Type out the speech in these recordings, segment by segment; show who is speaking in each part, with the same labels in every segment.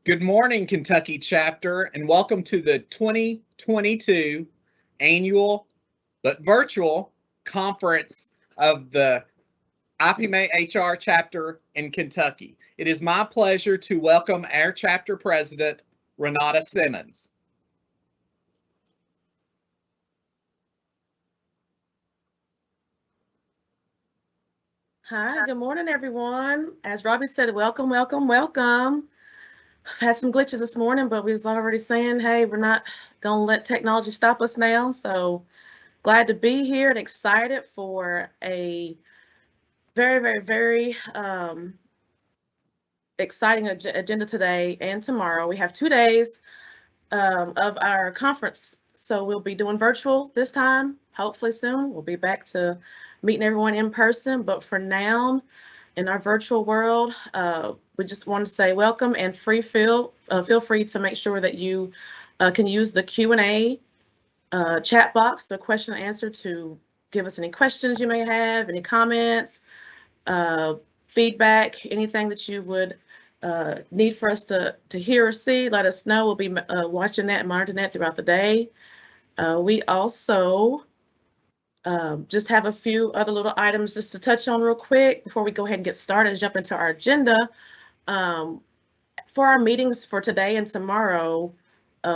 Speaker 1: Good morning, Kentucky chapter, and welcome to the 2022 annual but virtual conference of the IPMA-HR chapter in Kentucky. It is my pleasure to welcome our chapter president, Renata Simmons.
Speaker 2: Hi, good morning, everyone. As Robbie said, welcome, welcome, welcome. I've had some glitches this morning, but we was already saying, hey, we're not going to let technology stop us now. So glad to be here and excited for a very exciting agenda today and tomorrow. We have 2 days of our conference. So we'll be doing virtual this time. Hopefully soon we'll be back to meeting everyone in person. But for now, in our virtual world, we just want to say welcome and feel free to make sure that you can use the Q&A chat box, the question and answer, to give us any questions you may have, any comments, feedback, anything that you would need for us to hear or see. Let us know. We'll be watching that and monitoring that throughout the day. We also just have a few other little items just to touch on real quick before we go ahead and get started and jump into our agenda. For our meetings for today and tomorrow,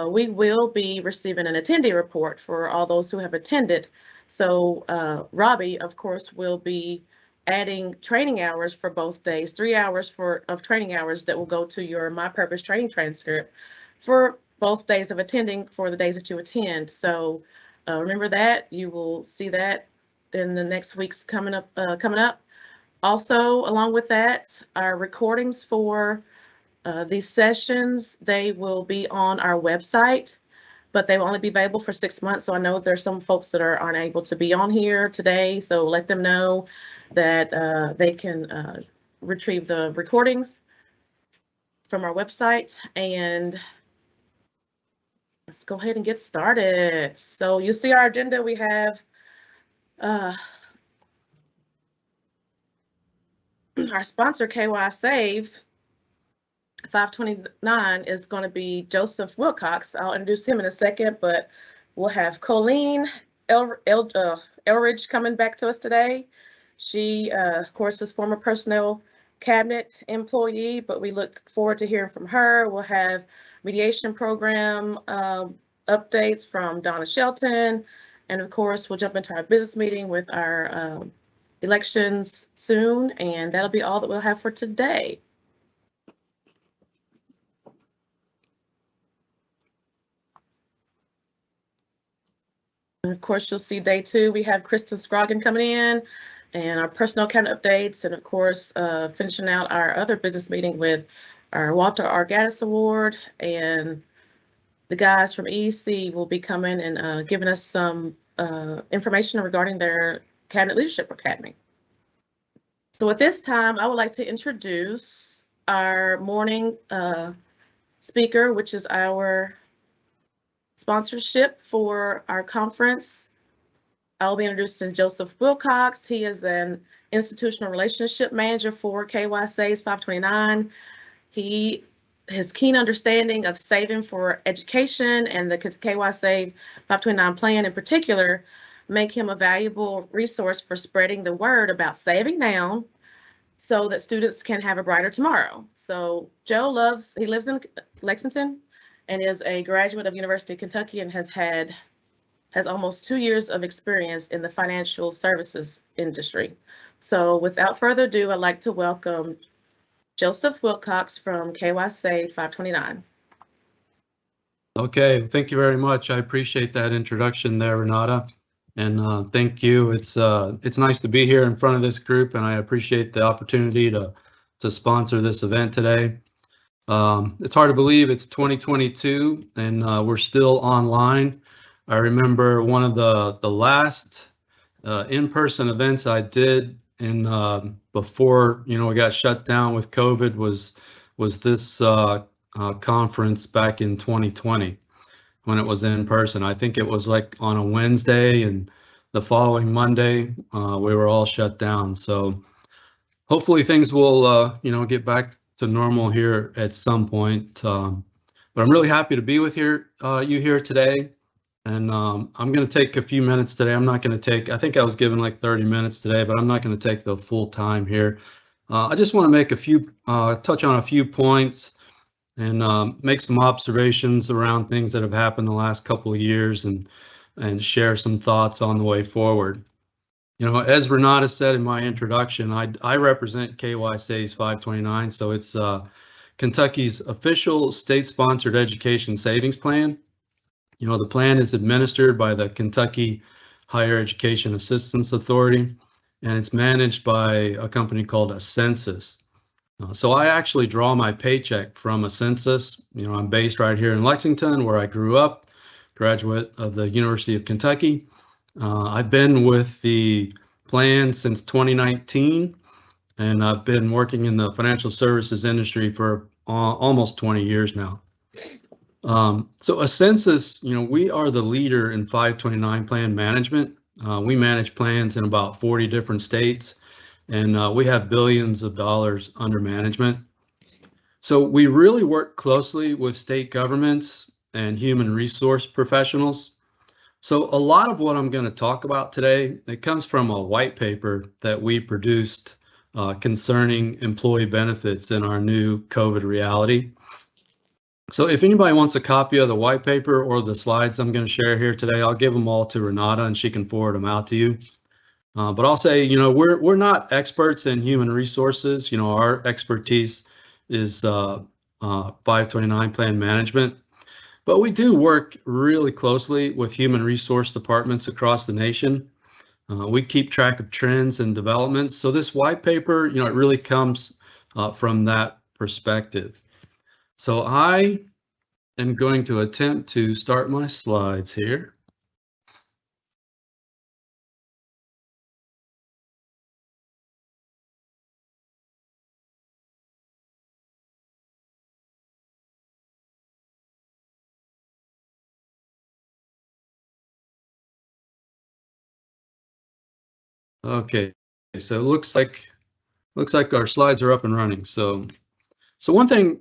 Speaker 2: we will be receiving an attendee report for all those who have attended. So Robbie, of course, will be adding training hours for both days, 3 hours of training hours that will go to your My Purpose training transcript for both days of attending for the days that you attend. So remember that. You will see that in the next weeks coming up. Also, along with that, our recordings for these sessions, they will be on our website, but they will only be available for 6 months. So I know there's some folks that aren't able to be on here today. So let them know that they can retrieve the recordings from our website. And let's go ahead and get started. So you see our agenda. We have our sponsor, KY Save 529, is going to be Joseph Wilcox. I'll introduce him in a second, but we'll have Colleen Elridge coming back to us today. She, of course, is former personnel cabinet employee, but we look forward to hearing from her. We'll have mediation program updates from Donna Shelton. And of course, we'll jump into our business meeting with our elections soon. And that'll be all that we'll have for today. And of course, you'll see day 2, we have Kristen Scroggin coming in and our personnel cabinet updates. And of course, finishing out our other business meeting with our Walter R. Gaddis Award. And the guys from EEC will be coming and giving us some information regarding their Cabinet Leadership Academy. So at this time, I would like to introduce our morning speaker, which is our sponsorship for our conference. I'll be introducing Joseph Wilcox. He is an institutional relationship manager for KY Saves 529. His keen understanding of saving for education and the KY Save 529 plan in particular make him a valuable resource for spreading the word about saving now so that students can have a brighter tomorrow. So Joe lives in Lexington and is a graduate of University of Kentucky and has almost 2 years of experience in the financial services industry. So without further ado, I'd like to welcome Joseph Wilcox from KY Save 529.
Speaker 3: Okay, thank you very much. I appreciate that introduction there, Renata. And thank you. It's nice to be here in front of this group, and I appreciate the opportunity to sponsor this event today. It's hard to believe it's 2022 and we're still online. I remember one of the last in-person events I did before we got shut down with COVID was this conference back in 2020 when it was in person. I think it was like on a Wednesday, and the following Monday we were all shut down. So hopefully things will get back to normal here at some point. But I'm really happy to be with you here today. And I'm going to take a few minutes today. I'm not going to take, I think I was given like 30 minutes today, but I'm not going to take the full time here. I just want to make touch on a few points and make some observations around things that have happened the last couple of years and share some thoughts on the way forward. As Renata said in my introduction, I represent KY Saves 529. So it's Kentucky's official state-sponsored education savings plan. The plan is administered by the Kentucky Higher Education Assistance Authority, and it's managed by a company called Census. So I actually draw my paycheck from Census. I'm based right here in Lexington, where I grew up, graduate of the University of Kentucky. I've been with the plan since 2019, and I've been working in the financial services industry for almost 20 years now. So a Census, we are the leader in 529 plan management. We manage plans in about 40 different states, and we have billions of dollars under management. So we really work closely with state governments and human resource professionals. So a lot of what I'm going to talk about today, it comes from a white paper that we produced concerning employee benefits in our new COVID reality. So if anybody wants a copy of the white paper or the slides I'm going to share here today, I'll give them all to Renata and she can forward them out to you. But I'll say, we're not experts in human resources. Our expertise is 529 plan management, but we do work really closely with human resource departments across the nation. We keep track of trends and developments. So this white paper, it really comes from that perspective. So I am going to attempt to start my slides here. Okay, so it looks like our slides are up and running. So one thing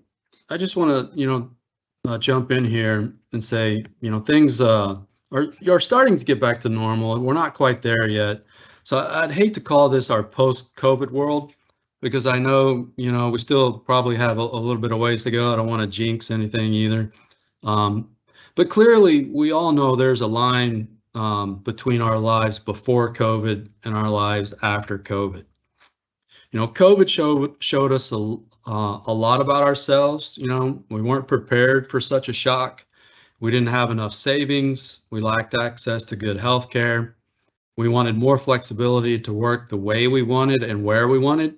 Speaker 3: I just want to jump in here and say, things are starting to get back to normal. We're not quite there yet. So I'd hate to call this our post-COVID world, because I know we still probably have a little bit of ways to go. I don't want to jinx anything either. But clearly, we all know there's a line between our lives before COVID and our lives after COVID. COVID showed us a lot about ourselves. We weren't prepared for such a shock. We didn't have enough savings. We lacked access to good health care. We wanted more flexibility to work the way we wanted and where we wanted.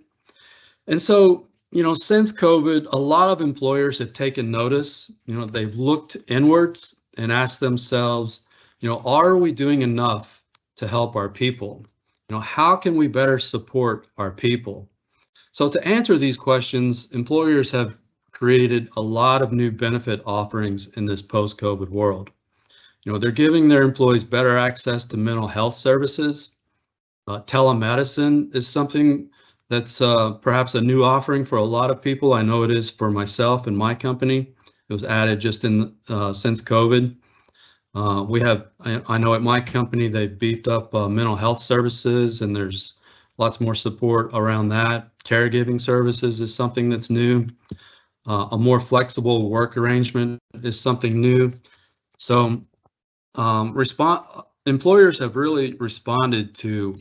Speaker 3: And so, since COVID, a lot of employers have taken notice. They've looked inwards and asked themselves, are we doing enough to help our people? How can we better support our people? So to answer these questions, employers have created a lot of new benefit offerings in this post-COVID world. They're giving their employees better access to mental health services. Telemedicine is something that's perhaps a new offering for a lot of people. I know it is for myself and my company. It was added just since COVID. I know at my company, they've beefed up mental health services, and there's lots more support around that. Caregiving services is something that's new. A more flexible work arrangement is something new. So employers have really responded to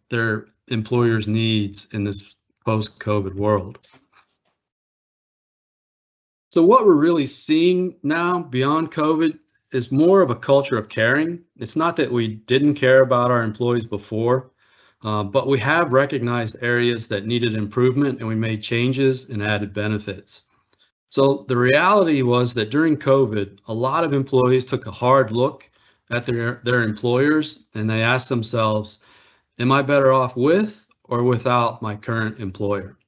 Speaker 3: their employers' needs in this post-COVID world. So what we're really seeing now beyond COVID is more of a culture of caring. It's not that we didn't care about our employees before, but we have recognized areas that needed improvement, and we made changes and added benefits. So the reality was that during COVID, a lot of employees took a hard look at their employers, and they asked themselves, am I better off with or without my current employer?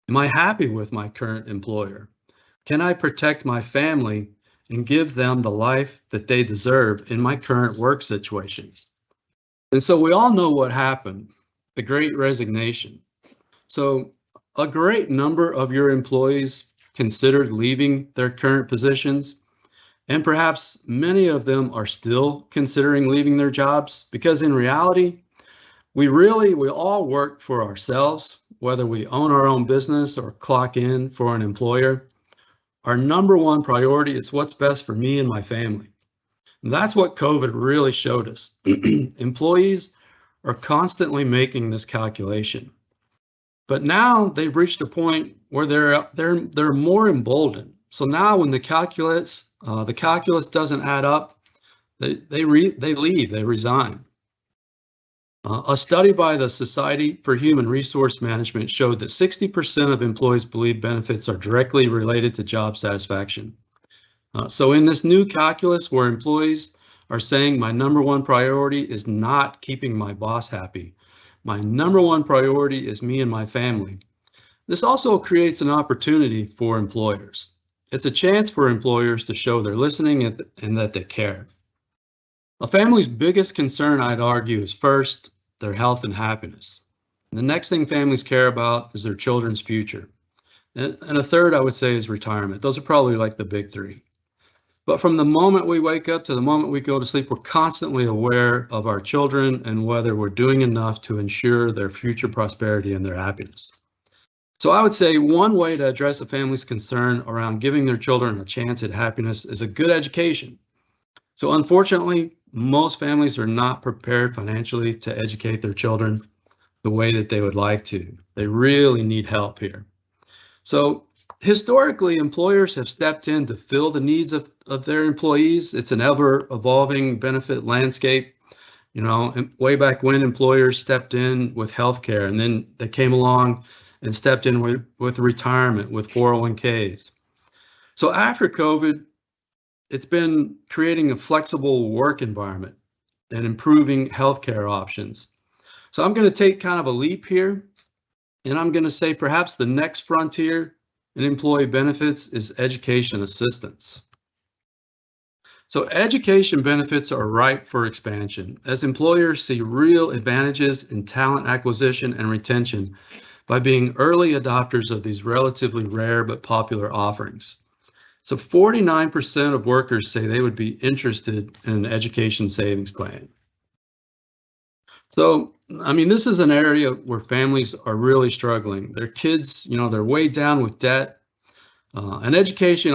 Speaker 3: Am I happy with my current employer? Can I protect my family and give them the life that they deserve in my current work situations? And so we all know what happened, the Great Resignation. So a great number of your employees considered leaving their current positions, and perhaps many of them are still considering leaving their jobs, because in reality, we all work for ourselves, whether we own our own business or clock in for an employer. Our number one priority is what's best for me and my family. And that's what COVID really showed us. Employees are constantly making this calculation. But now they've reached a point where they're more emboldened. So now when the calculus doesn't add up, they leave, they resign. A study by the Society for Human Resource Management showed that 60% of employees believe benefits are directly related to job satisfaction. So in this new calculus where employees are saying my number one priority is not keeping my boss happy, my number one priority is me and my family, this also creates an opportunity for employers. It's a chance for employers to show they're listening and that they care. A family's biggest concern, I'd argue, is first, their health and happiness. And the next thing families care about is their children's future. And a third, I would say, is retirement. Those are probably like the big three. But from the moment we wake up to the moment we go to sleep, we're constantly aware of our children and whether we're doing enough to ensure their future prosperity and their happiness. So I would say one way to address a family's concern around giving their children a chance at happiness is a good education. So unfortunately, most families are not prepared financially to educate their children the way that they would like to. They really need help here. So historically, employers have stepped in to fill the needs of their employees. It's an ever-evolving benefit landscape. You know, way back when employers stepped in with healthcare, and then they came along and stepped in with retirement, with 401ks. So after COVID, it's been creating a flexible work environment and improving healthcare options. So I'm going to take kind of a leap here, and I'm going to say perhaps the next frontier in employee benefits is education assistance. So education benefits are ripe for expansion as employers see real advantages in talent acquisition and retention by being early adopters of these relatively rare but popular offerings. So 49% of workers say they would be interested in an education savings plan. So, I mean, this is an area where families are really struggling. Their kids, you know, they're way down with debt. An education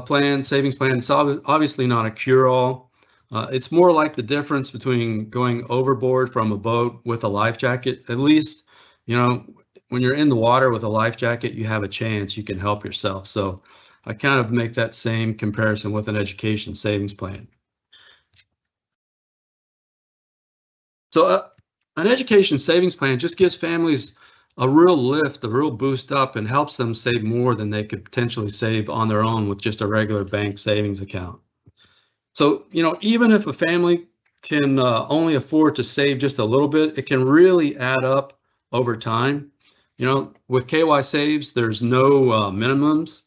Speaker 3: plan, savings plan, is obviously not a cure-all. It's more like the difference between going overboard from a boat with a life jacket. At least, you know, when you're in the water with a life jacket, you have a chance, you can help yourself. So I kind of make that same comparison with an education savings plan. So an education savings plan just gives families a real lift, a real boost up, and helps them save more than they could potentially save on their own with just a regular bank savings account. So, you know, even if a family can only afford to save just a little bit, it can really add up over time. You know, with KY Saves, there's no minimums.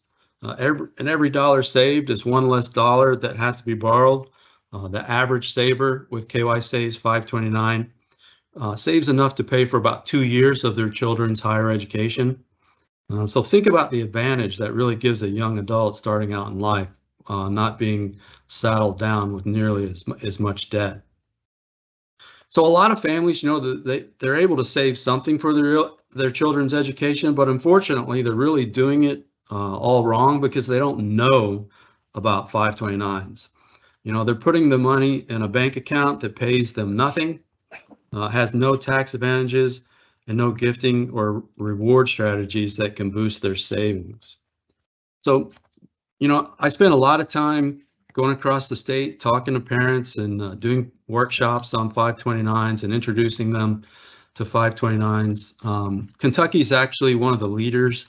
Speaker 3: Every dollar saved is one less dollar that has to be borrowed. The average saver with KY Saves 529 saves enough to pay for about 2 years of their children's higher education. So think about the advantage that really gives a young adult starting out in life, not being saddled down with nearly as much debt. So a lot of families, you know, they're able to save something for their children's education, but unfortunately, they're really doing it all wrong because they don't know about 529s. You know, they're putting the money in a bank account that pays them nothing, has no tax advantages, and no gifting or reward strategies that can boost their savings. So, you know, I spent a lot of time going across the state, talking to parents and doing workshops on 529s and introducing them to 529s. Kentucky is actually one of the leaders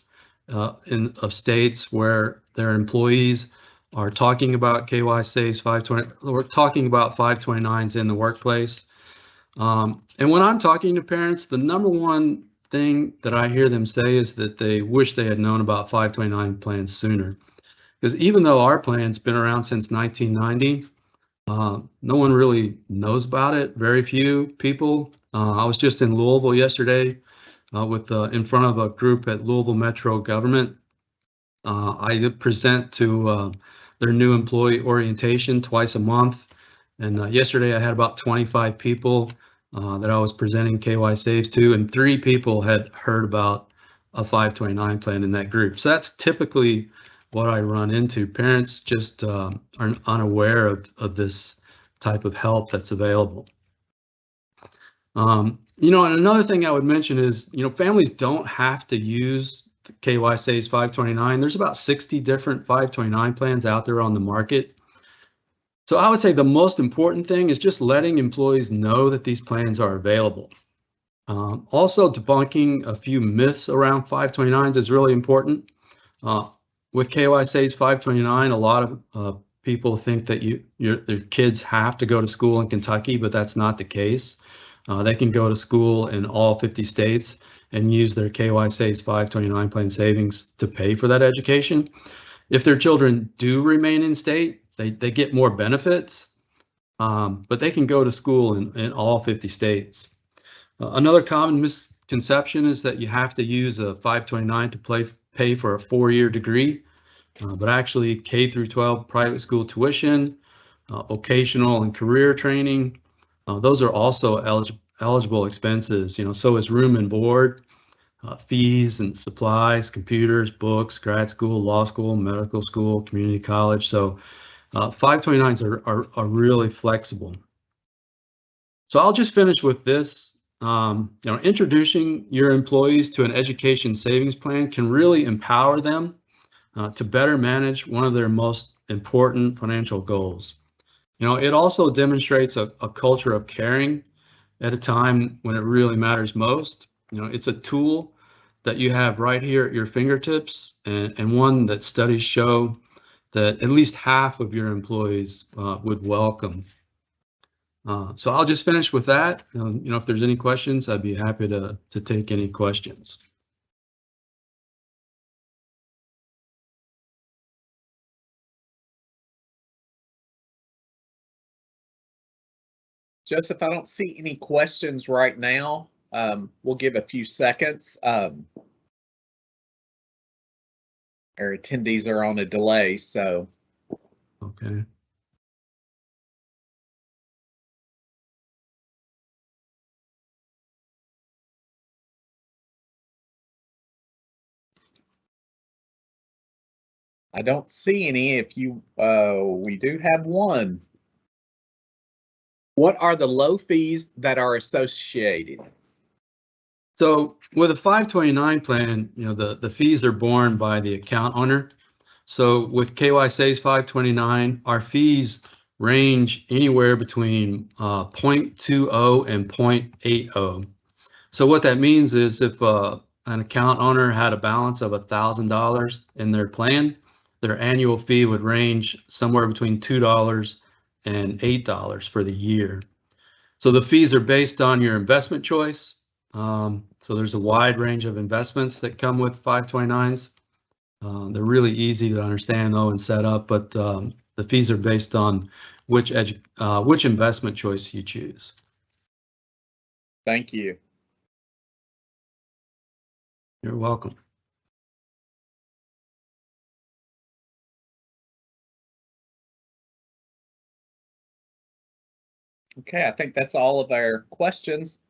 Speaker 3: of states where their employees are talking about KY Saves 520, or talking about 529s in the workplace. And when I'm talking to parents, the number one thing that I hear them say is that they wish they had known about 529 plans sooner. Because even though our plan's been around since 1990, no one really knows about it. Very few people. I was just in Louisville yesterday in front of a group at Louisville Metro Government. I present to their new employee orientation twice a month. And yesterday I had about 25 people that I was presenting KY Saves to, and 3 people had heard about a 529 plan in that group. So that's typically what I run into. Parents just are unaware of this type of help that's available. You know, and another thing I would mention is, you know, families don't have to use KY Saves 529. There's about 60 different 529 plans out there on the market. So I would say the most important thing is just letting employees know that these plans are available. Also, debunking a few myths around 529s is really important. With KY Saves 529, a lot of people think that their kids have to go to school in Kentucky, but that's not the case. They can go to school in all 50 states and use their KY Saves 529 plan savings to pay for that education. If their children do remain in state, they get more benefits, but they can go to school in all 50 states. Another common misconception is that you have to use a 529 to pay for a 4-year degree. but actually K through 12 private school tuition, vocational and career training. Those are also eligible expenses. So is room and board, fees and supplies, computers, books, grad school, law school, medical school, community college. So 529s are really flexible. So I'll just finish with this. Introducing your employees to an education savings plan can really empower them to better manage one of their most important financial goals. It also demonstrates a culture of caring at a time when it really matters most. It's a tool that you have right here at your fingertips, and one that studies show that at least half of your employees would welcome. So I'll just finish with that. If there's any questions, I'd be happy to take any questions.
Speaker 1: Joseph, I don't see any questions right now. We'll give a few seconds. Our attendees are on a delay, so.
Speaker 3: Okay.
Speaker 1: I don't see any. If you, we do have one. What are the low fees that are associated?
Speaker 3: So with a 529 plan, the fees are borne by the account owner. So with KY Saves 529, our fees range anywhere between 0.20 and 0.80. So what that means is if an account owner had a balance of $1,000 in their plan, their annual fee would range somewhere between $2 and $8 for the year. So the fees are based on your investment choice. So there's a wide range of investments that come with 529s. They're really easy to understand though and set up, but the fees are based on which investment choice you choose.
Speaker 1: Thank you.
Speaker 3: You're welcome.
Speaker 1: Okay, I think that's all of our questions.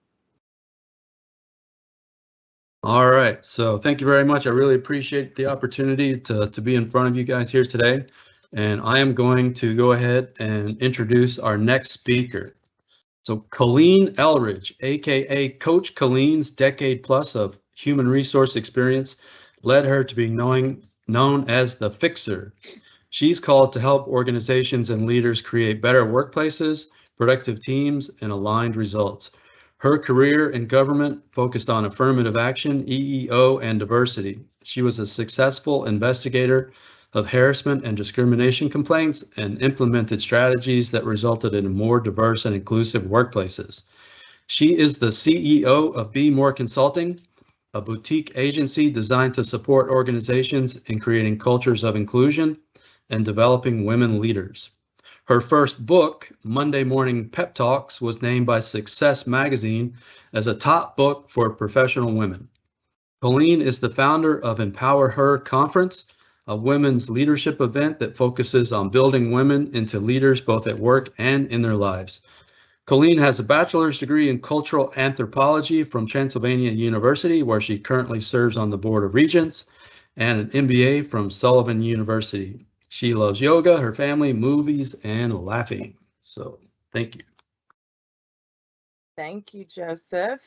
Speaker 3: All right, so thank you very much. I really appreciate the opportunity to be in front of you guys here today. And I am going to go ahead and introduce our next speaker. So Colleen Elridge, AKA Coach Colleen's decade plus of human resource experience led her to being known as the Fixer. She's called to help organizations and leaders create better workplaces, productive teams, and aligned results. Her career in government focused on affirmative action, EEO, and diversity. She was a successful investigator of harassment and discrimination complaints and implemented strategies that resulted in more diverse and inclusive workplaces. She is the CEO of Be More Consulting, a boutique agency designed to support organizations in creating cultures of inclusion and developing women leaders. Her first book, Monday Morning Pep Talks, was named by Success Magazine as a top book for professional women. Colleen is the founder of Empower Her Conference, a women's leadership event that focuses on building women into leaders both at work and in their lives. Colleen has a bachelor's degree in cultural anthropology from Transylvania University, where she currently serves on the Board of Regents, and an MBA from Sullivan University. She loves yoga, her family, movies, and laughing. So thank you.
Speaker 4: Thank you, Joseph.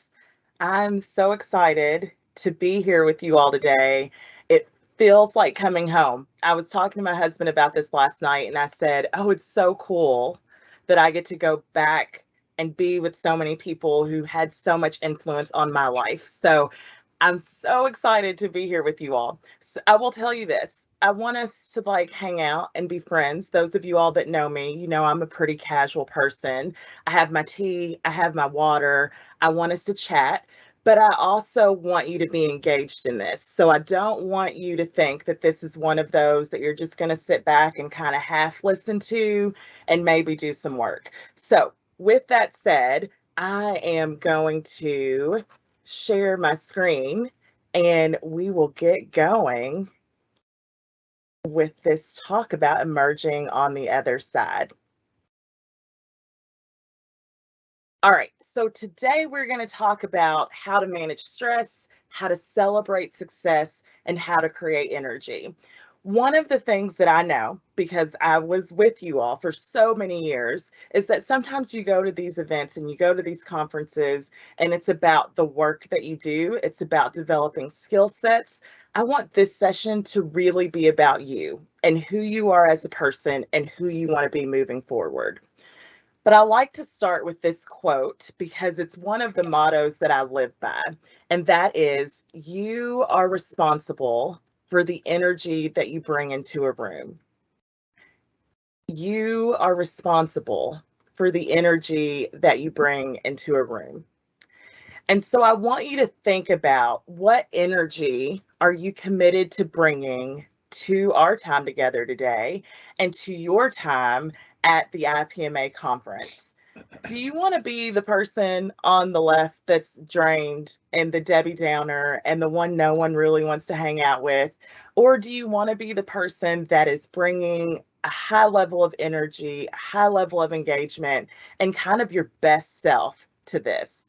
Speaker 4: I'm so excited to be here with you all today. It feels like coming home. I was talking to my husband about this last night, and I said, oh, it's so cool that I get to go back and be with so many people who had so much influence on my life. So I'm so excited to be here with you all. So I will tell you this. I want us to hang out and be friends. Those of you all that know me, you know I'm a pretty casual person. I have my tea, I have my water. I want us to chat, but I also want you to be engaged in this. So I don't want you to think that this is one of those that you're just going to sit back and kind of half listen to and maybe do some work. So with that said, I am going to share my screen and we will get going. with this talk about emerging on the other side. All right, so today we're going to talk about how to manage stress, how to celebrate success, and how to create energy. One of the things that I know, because I was with you all for so many years, is that sometimes you go to these events and you go to these conferences and it's about the work that you do, it's about developing skill sets. I want this session to really be about you and who you are as a person and who you want to be moving forward. But I like to start with this quote because it's one of the mottos that I live by, and that is, you are responsible for the energy that you bring into a room. You are responsible for the energy that you bring into a room. And so I want you to think about, what energy are you committed to bringing to our time together today and to your time at the IPMA conference? Do you want to be the person on the left that's drained and the Debbie Downer and the one no one really wants to hang out with? Or do you want to be the person that is bringing a high level of energy, a high level of engagement, and kind of your best self to this?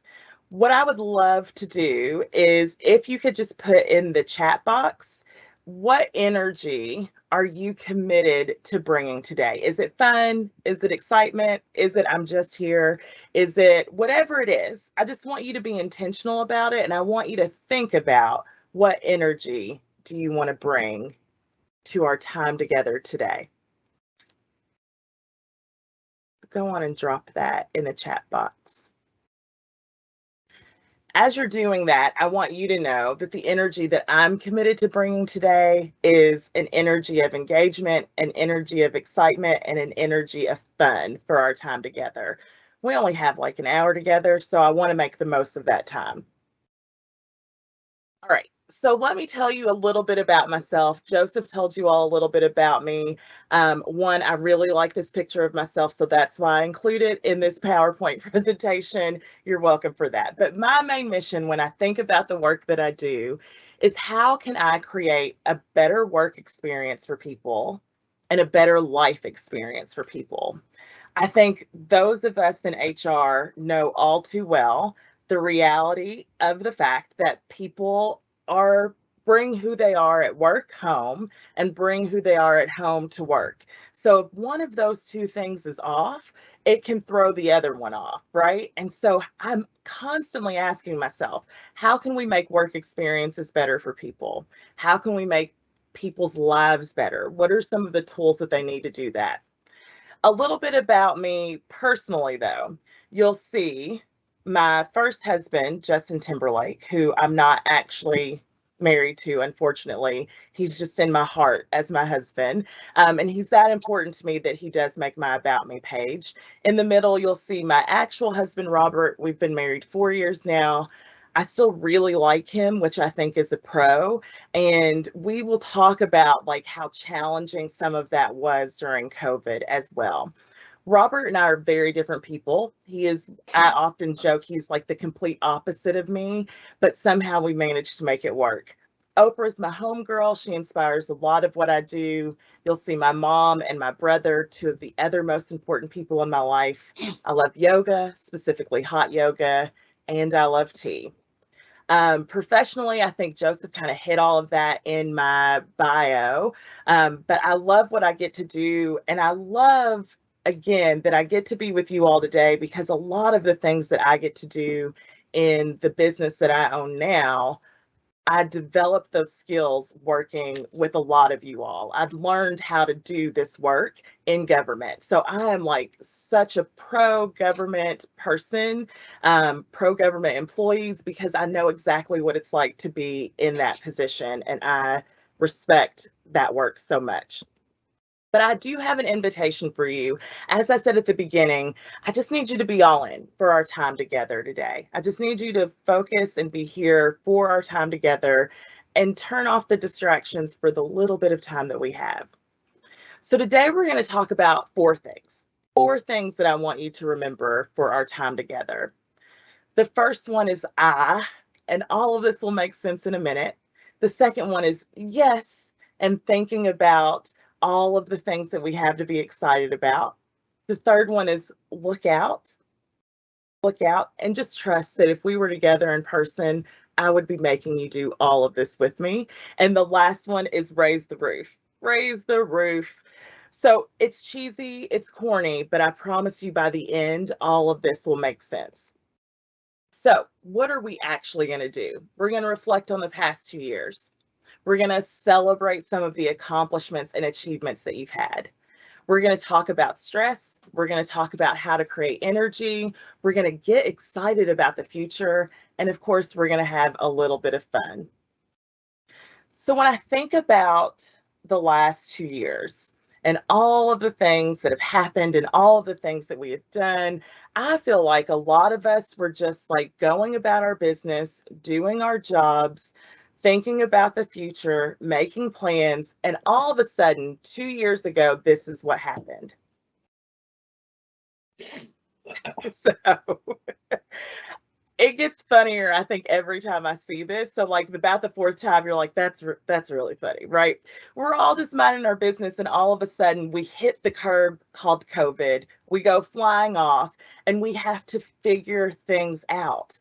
Speaker 4: What I would love to do is, if you could just put in the chat box, what energy are you committed to bringing today? Is it fun? Is it excitement? Is it I'm just here? Is it whatever it is? I just want you to be intentional about it, and I want you to think about, what energy do you want to bring to our time together today? Go on and drop that in the chat box. As you're doing that, I want you to know that the energy that I'm committed to bringing today is an energy of engagement, an energy of excitement, and an energy of fun for our time together. We only have like an hour together, so I want to make the most of that time. All right, so let me tell you a little bit about myself. Joseph told you all a little bit about me. One, I really like this picture of myself, so that's why I include it in this PowerPoint presentation. You're welcome for that. But my main mission when I think about the work that I do is, how can I create a better work experience for people and a better life experience for people? I think those of us in HR know all too well the reality of the fact that people are bring who they are at work home and bring who they are at home to work. So if one of those two things is off, it can throw the other one off, right? And so I'm constantly asking myself, how can we make work experiences better for people? How can we make people's lives better? What are some of the tools that they need to do that? A little bit about me personally, though. You'll see my first husband, Justin Timberlake, who I'm not actually married to, unfortunately. He's just in my heart as my husband. And he's that important to me that he does make my About Me page. In the middle, you'll see my actual husband, Robert. We've been married 4 years now. I still really like him, which I think is a pro. And we will talk about like how challenging some of that was during COVID as well. Robert and I are very different people. I often joke, he's like the complete opposite of me, but somehow we managed to make it work. Oprah's my homegirl. She inspires a lot of what I do. You'll see my mom and my brother, two of the other most important people in my life. I love yoga, specifically hot yoga, and I love tea. Professionally, I think Joseph kind of hit all of that in my bio. But I love what I get to do. And I love, again, that I get to be with you all today, because a lot of the things that I get to do in the business that I own now, I developed those skills working with a lot of you all. I've learned how to do this work in government. So I am like such a pro-government person, pro-government employees, because I know exactly what it's like to be in that position, and I respect that work so much. But I do have an invitation for you. As I said at the beginning, I just need you to be all in for our time together today. I just need you to focus and be here for our time together and turn off the distractions for the little bit of time that we have. So today we're going to talk about 4 things. 4 things that I want you to remember for our time together. The first one is I, and all of this will make sense in a minute. The second one is yes, and thinking about all of the things that we have to be excited about. The third one is look out, and just trust that if we were together in person, I would be making you do all of this with me. And the last one is raise the roof. Raise the roof. So it's cheesy, it's corny, but I promise you by the end, all of this will make sense. So what are we actually going to do? We're going to reflect on the past 2 years. We're going to celebrate some of the accomplishments and achievements that you've had. We're going to talk about stress. We're going to talk about how to create energy. We're going to get excited about the future. And of course, we're going to have a little bit of fun. So when I think about the last 2 years and all of the things that have happened and all of the things that we have done, I feel like a lot of us were just like going about our business, doing our jobs, thinking about the future, making plans, and all of a sudden, 2 years ago, this is what happened. So it gets funnier, I think, every time I see this. So like about the fourth time, you're like, that's really funny, right? We're all just minding our business, and all of a sudden we hit the curb called COVID. We go flying off, and we have to figure things out.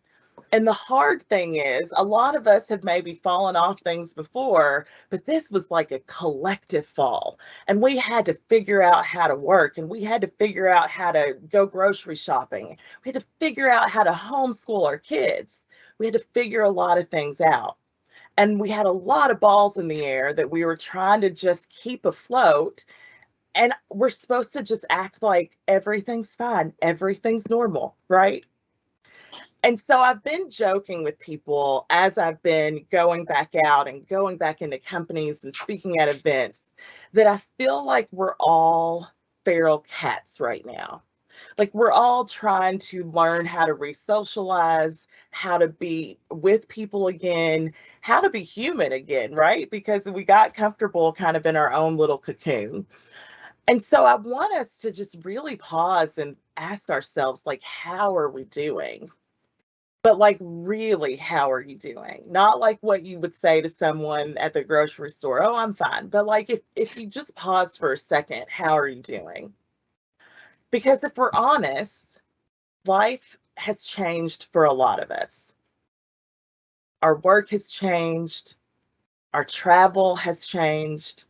Speaker 4: And the hard thing is, a lot of us have maybe fallen off things before, but this was like a collective fall. And we had to figure out how to work, and we had to figure out how to go grocery shopping. We had to figure out how to homeschool our kids. We had to figure a lot of things out. And we had a lot of balls in the air that we were trying to just keep afloat. And we're supposed to just act like everything's fine, everything's normal, right? And so I've been joking with people as I've been going back out and going back into companies and speaking at events that I feel like we're all feral cats right now. Like we're all trying to learn how to re-socialize, how to be with people again, how to be human again, right? Because we got comfortable kind of in our own little cocoon. And so I want us to just really pause and ask ourselves, like, how are we doing? But like, really, how are you doing? Not like what you would say to someone at the grocery store, oh, I'm fine. But like, if you just paused for a second, how are you doing? Because if we're honest, life has changed for a lot of us. Our work has changed. Our travel has changed.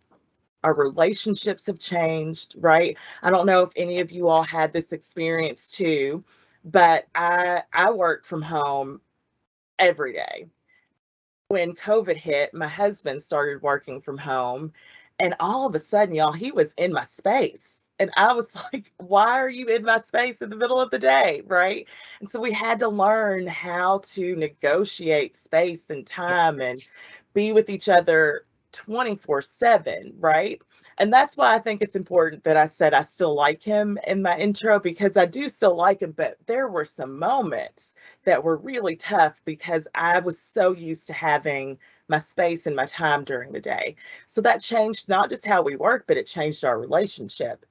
Speaker 4: Our relationships have changed, right? I don't know if any of you all had this experience too, but I work from home every day. When COVID hit, my husband started working from home, and all of a sudden, y'all, he was in my space. And I was like, why are you in my space in the middle of the day? Right. And so we had to learn how to negotiate space and time and be with each other 24/7. Right. And that's why I think it's important that I said I still like him in my intro, because I do still like him, but there were some moments that were really tough because I was so used to having my space and my time during the day. So that changed not just how we work, but it changed our relationship.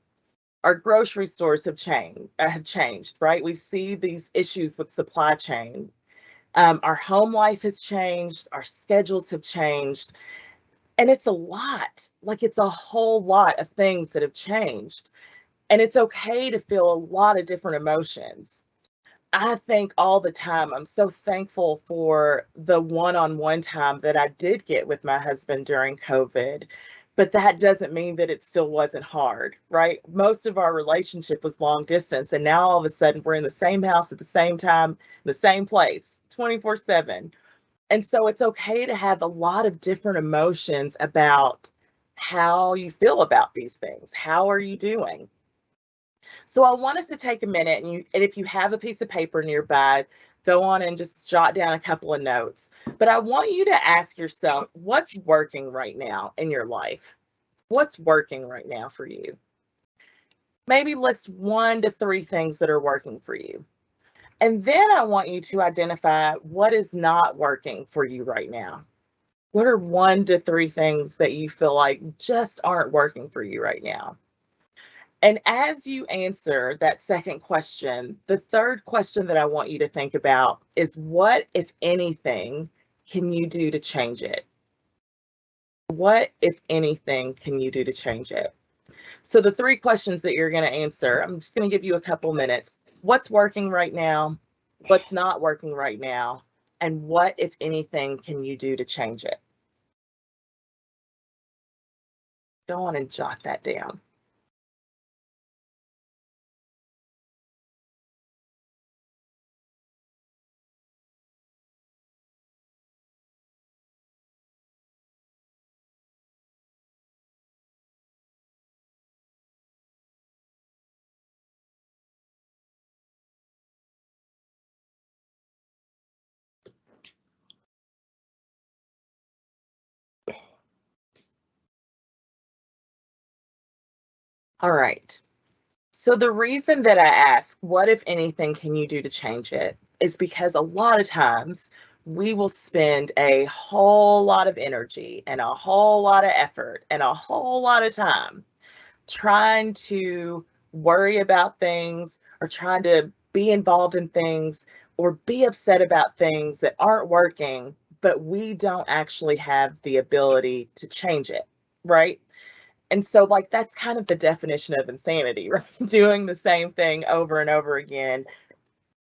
Speaker 4: Our grocery stores have changed, right? We see these issues with supply chain. Our home life has changed. Our schedules have changed. And it's a lot, like it's a whole lot of things that have changed. And it's okay to feel a lot of different emotions. I think all the time, I'm so thankful for the one-on-one time that I did get with my husband during COVID. But that doesn't mean that it still wasn't hard, right? Most of our relationship was long distance. And now all of a sudden we're in the same house at the same time, the same place, 24/7. And so it's okay to have a lot of different emotions about how you feel about these things. How are you doing? So I want us to take a minute, and if you have a piece of paper nearby, go on and just jot down a couple of notes. But I want you to ask yourself, what's working right now in your life? What's working right now for you? Maybe list 1 to 3 things that are working for you. And then I want you to identify what is not working for you right now. What are 1 to 3 things that you feel like just aren't working for you right now? And as you answer that second question, the third question that I want you to think about is, what, if anything, can you do to change it? What, if anything, can you do to change it? So the 3 questions that you're going to answer, I'm just going to give you a couple minutes. What's working right now? What's not working right now? And what, if anything, can you do to change it? Go on and jot that down. All right. So the reason that I ask, what, if anything, can you do to change it, is because a lot of times we will spend a whole lot of energy and a whole lot of effort and a whole lot of time trying to worry about things or trying to be involved in things or be upset about things that aren't working, but we don't actually have the ability to change it, right? And so, like, that's kind of the definition of insanity, right? Doing the same thing over and over again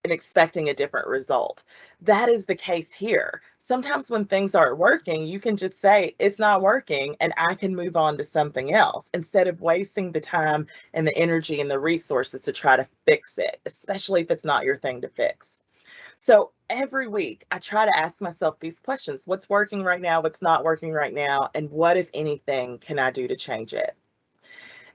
Speaker 4: and expecting a different result. That is the case here. Sometimes when things aren't working, you can just say, it's not working, and I can move on to something else instead of wasting the time and the energy and the resources to try to fix it, especially if it's not your thing to fix. So every week, I try to ask myself these questions. What's working right now? What's not working right now? And what, if anything, can I do to change it?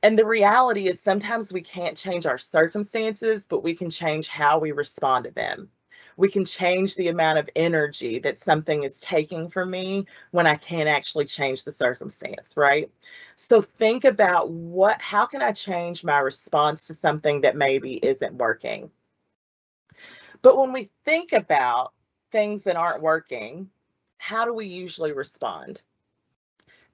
Speaker 4: And the reality is sometimes we can't change our circumstances, but we can change how we respond to them. We can change the amount of energy that something is taking from me when I can't actually change the circumstance, right? So think about how can I change my response to something that maybe isn't working? But when we think about things that aren't working, how do we usually respond?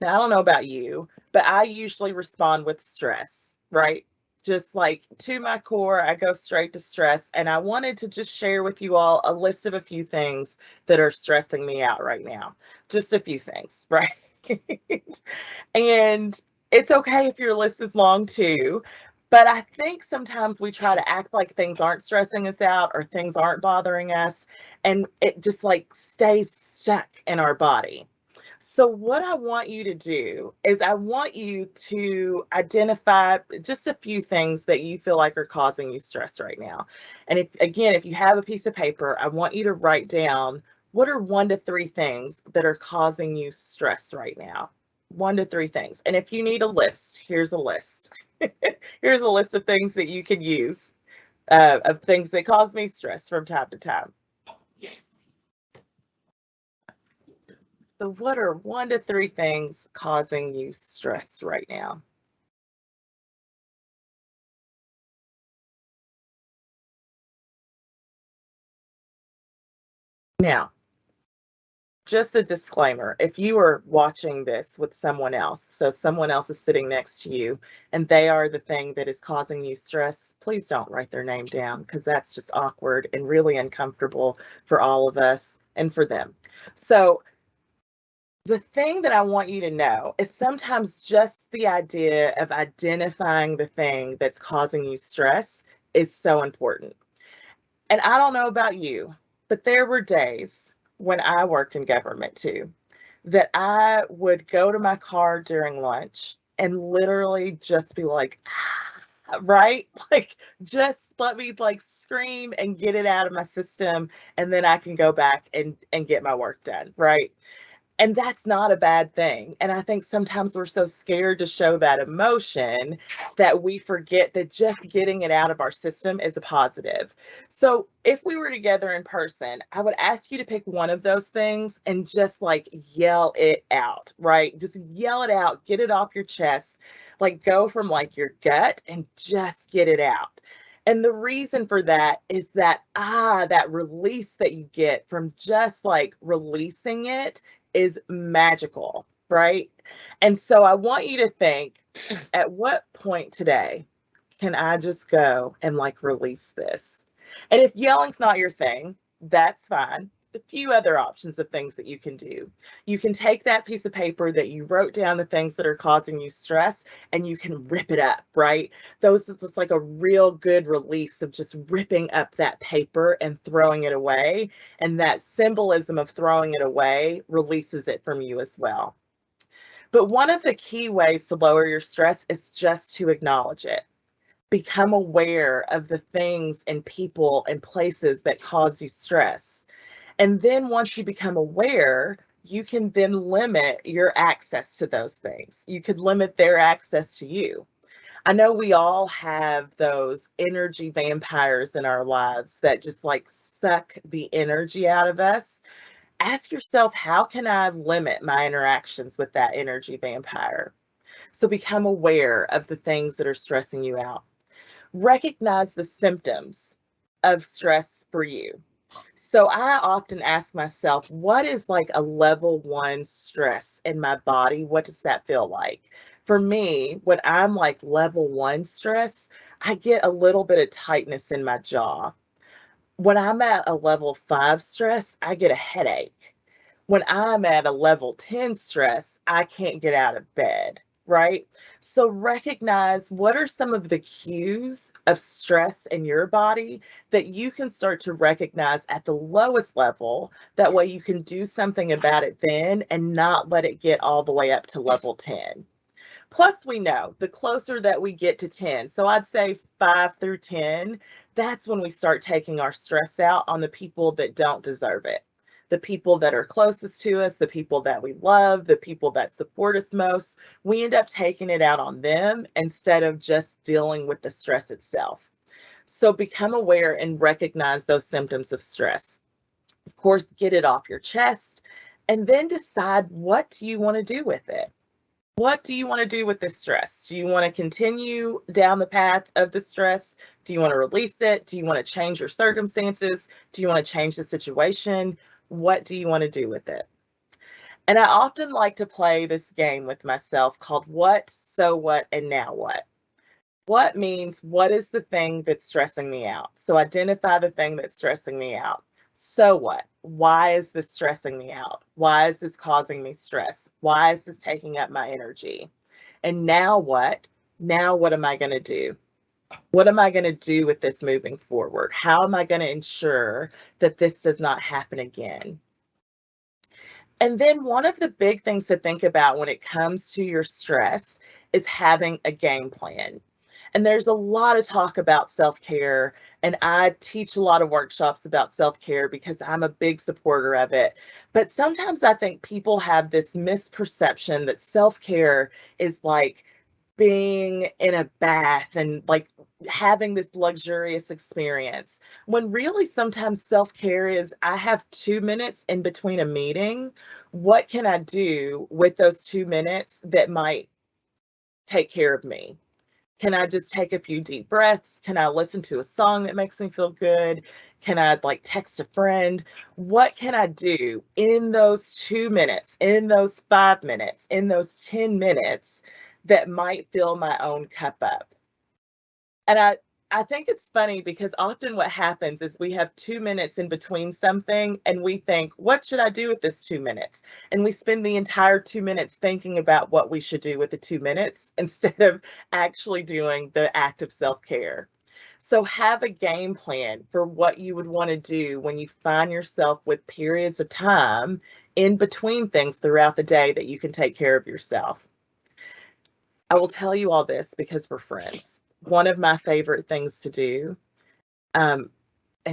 Speaker 4: Now, I don't know about you, but I usually respond with stress, right? Just like to my core, I go straight to stress. And I wanted to just share with you all a list of a few things that are stressing me out right now. Just a few things, right? And it's okay if your list is long too. But I think sometimes we try to act like things aren't stressing us out or things aren't bothering us. And it just like stays stuck in our body. So what I want you to do is I want you to identify just a few things that you feel like are causing you stress right now. And if you have a piece of paper, I want you to write down what are 1 to 3 things that are causing you stress right now. 1 to 3 things. And if you need a list, here's a list. Here's a list of things that you can use of things that cause me stress from time to time. So what are 1 to 3 things causing you stress right now? Now, just a disclaimer, if you are watching this with someone else, so someone else is sitting next to you and they are the thing that is causing you stress, please don't write their name down because that's just awkward and really uncomfortable for all of us and for them. So the thing that I want you to know is sometimes just the idea of identifying the thing that's causing you stress is so important. And I don't know about you, but there were days when I worked in government too, that I would go to my car during lunch and literally just be like, "Ah," right? Like, just let me like scream and get it out of my system, and then I can go back and get my work done, right? And that's not a bad thing. And I think sometimes we're so scared to show that emotion that we forget that just getting it out of our system is a positive. So if we were together in person, I would ask you to pick one of those things and just like yell it out, right? Just yell it out, get it off your chest, like go from like your gut and just get it out. And the reason for that is that release that you get from just like releasing it is magical, right? And so I want you to think, at what point today can I just go and like release this? And if yelling's not your thing, that's fine. a few other options of things that you can do. You can take that piece of paper that you wrote down the things that are causing you stress and you can rip it up, right? Those is just like a real good release of just ripping up that paper and throwing it away. And that symbolism of throwing it away releases it from you as well. But one of the key ways to lower your stress is just to acknowledge it. Become aware of the things and people and places that cause you stress. And then once you become aware, you can then limit your access to those things. You could limit their access to you. I know we all have those energy vampires in our lives that just like suck the energy out of us. Ask yourself, how can I limit my interactions with that energy vampire? So become aware of the things that are stressing you out. Recognize the symptoms of stress for you. So I often ask myself, what is like a level 1 stress in my body? What does that feel like? For me, when I'm like level 1 stress, I get a little bit of tightness in my jaw. When I'm at a level 5 stress, I get a headache. When I'm at a level 10 stress, I can't get out of bed, right? So recognize what are some of the cues of stress in your body that you can start to recognize at the lowest level. That way you can do something about it then and not let it get all the way up to level 10. Plus, we know the closer that we get to 10, so I'd say 5 through 10, that's when we start taking our stress out on the people that don't deserve it. The people that are closest to us, the people that we love, the people that support us most, we end up taking it out on them instead of just dealing with the stress itself. So become aware and recognize those symptoms of stress. Of course, get it off your chest and then decide, what do you want to do with it? What do you want to do with this stress? Do you want to continue down the path of the stress? Do you want to release it? Do you want to change your circumstances? Do you want to change the situation? What do you want to do with it? And I often like to play this game with myself called What, So What, and Now What? What means, what is the thing that's stressing me out? So identify the thing that's stressing me out. So what? Why is this stressing me out? Why is this causing me stress? Why is this taking up my energy? And now what? Now what am I going to do? What am I going to do with this moving forward? How am I going to ensure that this does not happen again? And then one of the big things to think about when it comes to your stress is having a game plan. And there's a lot of talk about self-care, and I teach a lot of workshops about self-care because I'm a big supporter of it. But sometimes I think people have this misperception that self-care is like being in a bath and like having this luxurious experience, when really sometimes self-care is, I have 2 minutes in between a meeting. What can I do with those 2 minutes that might take care of me? Can I just take a few deep breaths? Can I listen to a song that makes me feel good? Can I like text a friend? What can I do in those 2 minutes, in those 5 minutes, in those 10 minutes that might fill my own cup up? And I think it's funny because often what happens is we have 2 minutes in between something and we think, what should I do with this 2 minutes? And we spend the entire 2 minutes thinking about what we should do with the 2 minutes instead of actually doing the act of self-care. So have a game plan for what you would want to do when you find yourself with periods of time in between things throughout the day that you can take care of yourself. I will tell you all this because we're friends. One of my favorite things to do, and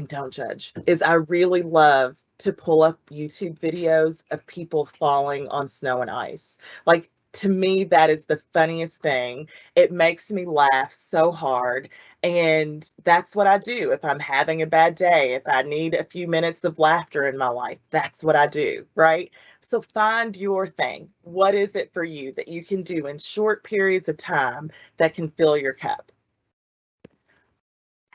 Speaker 4: don't judge, is I really love to pull up YouTube videos of people falling on snow and ice. Like, to me, that is the funniest thing. It makes me laugh so hard. And that's what I do. If I'm having a bad day, if I need a few minutes of laughter in my life, that's what I do, right? So find your thing. What is it for you that you can do in short periods of time that can fill your cup?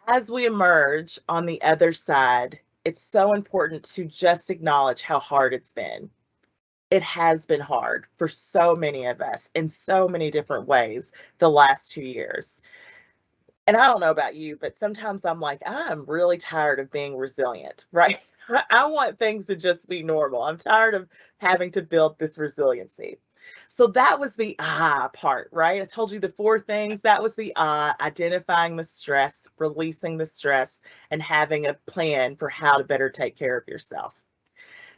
Speaker 4: As we emerge on the other side, it's so important to just acknowledge how hard it's been. It has been hard for so many of us in so many different ways the last 2 years. And I don't know about you, but sometimes I'm like, I'm really tired of being resilient, right? I want things to just be normal. I'm tired of having to build this resiliency. So that was the part, right? I told you the 4 things. That was the identifying the stress, releasing the stress, and having a plan for how to better take care of yourself.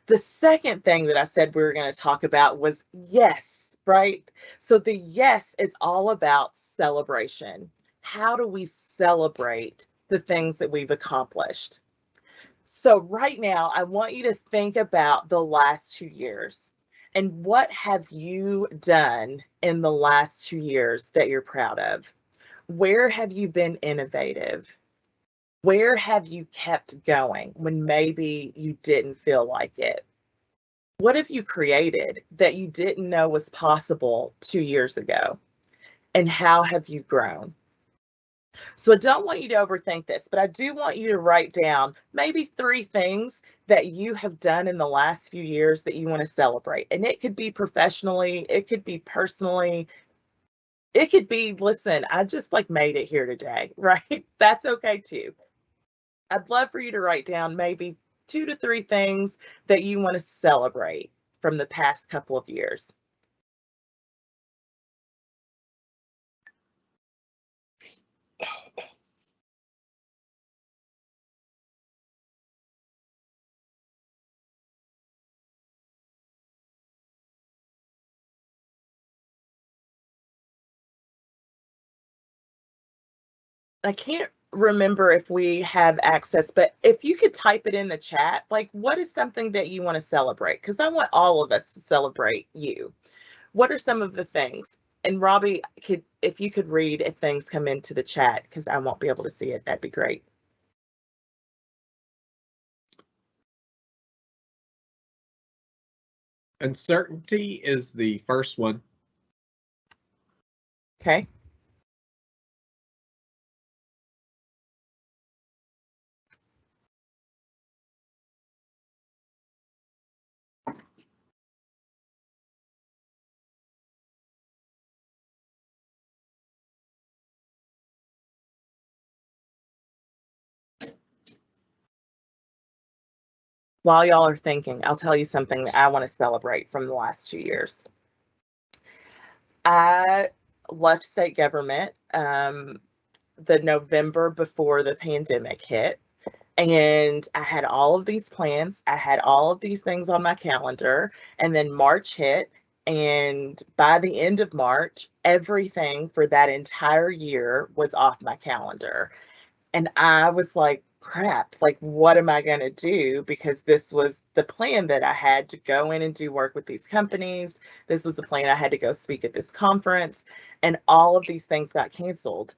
Speaker 4: The second thing that I said we were going to talk about was yes, right? So the yes is all about celebration. How do we celebrate the things that we've accomplished? So right now, I want you to think about the last 2 years and what have you done in the last 2 years that you're proud of? Where have you been innovative? Where have you kept going when maybe you didn't feel like it? What have you created that you didn't know was possible 2 years ago? And how have you grown? So I don't want you to overthink this, but I do want you to write down maybe 3 things that you have done in the last few years that you want to celebrate. And it could be professionally, it could be personally, it could be, listen, I just like made it here today, right? That's okay too. I'd love for you to write down maybe 2 to 3 things that you want to celebrate from the past couple of years. I can't remember if we have access, but if you could type it in the chat, like what is something that you want to celebrate? Because I want all of us to celebrate you. What are some of the things? And Robbie, if you could read if things come into the chat, because I won't be able to see it, that'd be great.
Speaker 1: Uncertainty is the first one.
Speaker 4: Okay. While y'all are thinking, I'll tell you something that I want to celebrate from the last 2 years. I left state government the November before the pandemic hit. And I had all of these plans. I had all of these things on my calendar. And then March hit. And by the end of March, everything for that entire year was off my calendar. And I was like, crap, like, what am I going to do? Because this was the plan that I had to go in and do work with these companies. This was the plan I had to go speak at this conference. And all of these things got canceled.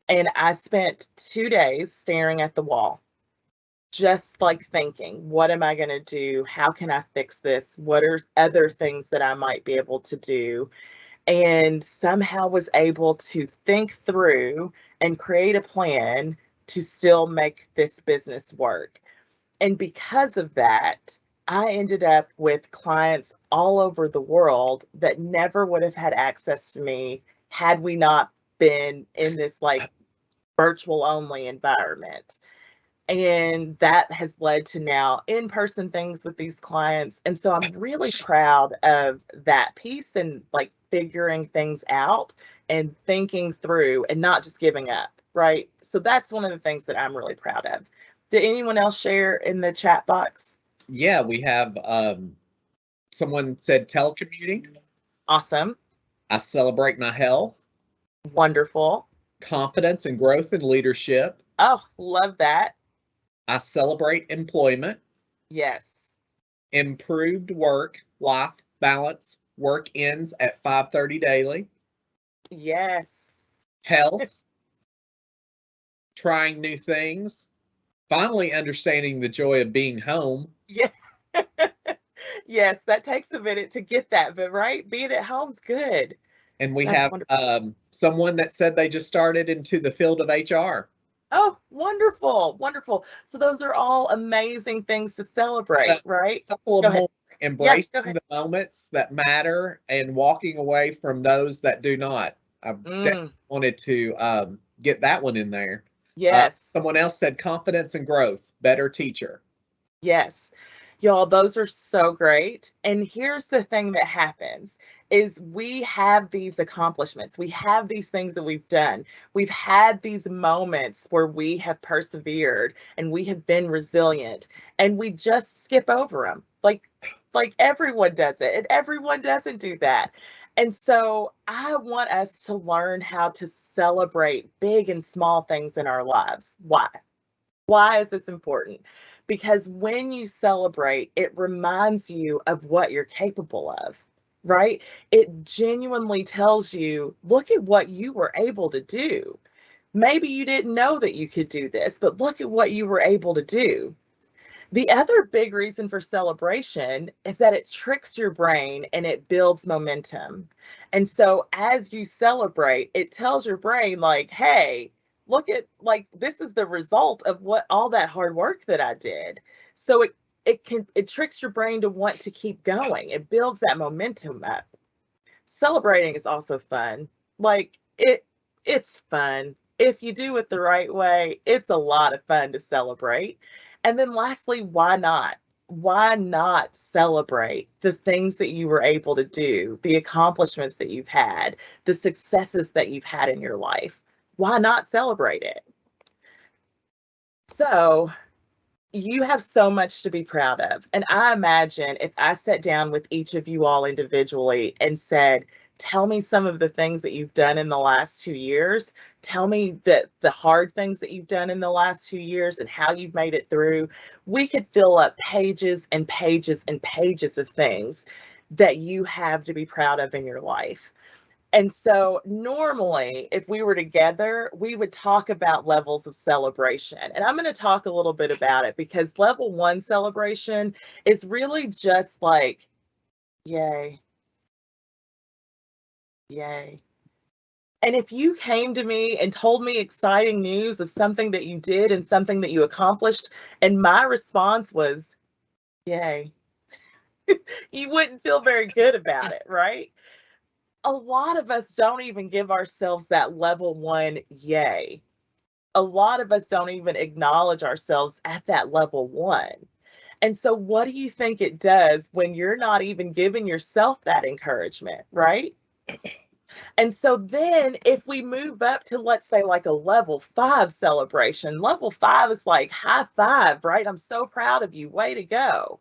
Speaker 4: And I spent 2 days staring at the wall, just like thinking, what am I going to do? How can I fix this? What are other things that I might be able to do? And somehow was able to think through and create a plan to still make this business work. And because of that, I ended up with clients all over the world that never would have had access to me had we not been in this like virtual only environment. And that has led to now in-person things with these clients. And so I'm really proud of that piece and like figuring things out and thinking through and not just giving up, right? So that's one of the things that I'm really proud of. Did anyone else share in the chat box?
Speaker 1: Yeah, we have someone said telecommuting.
Speaker 4: Awesome.
Speaker 1: I celebrate my health,
Speaker 4: Wonderful.
Speaker 1: confidence and growth in leadership.
Speaker 4: Oh, love that.
Speaker 1: I celebrate employment,
Speaker 4: Yes.
Speaker 1: improved work-life balance. Work ends at 5:30 daily.
Speaker 4: Yes.
Speaker 1: Health, trying new things, finally understanding the joy of being home.
Speaker 4: Yeah. Yes, that takes a minute to get that, but right, being at home's good.
Speaker 1: And we
Speaker 4: That's
Speaker 1: have
Speaker 4: wonderful.
Speaker 1: someone that said they just started into the field of HR.
Speaker 4: Oh, wonderful, wonderful. So those are all amazing things to celebrate, right?
Speaker 1: A couple
Speaker 4: Go
Speaker 1: of
Speaker 4: ahead.
Speaker 1: more.
Speaker 4: Yeah,
Speaker 1: Embracing
Speaker 4: go ahead.
Speaker 1: the moments that matter and walking away from those that do not. I definitely wanted to get that one in there.
Speaker 4: Yes.
Speaker 1: Someone else said confidence and growth, better teacher.
Speaker 4: Yes. Y'all, those are so great. And here's the thing that happens is we have these accomplishments. We have these things that we've done. We've had these moments where we have persevered and we have been resilient, and we just skip over them. Like everyone does it, and everyone doesn't do that. And so I want us to learn how to celebrate big and small things in our lives. Why? Why is this important? Because when you celebrate, it reminds you of what you're capable of, right? It genuinely tells you, look at what you were able to do. Maybe you didn't know that you could do this, but look at what you were able to do. The other big reason for celebration is that it tricks your brain and it builds momentum. And so as you celebrate, it tells your brain, like, hey, look at, like, this is the result of what all that hard work that I did. So it tricks your brain to want to keep going. It builds that momentum up. Celebrating is also fun. Like it's fun. If you do it the right way, it's a lot of fun to celebrate. And then lastly, why not? Why not celebrate the things that you were able to do, the accomplishments that you've had, the successes that you've had in your life? Why not celebrate it? So, you have so much to be proud of. And I imagine if I sat down with each of you all individually and said, tell me some of the things that you've done in the last 2 years. Tell me the hard things that you've done in the last 2 years and how you've made it through. We could fill up pages and pages and pages of things that you have to be proud of in your life. And so normally, if we were together, we would talk about levels of celebration. And I'm going to talk a little bit about it because level 1 celebration is really just like, yay, yay. And if you came to me and told me exciting news of something that you did and something that you accomplished, and my response was, yay, you wouldn't feel very good about it, right? A lot of us don't even give ourselves that level 1 yay. A lot of us don't even acknowledge ourselves at that level 1. And so what do you think it does when you're not even giving yourself that encouragement, right? And so then if we move up to, let's say, like a level 5 celebration, level 5 is like high five, right? I'm so proud of you. Way to go.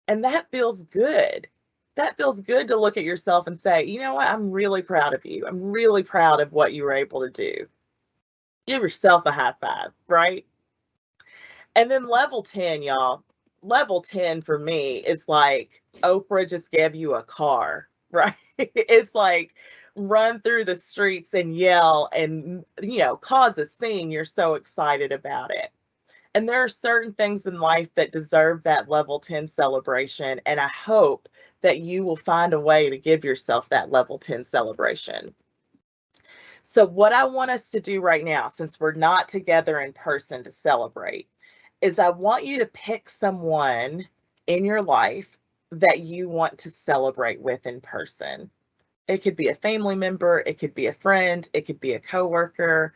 Speaker 4: And that feels good. That feels good to look at yourself and say, you know what? I'm really proud of you. I'm really proud of what you were able to do. Give yourself a high five, right? And then level 10, y'all. Level 10 for me is like Oprah just gave you a car, right? It's like run through the streets and yell and, cause a scene. You're so excited about it. And there are certain things in life that deserve that level 10 celebration. And I hope that you will find a way to give yourself that level 10 celebration. So what I want us to do right now, since we're not together in person to celebrate, is I want you to pick someone in your life that you want to celebrate with in person. It could be a family member, it could be a friend, it could be a coworker.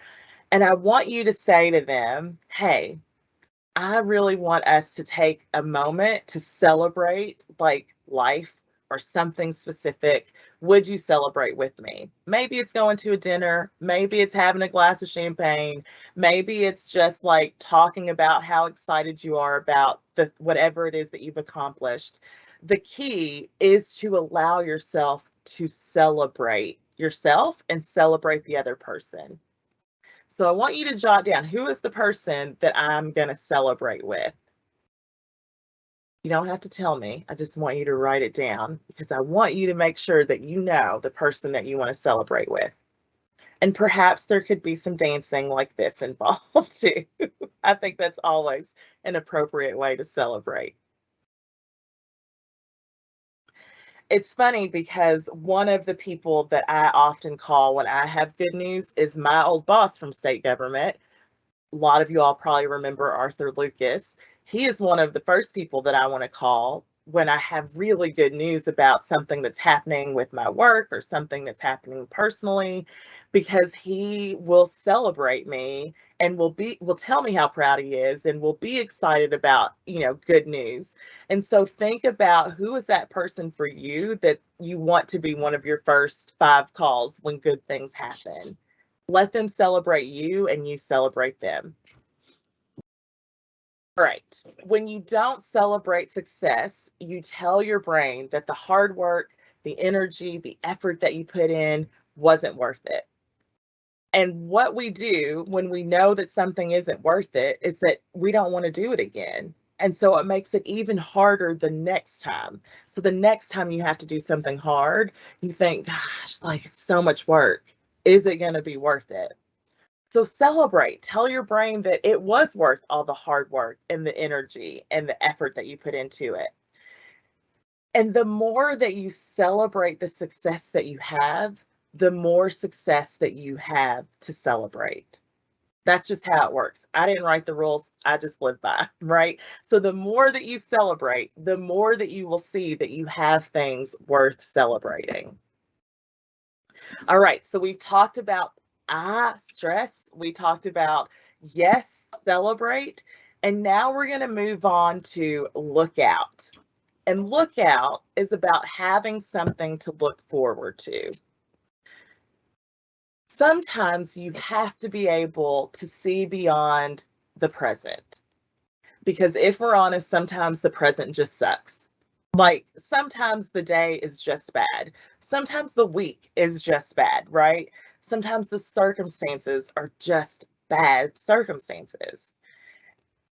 Speaker 4: And I want you to say to them, hey, I really want us to take a moment to celebrate like life or something specific. Would you celebrate with me? Maybe it's going to a dinner. Maybe it's having a glass of champagne. Maybe it's just like talking about how excited you are about whatever it is that you've accomplished. The key is to allow yourself to celebrate yourself and celebrate the other person. So I want you to jot down, who is the person that I'm going to celebrate with? You don't have to tell me. I just want you to write it down because I want you to make sure that you know the person that you want to celebrate with. And perhaps there could be some dancing like this involved too. I think that's always an appropriate way to celebrate. It's funny because one of the people that I often call when I have good news is my old boss from state government. A lot of you all probably remember Arthur Lucas. He is one of the first people that I want to call when I have really good news about something that's happening with my work or something that's happening personally, because he will celebrate me and will tell me how proud he is and will be excited about, good news. And so think about, who is that person for you that you want to be one of your first 5 calls when good things happen. Let them celebrate you and you celebrate them. All right. When you don't celebrate success, you tell your brain that the hard work, the energy, the effort that you put in wasn't worth it. And what we do when we know that something isn't worth it is that we don't want to do it again. And so it makes it even harder the next time. So the next time you have to do something hard, you think, gosh, like, it's so much work. Is it going to be worth it? So celebrate. Tell your brain that it was worth all the hard work and the energy and the effort that you put into it. And the more that you celebrate the success that you have, the more success that you have to celebrate. That's just how it works. I didn't write the rules. I just live by, right? So the more that you celebrate, the more that you will see that you have things worth celebrating. All right. So we've talked about stress. We talked about, yes, celebrate. And now we're going to move on to look out. And look out is about having something to look forward to. Sometimes you have to be able to see beyond the present. Because if we're honest, sometimes the present just sucks. Like, sometimes the day is just bad. Sometimes the week is just bad, right? Sometimes the circumstances are just bad circumstances.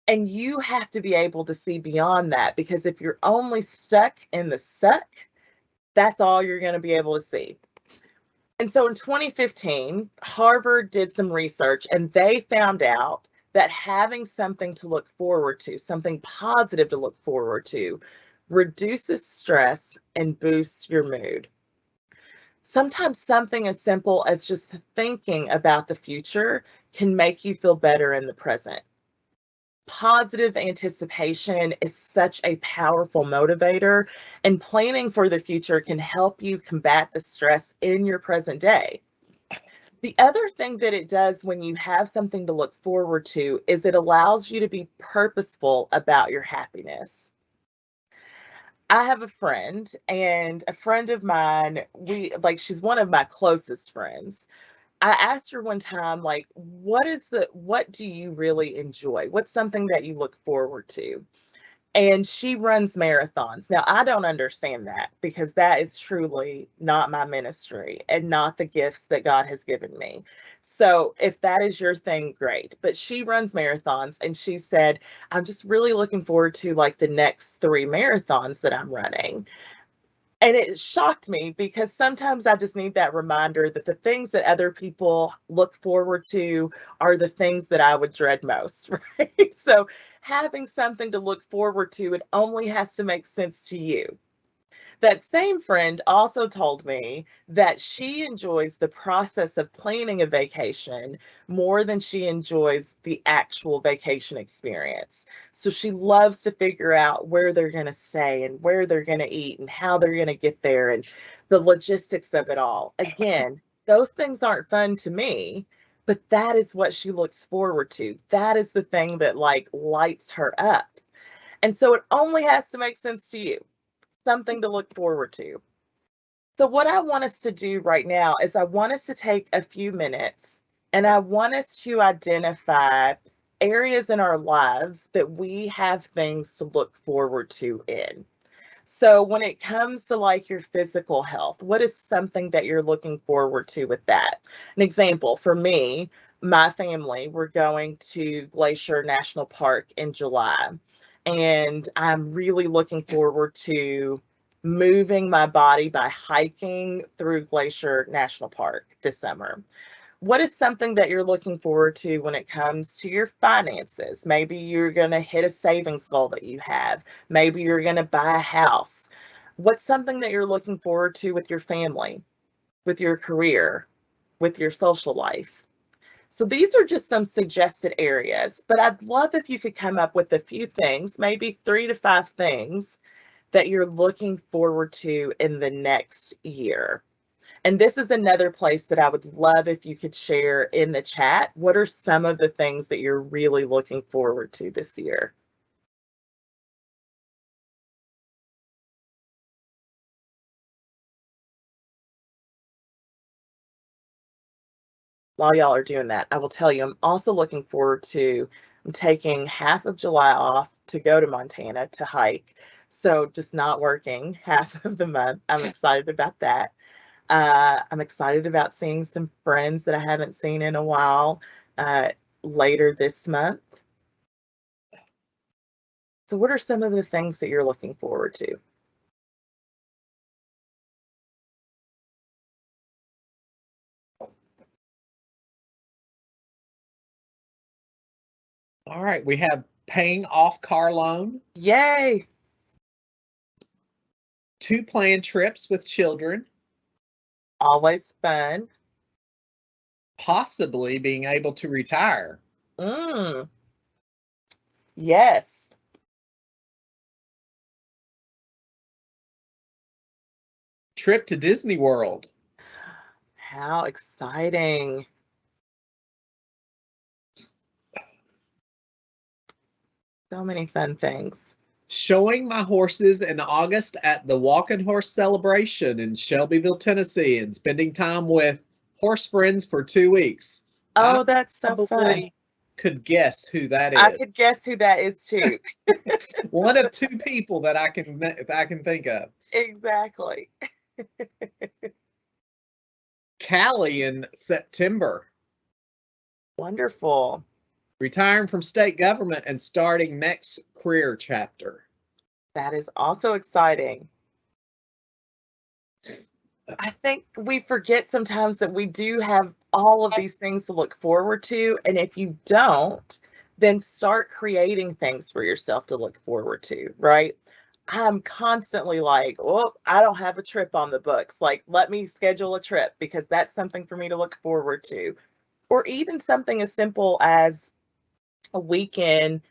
Speaker 4: And you have to be able to see beyond that, because if you're only stuck in the suck, that's all you're going to be able to see. And so in 2015, Harvard did some research and they found out that having something to look forward to, something positive to look forward to, reduces stress and boosts your mood. Sometimes something as simple as just thinking about the future can make you feel better in the present. Positive anticipation is such a powerful motivator, and planning for the future can help you combat the stress in your present day. The other thing that it does when you have something to look forward to is it allows you to be purposeful about your happiness. I have a friend, and a friend of mine, she's one of my closest friends. I asked her one time, like, what do you really enjoy? What's something that you look forward to? And she runs marathons. Now, I don't understand that, because that is truly not my ministry and not the gifts that God has given me. So if that is your thing, great. But she runs marathons, and she said, I'm just really looking forward to, like, the next 3 marathons that I'm running. And it shocked me, because sometimes I just need that reminder that the things that other people look forward to are the things that I would dread most, right? So having something to look forward to, it only has to make sense to you. That same friend also told me that she enjoys the process of planning a vacation more than she enjoys the actual vacation experience. So she loves to figure out where they're going to stay and where they're going to eat and how they're going to get there and the logistics of it all. Again, those things aren't fun to me, but that is what she looks forward to. That is the thing that, like, lights her up. And so it only has to make sense to you. Something to look forward to. So what I want us to do right now is I want us to take a few minutes and I want us to identify areas in our lives that we have things to look forward to in. So when it comes to, like, your physical health, what is something that you're looking forward to with that? An example for me, my family, we're going to Glacier National Park in July. And I'm really looking forward to moving my body by hiking through Glacier National Park this summer. What is something that you're looking forward to when it comes to your finances? Maybe you're going to hit a savings goal that you have. Maybe you're going to buy a house. What's something that you're looking forward to with your family, with your career, with your social life? So these are just some suggested areas, but I'd love if you could come up with a few things, maybe 3 to 5 things that you're looking forward to in the next year? And this is another place that I would love if you could share in the chat. What are some of the things that you're really looking forward to this year? While y'all are doing that, I will tell you, I'm also looking forward to, I'm taking half of July off to go to Montana to hike. So just not working half of the month. I'm excited about that. I'm excited about seeing some friends that I haven't seen in a while later this month. So what are some of the things that you're looking forward to?
Speaker 1: All right, we have paying off car loan,
Speaker 4: Yay!
Speaker 1: 2 planned trips with children,
Speaker 4: Always fun.
Speaker 1: possibly being able to retire,
Speaker 4: Mm. Yes.
Speaker 1: trip to Disney World,
Speaker 4: How exciting. So many fun things.
Speaker 1: showing my horses in August at the Walking Horse Celebration in Shelbyville, Tennessee, and spending time with horse friends for 2 weeks.
Speaker 4: Oh,
Speaker 1: I
Speaker 4: that's so fun.
Speaker 1: probably could guess who that
Speaker 4: I
Speaker 1: is.
Speaker 4: could guess who that is too.
Speaker 1: One of 2 people that I can think of.
Speaker 4: Exactly.
Speaker 1: Cali in September,
Speaker 4: Wonderful.
Speaker 1: retiring from state government and starting next career chapter.
Speaker 4: That is also exciting. I think we forget sometimes that we do have all of these things to look forward to. And if you don't, then start creating things for yourself to look forward to, right? I'm constantly like, oh, I don't have a trip on the books. Like, let me schedule a trip because that's something for me to look forward to. Or even something as simple as a weekend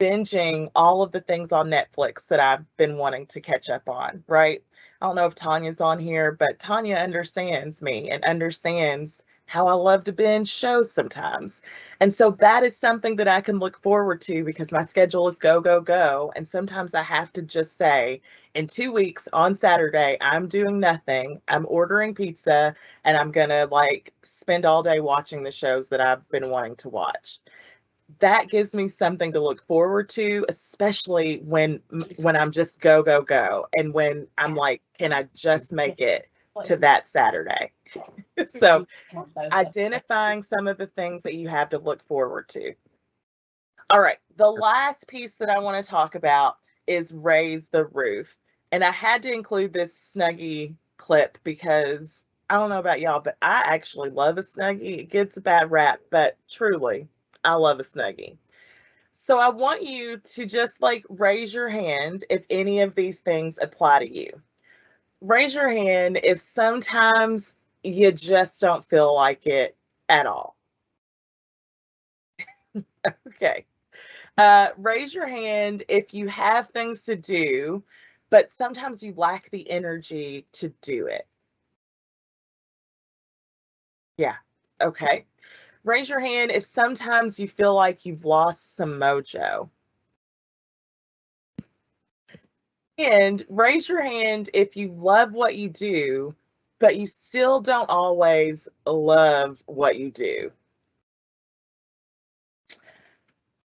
Speaker 4: binging all of the things on Netflix that I've been wanting to catch up on, right? I don't know if Tanya's on here, but Tanya understands me and understands how I love to binge shows sometimes. And so that is something that I can look forward to because my schedule is go, go, go. And sometimes I have to just say, in 2 weeks on Saturday, I'm doing nothing. I'm ordering pizza and I'm going to like spend all day watching the shows that I've been wanting to watch. That gives me something to look forward to, especially when I'm just go, go, go. And when I'm like, can I just make it to that Saturday? So identifying some of the things that you have to look forward to. All right, the last piece that I want to talk about is raise the roof. And I had to include this Snuggie clip because I don't know about y'all, but I actually love a Snuggie. It gets a bad rap, but truly, I love a Snuggie. So I want you to just like raise your hand if any of these things apply to you. Raise your hand if sometimes you just don't feel like it at all. Okay. Raise your hand if you have things to do, but sometimes you lack the energy to do it. Yeah. Okay. Raise your hand if sometimes you feel like you've lost some mojo. And raise your hand if you love what you do, but you still don't always love what you do.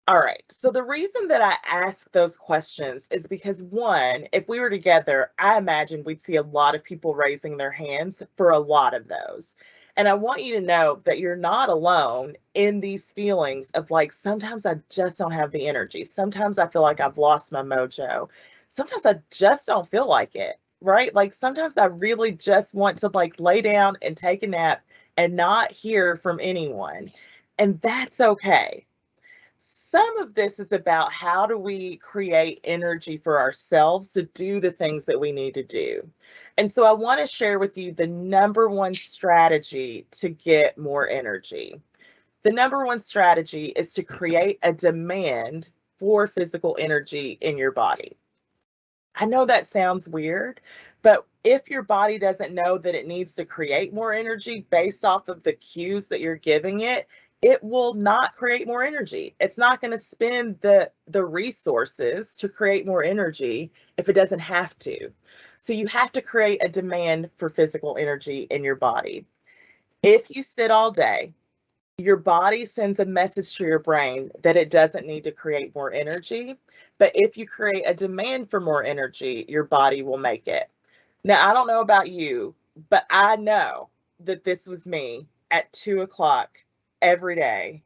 Speaker 4: All right. So the reason that I ask those questions is because one, if we were together, I imagine we'd see a lot of people raising their hands for a lot of those. And I want you to know that you're not alone in these feelings of like, sometimes I just don't have the energy. Sometimes I feel like I've lost my mojo. Sometimes I just don't feel like it, right? Like sometimes I really just want to like lay down and take a nap and not hear from anyone. And that's okay. Some of this is about how do we create energy for ourselves to do the things that we need to do. And so I want to share with you the number one strategy to get more energy. The number one strategy is to create a demand for physical energy in your body. I know that sounds weird, but if your body doesn't know that it needs to create more energy based off of the cues that you're giving it, it will not create more energy. It's not going to spend the resources to create more energy if it doesn't have to. So you have to create a demand for physical energy in your body. If you sit all day, your body sends a message to your brain that it doesn't need to create more energy. But if you create a demand for more energy, your body will make it. Now, I don't know about you, but I know that this was me at 2 o'clock every day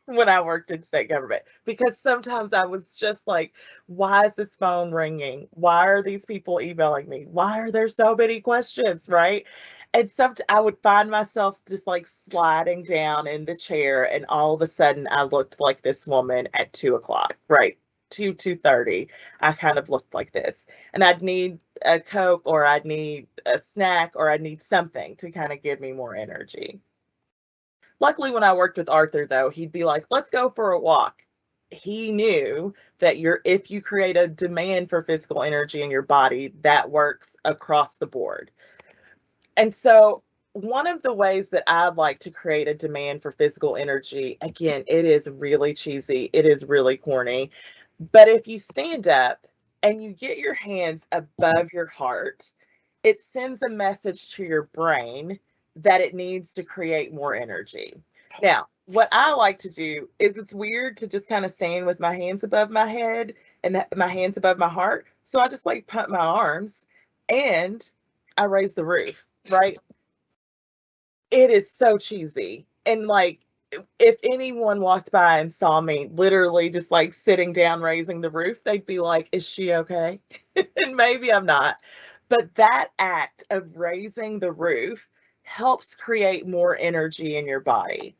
Speaker 4: when I worked in state government, because sometimes I was just like, why is this phone ringing? Why are these people emailing me? Why are there so many questions? Right. And I would find myself just like sliding down in the chair, and all of a sudden I looked like this woman at 2 o'clock, right? 2:30. I kind of looked like this. And I'd need a Coke, or I'd need a snack, or I'd need something to kind of give me more energy. Luckily, when I worked with Arthur, though, he'd be like, let's go for a walk. He knew that if you create a demand for physical energy in your body, that works across the board. And so one of the ways that I'd like to create a demand for physical energy, again, it is really cheesy, it is really corny, but if you stand up and you get your hands above your heart, it sends a message to your brain that it needs to create more energy. Now, what I like to do is, it's weird to just kind of stand with my hands above my head and my hands above my heart. So I just like pump my arms and I raise the roof, right? It is so cheesy. And like, if anyone walked by and saw me literally just like sitting down raising the roof, they'd be like, is she okay? And maybe I'm not. But that act of raising the roof helps create more energy in your body.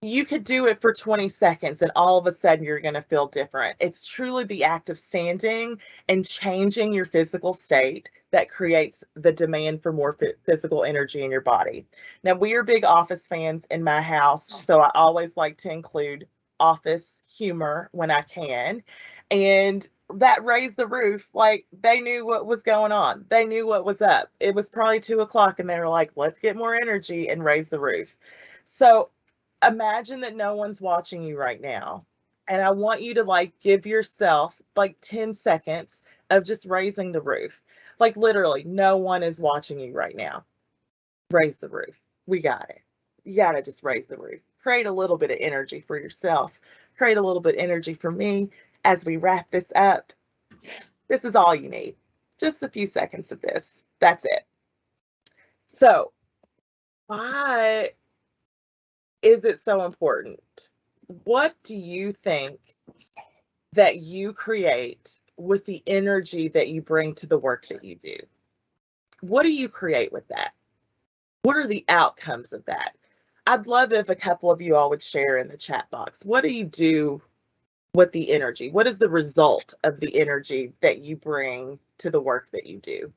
Speaker 4: You could do it for 20 seconds and all of a sudden you're going to feel different. It's truly the act of standing and changing your physical state that creates the demand for more physical energy in your body. Now, we are big Office fans in my house, so I always like to include Office humor when I can. And that raised the roof, like they knew what was going on. They knew what was up. It was probably 2 o'clock and they were like, let's get more energy and raise the roof. So imagine that no one's watching you right now. And I want you to like give yourself like 10 seconds of just raising the roof. Like literally, no one is watching you right now. Raise the roof. We got it. You got to just raise the roof. Create a little bit of energy for yourself. Create a little bit of energy for me as we wrap this up. This is all you need. Just a few seconds of this. That's it. So, why is it so important? What do you think that you create with the energy that you bring to the work that you do? What do you create with that? What are the outcomes of that? I'd love if a couple of you all would share in the chat box. What do you do with the energy? What is the result of the energy that you bring to the work that you do?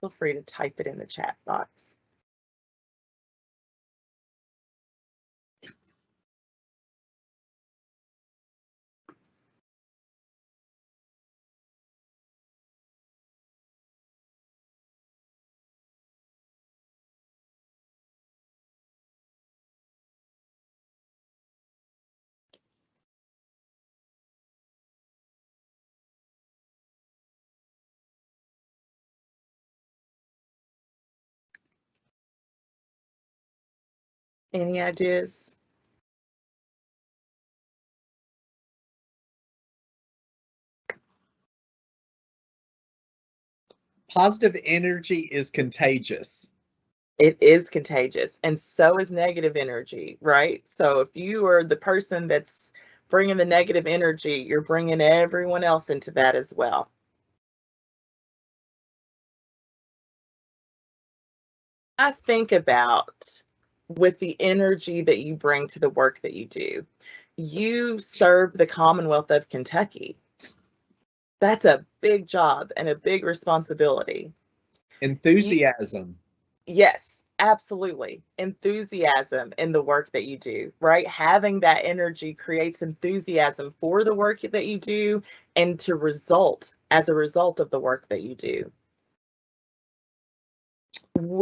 Speaker 4: Feel free to type it in the chat box. Any ideas?
Speaker 1: Positive energy is contagious.
Speaker 4: It is contagious, and so is negative energy, right? So if you are the person that's bringing the negative energy, you're bringing everyone else into that as well. I think about with the energy that you bring to the work that you do, you serve the Commonwealth of Kentucky. That's a big job and a big responsibility.
Speaker 1: Enthusiasm.
Speaker 4: Yes, Absolutely. Enthusiasm in the work that you do, right? Having that energy creates enthusiasm for the work that you do and as a result of the work that you do.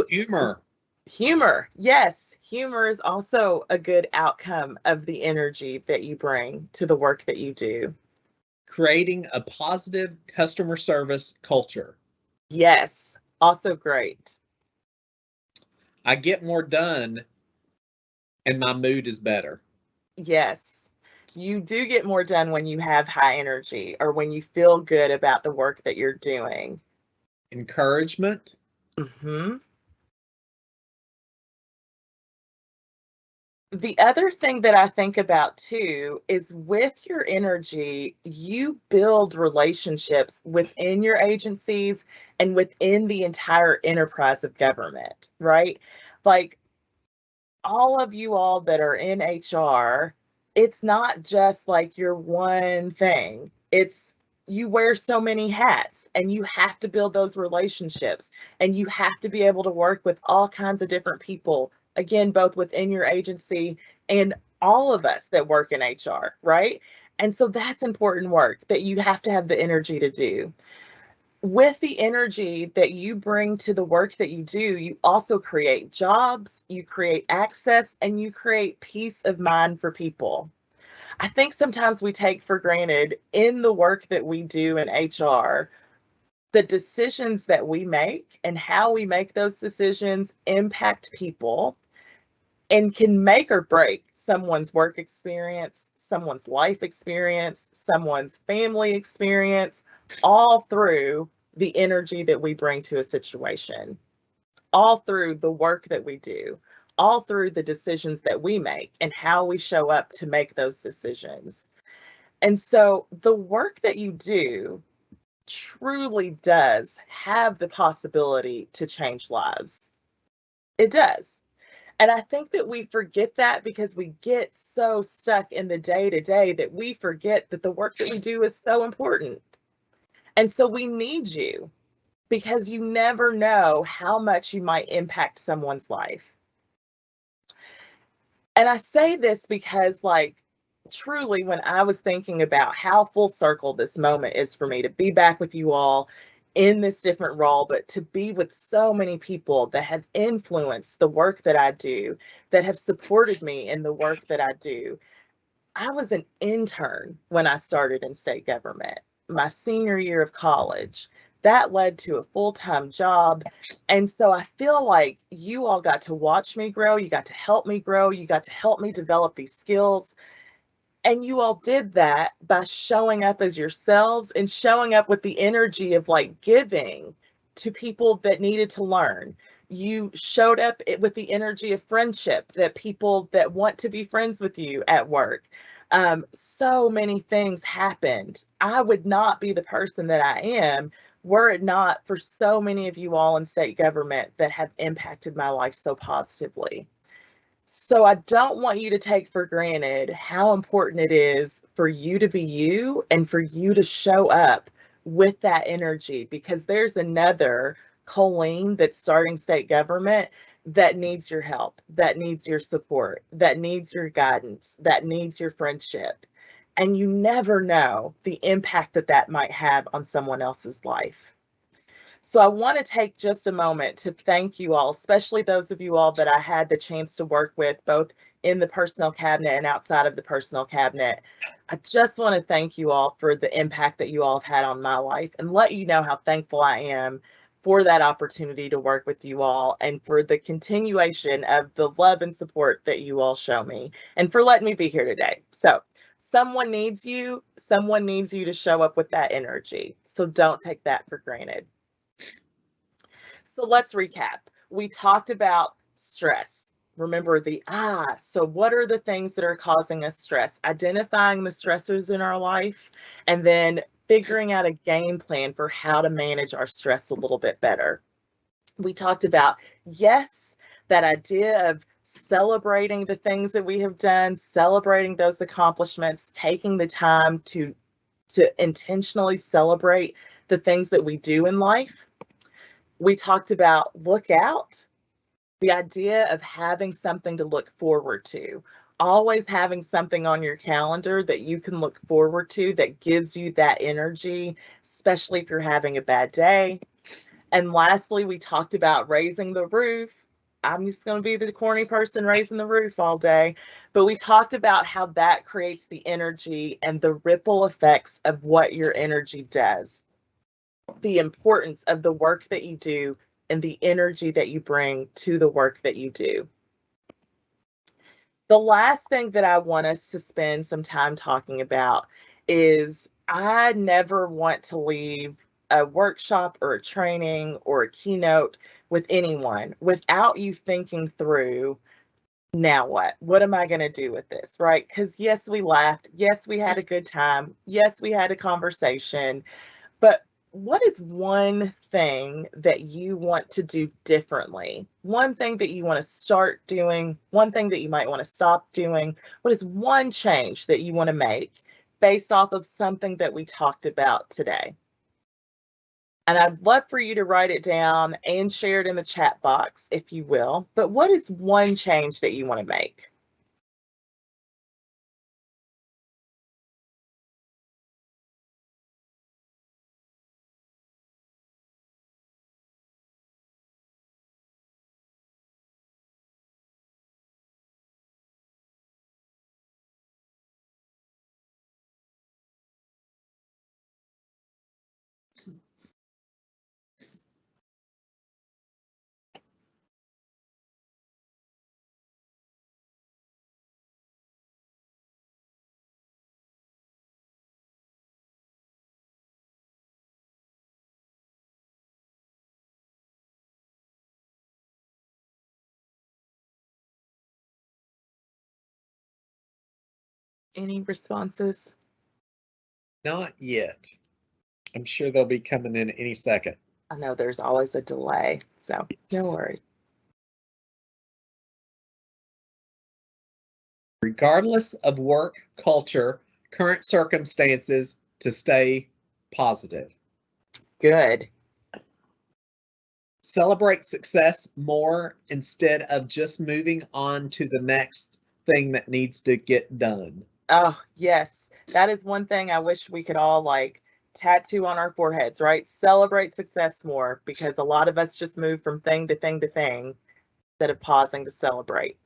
Speaker 1: Humor.
Speaker 4: Humor. Yes. Humor is also a good outcome of the energy that you bring to the work that you do.
Speaker 1: Creating a positive customer service culture.
Speaker 4: Yes. Also great.
Speaker 1: I get more done and my mood is better.
Speaker 4: Yes. You do get more done when you have high energy or when you feel good about the work that you're doing.
Speaker 1: Encouragement.
Speaker 4: Mm-hmm. The other thing that I think about too is with your energy, you build relationships within your agencies and within the entire enterprise of government, right? Like all of you all that are in HR, it's not just like your one thing. It's you wear so many hats and you have to build those relationships and you have to be able to work with all kinds of different people, again, both within your agency and all of us that work in HR, right? And so that's important work that you have to have the energy to do. With the energy that you bring to the work that you do, you also create jobs, you create access, and you create peace of mind for people. I think sometimes we take for granted in the work that we do in HR, the decisions that we make and how we make those decisions impact people and can make or break someone's work experience, someone's life experience, someone's family experience, all through the energy that we bring to a situation, all through the work that we do, all through the decisions that we make and how we show up to make those decisions. And so the work that you do truly does have the possibility to change lives. It does. And I think that we forget that because we get so stuck in the day to day that we forget that the work that we do is so important. And so we need you because you never know how much you might impact someone's life. And I say this because, like, truly, when I was thinking about how full circle this moment is for me to be back with you all in this different role, but to be with so many people that have influenced the work that I do, that have supported me in the work that I do. I was an intern when I started in state government, my senior year of college. That led to a full-time job. And so I feel like you all got to watch me grow. You got to help me grow. You got to help me develop these skills. And you all did that by showing up as yourselves and showing up with the energy of like giving to people that needed to learn. You showed up with the energy of friendship, that people that want to be friends with you at work. So many things happened. I would not be the person that I am were it not for so many of you all in state government that have impacted my life so positively. So I don't want you to take for granted how important it is for you to be you and for you to show up with that energy, because there's another Colleen that's starting state government that needs your help, that needs your support, that needs your guidance, that needs your friendship. And you never know the impact that that might have on someone else's life. So I want to take just a moment to thank you all, especially those of you all that I had the chance to work with both in the personnel cabinet and outside of the personnel cabinet. I just want to thank you all for the impact that you all have had on my life and let you know how thankful I am for that opportunity to work with you all and for the continuation of the love and support that you all show me and for letting me be here today. So someone needs you to show up with that energy. So don't take that for granted. So let's recap. We talked about stress. Remember so what are the things that are causing us stress? Identifying the stressors in our life and then figuring out a game plan for how to manage our stress a little bit better. We talked about, yes, that idea of celebrating the things that we have done, celebrating those accomplishments, taking the time to intentionally celebrate the things that we do in life. We talked about look out. The idea of having something to look forward to, always having something on your calendar that you can look forward to that gives you that energy, especially if you're having a bad day. And lastly, we talked about raising the roof. I'm just going to be the corny person raising the roof all day. But we talked about how that creates the energy and the ripple effects of what your energy does. The importance of the work that you do and the energy that you bring to the work that you do. The last thing that I want us to spend some time talking about is I never want to leave a workshop or a training or a keynote with anyone without you thinking through, now what? What am I going to do with this, right? Because yes, we laughed. Yes, we had a good time. Yes, we had a conversation. But what is one thing that you want to do differently? One thing that you want to start doing? One thing that you might want to stop doing? What is one change that you want to make based off of something that we talked about today? And I'd love for you to write it down and share it in the chat box, if you will. But what is one change that you want to make? Any responses?
Speaker 1: Not yet. I'm sure they'll be coming in any second.
Speaker 4: I know there's always a delay, so no worries.
Speaker 1: Regardless of work culture, current circumstances, to stay positive.
Speaker 4: Good.
Speaker 1: Celebrate success more instead of just moving on to the next thing that needs to get done.
Speaker 4: Oh, yes. That is one thing I wish we could all like tattoo on our foreheads, right? Celebrate success more, because a lot of us just move from thing to thing to thing instead of pausing to celebrate.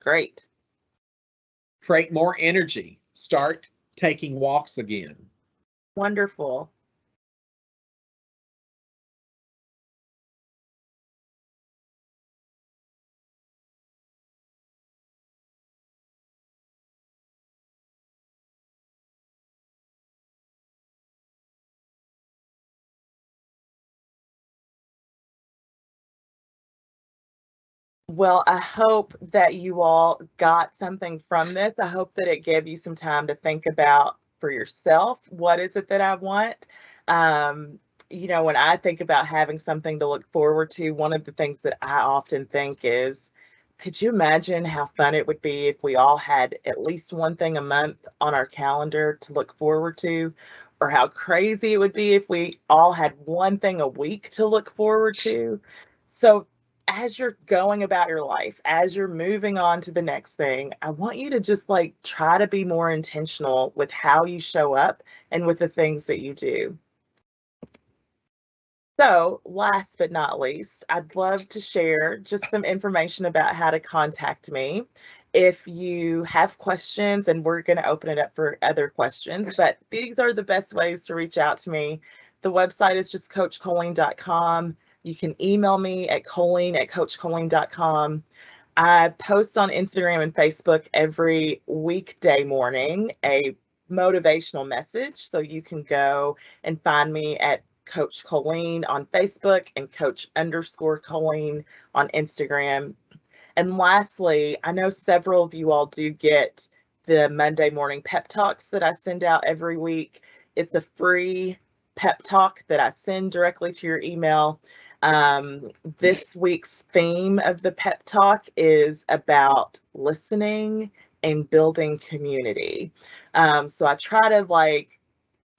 Speaker 4: Great.
Speaker 1: Create more energy. Start taking walks again.
Speaker 4: Wonderful. Well, I hope that you all got something from this. I hope that it gave you some time to think about for yourself, what is it that I want? When I think about having something to look forward to, one of the things that I often think is, could you imagine how fun it would be if we all had at least one thing a month on our calendar to look forward to? Or how crazy it would be if we all had one thing a week to look forward to? So as you're going about your life, as you're moving on to the next thing, I want you to just like try to be more intentional with how you show up and with the things that you do. So last but not least, I'd love to share just some information about how to contact me. If you have questions, and we're going to open it up for other questions, but these are the best ways to reach out to me. The website is just coachcolleen.com. You can email me at colleen@coachcolleen.com. I post on Instagram and Facebook every weekday morning a motivational message. So you can go and find me at Coach Colleen on Facebook and Coach_Colleen on Instagram. And lastly, I know several of you all do get the Monday morning pep talks that I send out every week. It's a free pep talk that I send directly to your email. This week's theme of the pep talk is about listening and building community. So I try to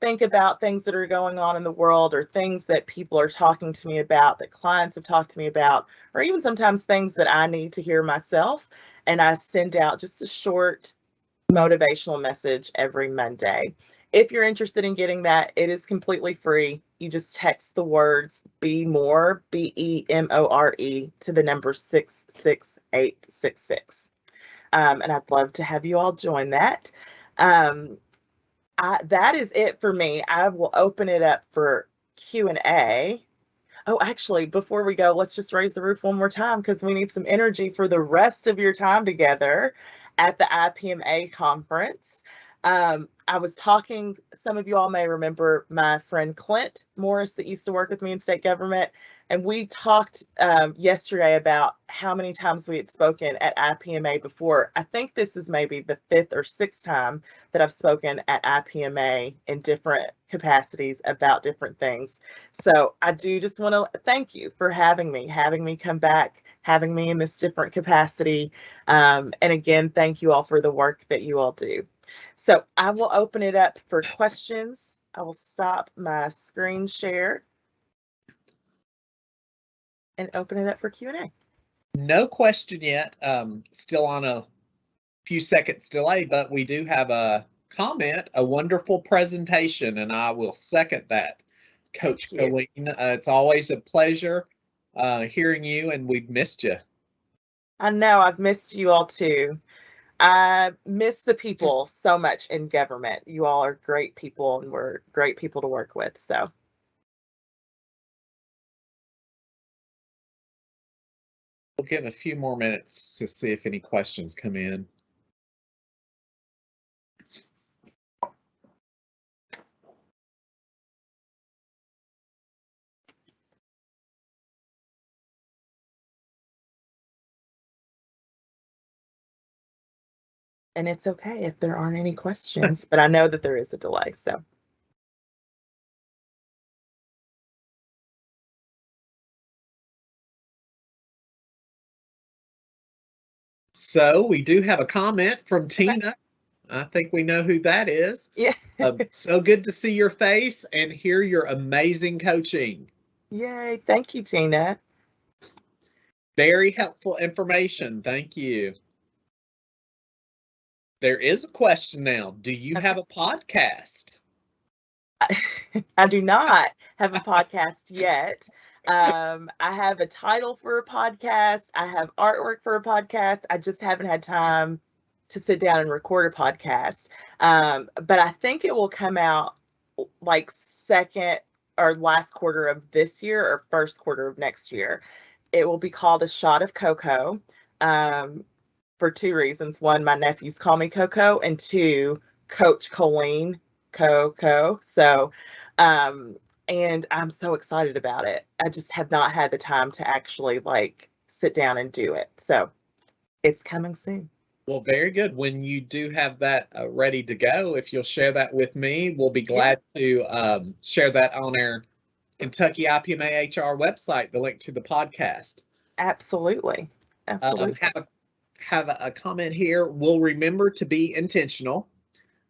Speaker 4: think about things that are going on in the world, or things that people are talking to me about, that clients have talked to me about, or even sometimes things that I need to hear myself. And I send out just a short motivational message every Monday. If you're interested in getting that, it is completely free. You just text the words "Be More," BEMORE, to the number 66866. And I'd love to have you all join that. That is it for me. I will open it up for Q&A. Oh, actually, before we go, let's just raise the roof one more time, because we need some energy for the rest of your time together at the IPMA conference. I was talking, some of you all may remember my friend Clint Morris that used to work with me in state government. And we talked yesterday about how many times we had spoken at IPMA before. I think this is maybe the 5th or 6th time that I've spoken at IPMA in different capacities about different things. So I do just want to thank you for having me come back, having me in this different capacity. And again, thank you all for the work that you all do. So I will open it up for questions. I will stop my screen share and open it up for Q&A.
Speaker 1: No question yet. Still on a few seconds delay, but we do have a comment, a wonderful presentation, and I will second that. Coach Colleen, it's always a pleasure hearing you, and we've missed you.
Speaker 4: I know, I've missed you all too. I miss the people so much in government. You all are great people, and we're great people to work with. So
Speaker 1: we'll give a few more minutes to see if any questions come in.
Speaker 4: and it's okay if there aren't any questions, but I know that there is a delay.
Speaker 1: So we do have a comment from Tina. I think we know who that is.
Speaker 4: Yeah.
Speaker 1: So good to see your face and hear your amazing coaching.
Speaker 4: Yay. Thank you, Tina.
Speaker 1: Very helpful information. Thank you. There is a question now. Do you have a podcast?
Speaker 4: I do not have a podcast yet. I have a title for a podcast. I have artwork for a podcast. I just haven't had time to sit down and record a podcast. But I think it will come out like second or last quarter of this year or first quarter of next year. It will be called A Shot of Cocoa, for 2 reasons. 1, my nephews call me Coco, and 2, Coach Colleen Coco. So, and I'm so excited about it. I just have not had the time to actually like sit down and do it. So it's coming soon.
Speaker 1: Well, very good. When you do have that ready to go, if you'll share that with me, we'll be glad to share that on our Kentucky IPMA-HR website, the link to the podcast.
Speaker 4: Absolutely. Absolutely.
Speaker 1: Have a comment here. We'll remember to be intentional.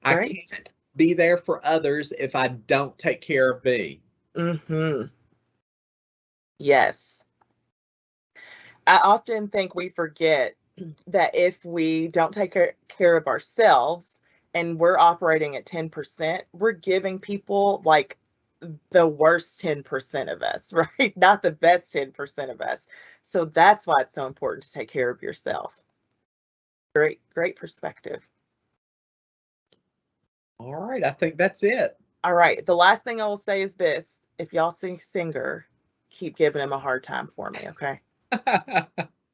Speaker 4: Great.
Speaker 1: I can't be there for others if I don't take care of me.
Speaker 4: Mm-hmm. Yes. I often think we forget that if we don't take care of ourselves and we're operating at 10%, we're giving people like the worst 10% of us, right? Not the best 10% of us. So that's why it's so important to take care of yourself. Great perspective.
Speaker 1: All right, I think that's it.
Speaker 4: All right. The last thing I will say is this. If y'all see Singer, keep giving him a hard time for me, okay?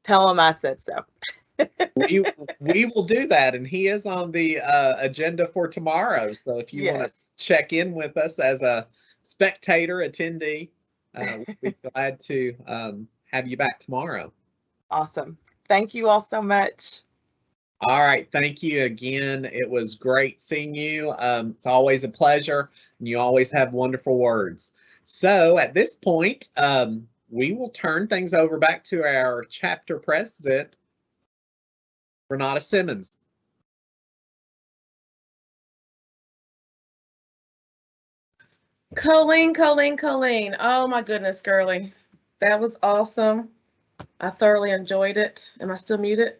Speaker 4: Tell him I said so.
Speaker 1: we will do that, and he is on the agenda for tomorrow. So if you want to check in with us as a spectator attendee, we'll be glad to have you back tomorrow.
Speaker 4: Awesome. Thank you all so much.
Speaker 1: All right. Thank you again. It was great seeing you. It's always a pleasure, and you always have wonderful words. So at this point, we will turn things over back to our chapter president, Renata Simmons.
Speaker 2: Colleen. Oh my goodness, girly. That was awesome. I thoroughly enjoyed it. Am I still muted?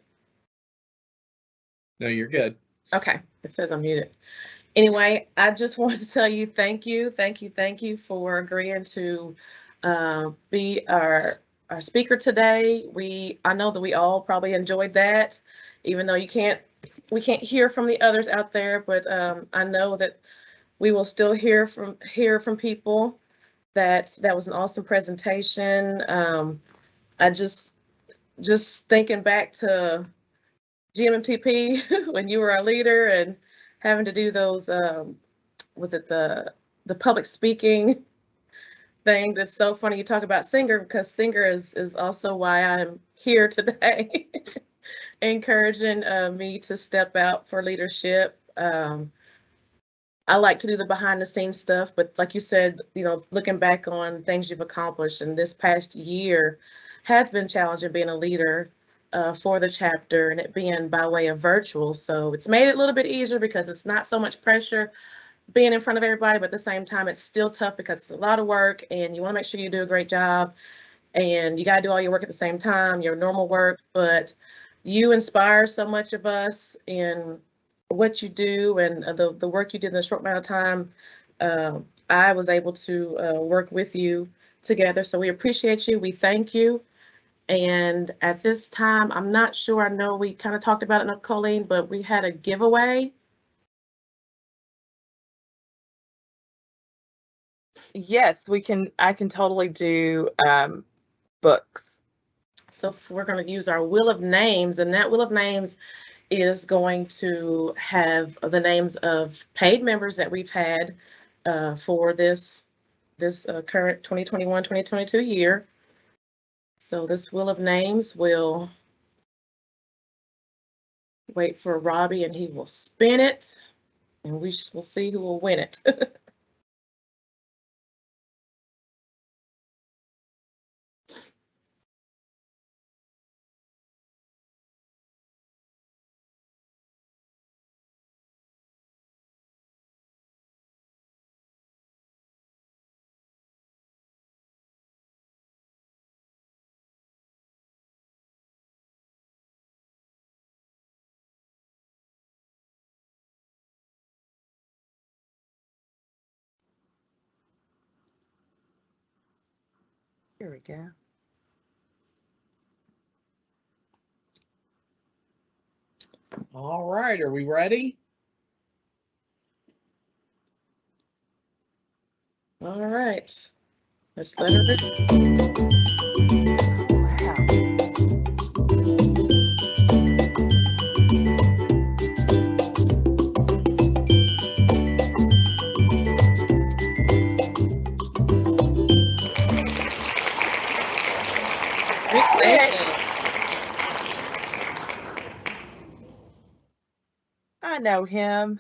Speaker 1: No, you're good.
Speaker 2: Okay, it says I'm muted. Anyway, I just wanted to tell you thank you for agreeing to be our speaker today. I know that we all probably enjoyed that, even though we can't hear from the others out there, but I know that we will still hear from people. That was an awesome presentation. I just thinking back to GMMTP when you were our leader and having to do those was it the public speaking things. It's so funny you talk about Singer, because Singer is also why I'm here today, encouraging me to step out for leadership. I like to do the behind the scenes stuff, but like you said, looking back on things you've accomplished, and this past year has been challenging being a leader for the chapter, and it being by way of virtual. So it's made it a little bit easier because it's not so much pressure being in front of everybody, but at the same time, it's still tough because it's a lot of work and you want to make sure you do a great job, and you got to do all your work at the same time, your normal work. But you inspire so much of us in what you do and the work you did in a short amount of time. I was able to work with you together. So we appreciate you. We thank you. And at this time, I'm not sure, I know we kind of talked about it, Colleen, but we had a giveaway.
Speaker 4: Yes, I can totally do books.
Speaker 2: So we're going to use our Wheel of Names, and that Wheel of Names is going to have the names of paid members that we've had for this current 2021-2022 year. So this Wheel of Names will wait for Robbie, and he will spin it, and we will see who will win it.
Speaker 4: Here we go.
Speaker 1: All right, are we ready?
Speaker 2: All right, let's let her be. Rick Davis.
Speaker 4: I know him.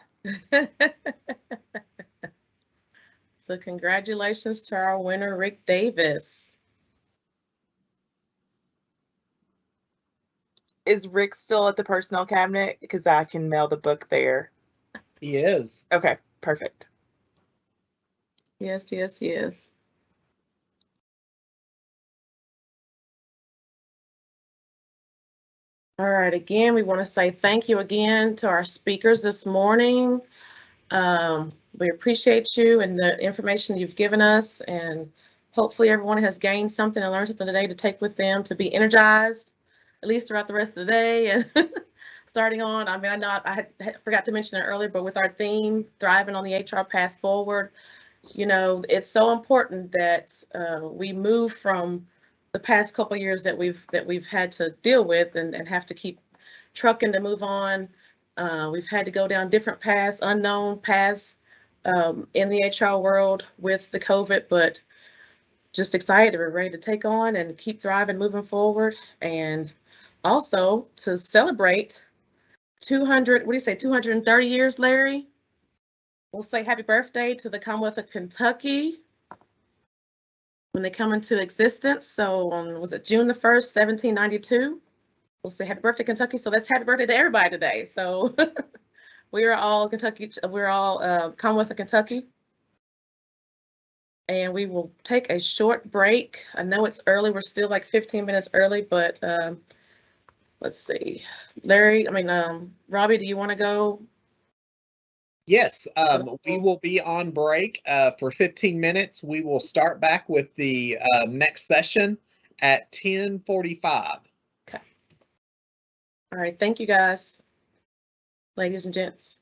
Speaker 2: So congratulations to our winner, Rick Davis.
Speaker 4: Is Rick still at the personnel cabinet? Because I can mail the book there.
Speaker 1: He is.
Speaker 4: Okay, perfect.
Speaker 2: Yes. All right, again, we want to say thank you again to our speakers this morning. We appreciate you and the information you've given us, and hopefully everyone has gained something and learned something today to take with them to be energized, at least throughout the rest of the day. And starting on, I mean, I know I forgot to mention it earlier, but with our theme, Thriving on the HR Path Forward, it's so important that we move from the past couple of years that we've had to deal with and have to keep trucking to move on. We've had to go down different paths, unknown paths in the HR world with the COVID, but just excited. We're ready to take on and keep thriving, moving forward, and also to celebrate 200, what do you say, 230 years, Larry? We'll say happy birthday to the Commonwealth of Kentucky when they come into existence. So was it June the 1st, 1792? We'll say happy birthday, Kentucky. So that's happy birthday to everybody today. So we are all Kentucky. We're all Commonwealth of Kentucky. and we will take a short break. I know it's early. We're still like 15 minutes early, but let's see. Robbie, do you want to go?
Speaker 1: Yes, we will be on break for 15 minutes. We will start back with the next session at 10:45.
Speaker 2: Okay. All right. Thank you, guys, ladies and gents.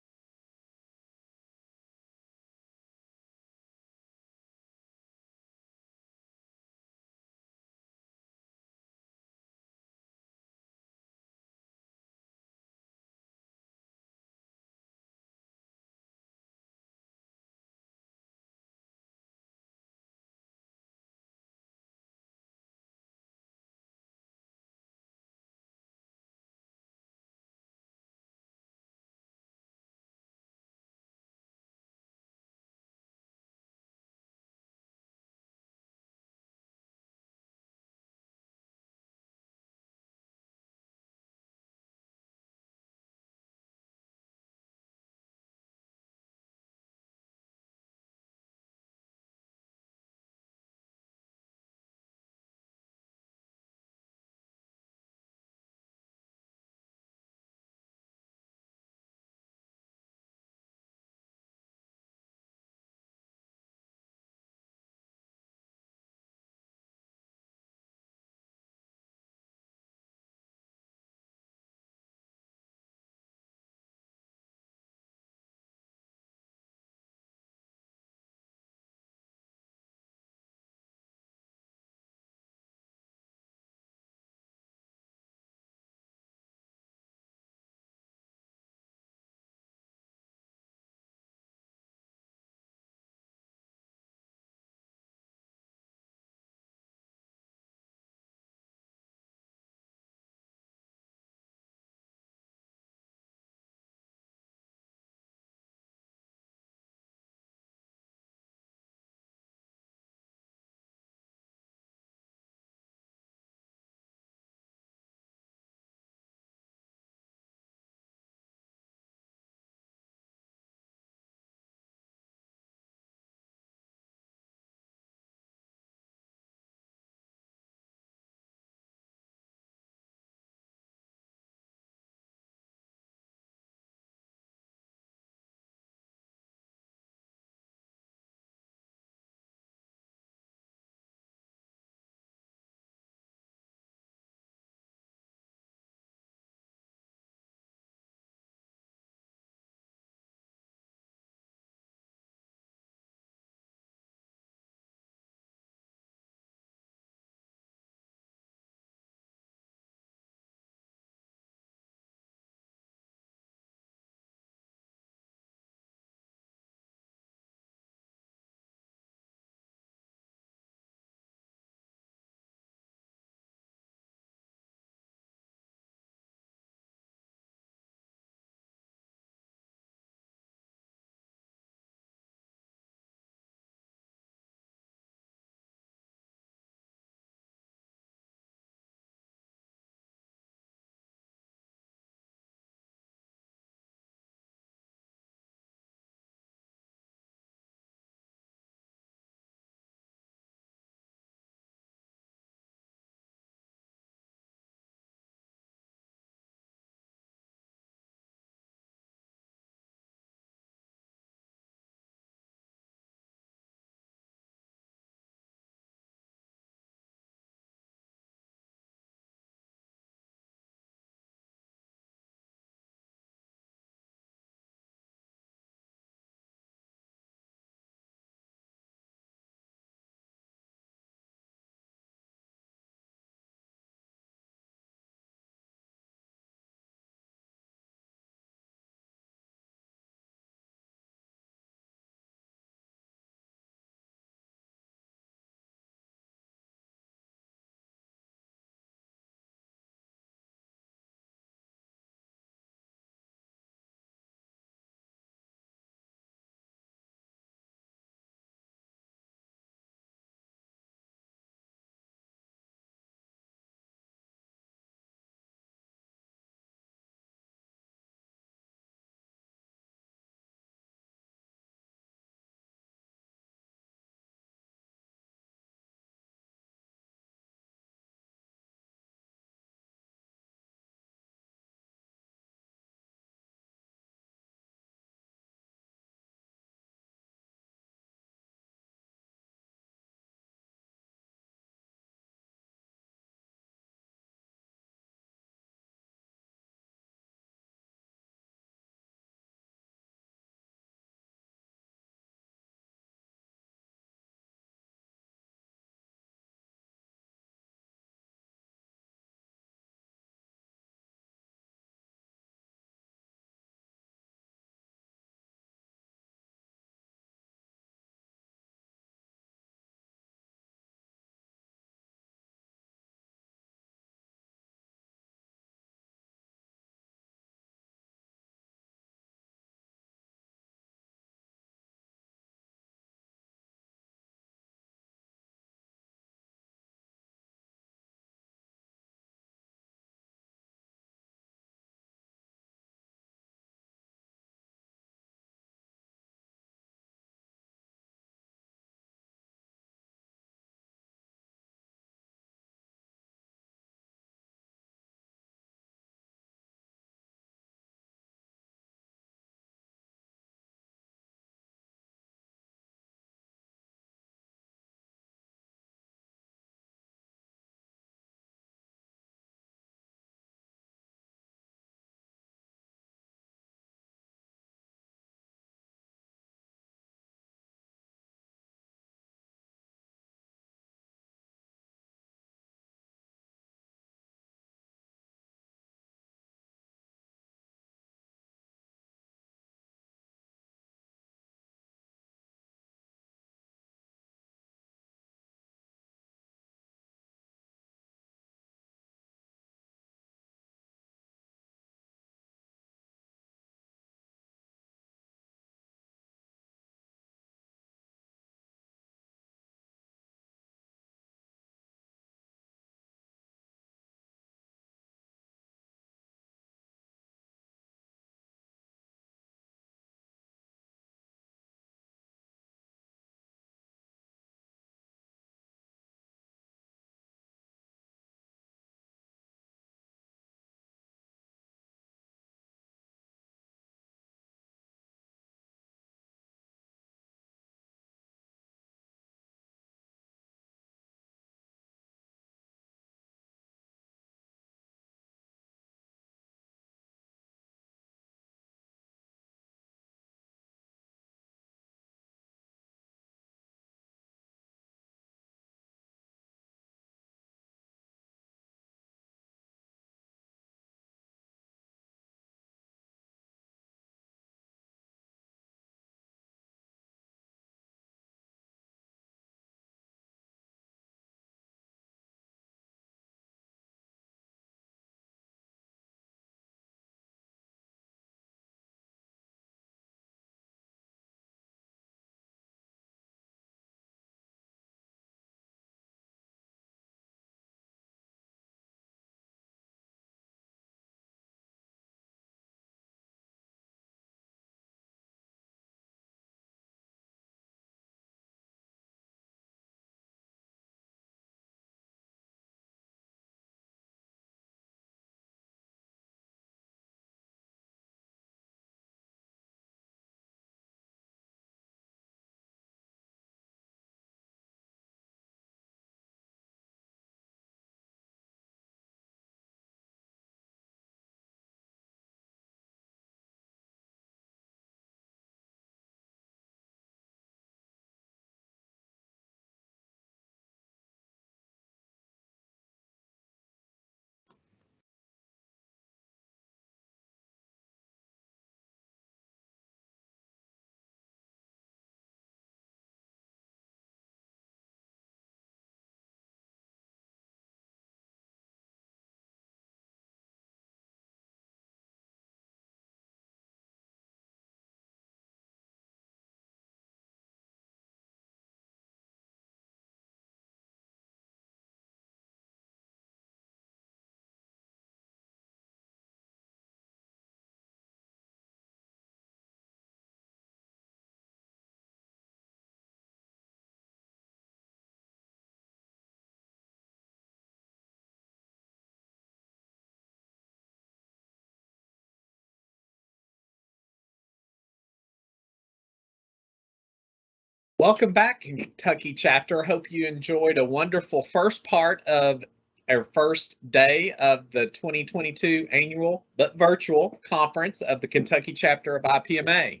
Speaker 1: Welcome back, Kentucky chapter. Hope you enjoyed a wonderful first part of our first day of the 2022 annual but virtual conference of the Kentucky chapter of IPMA-HR.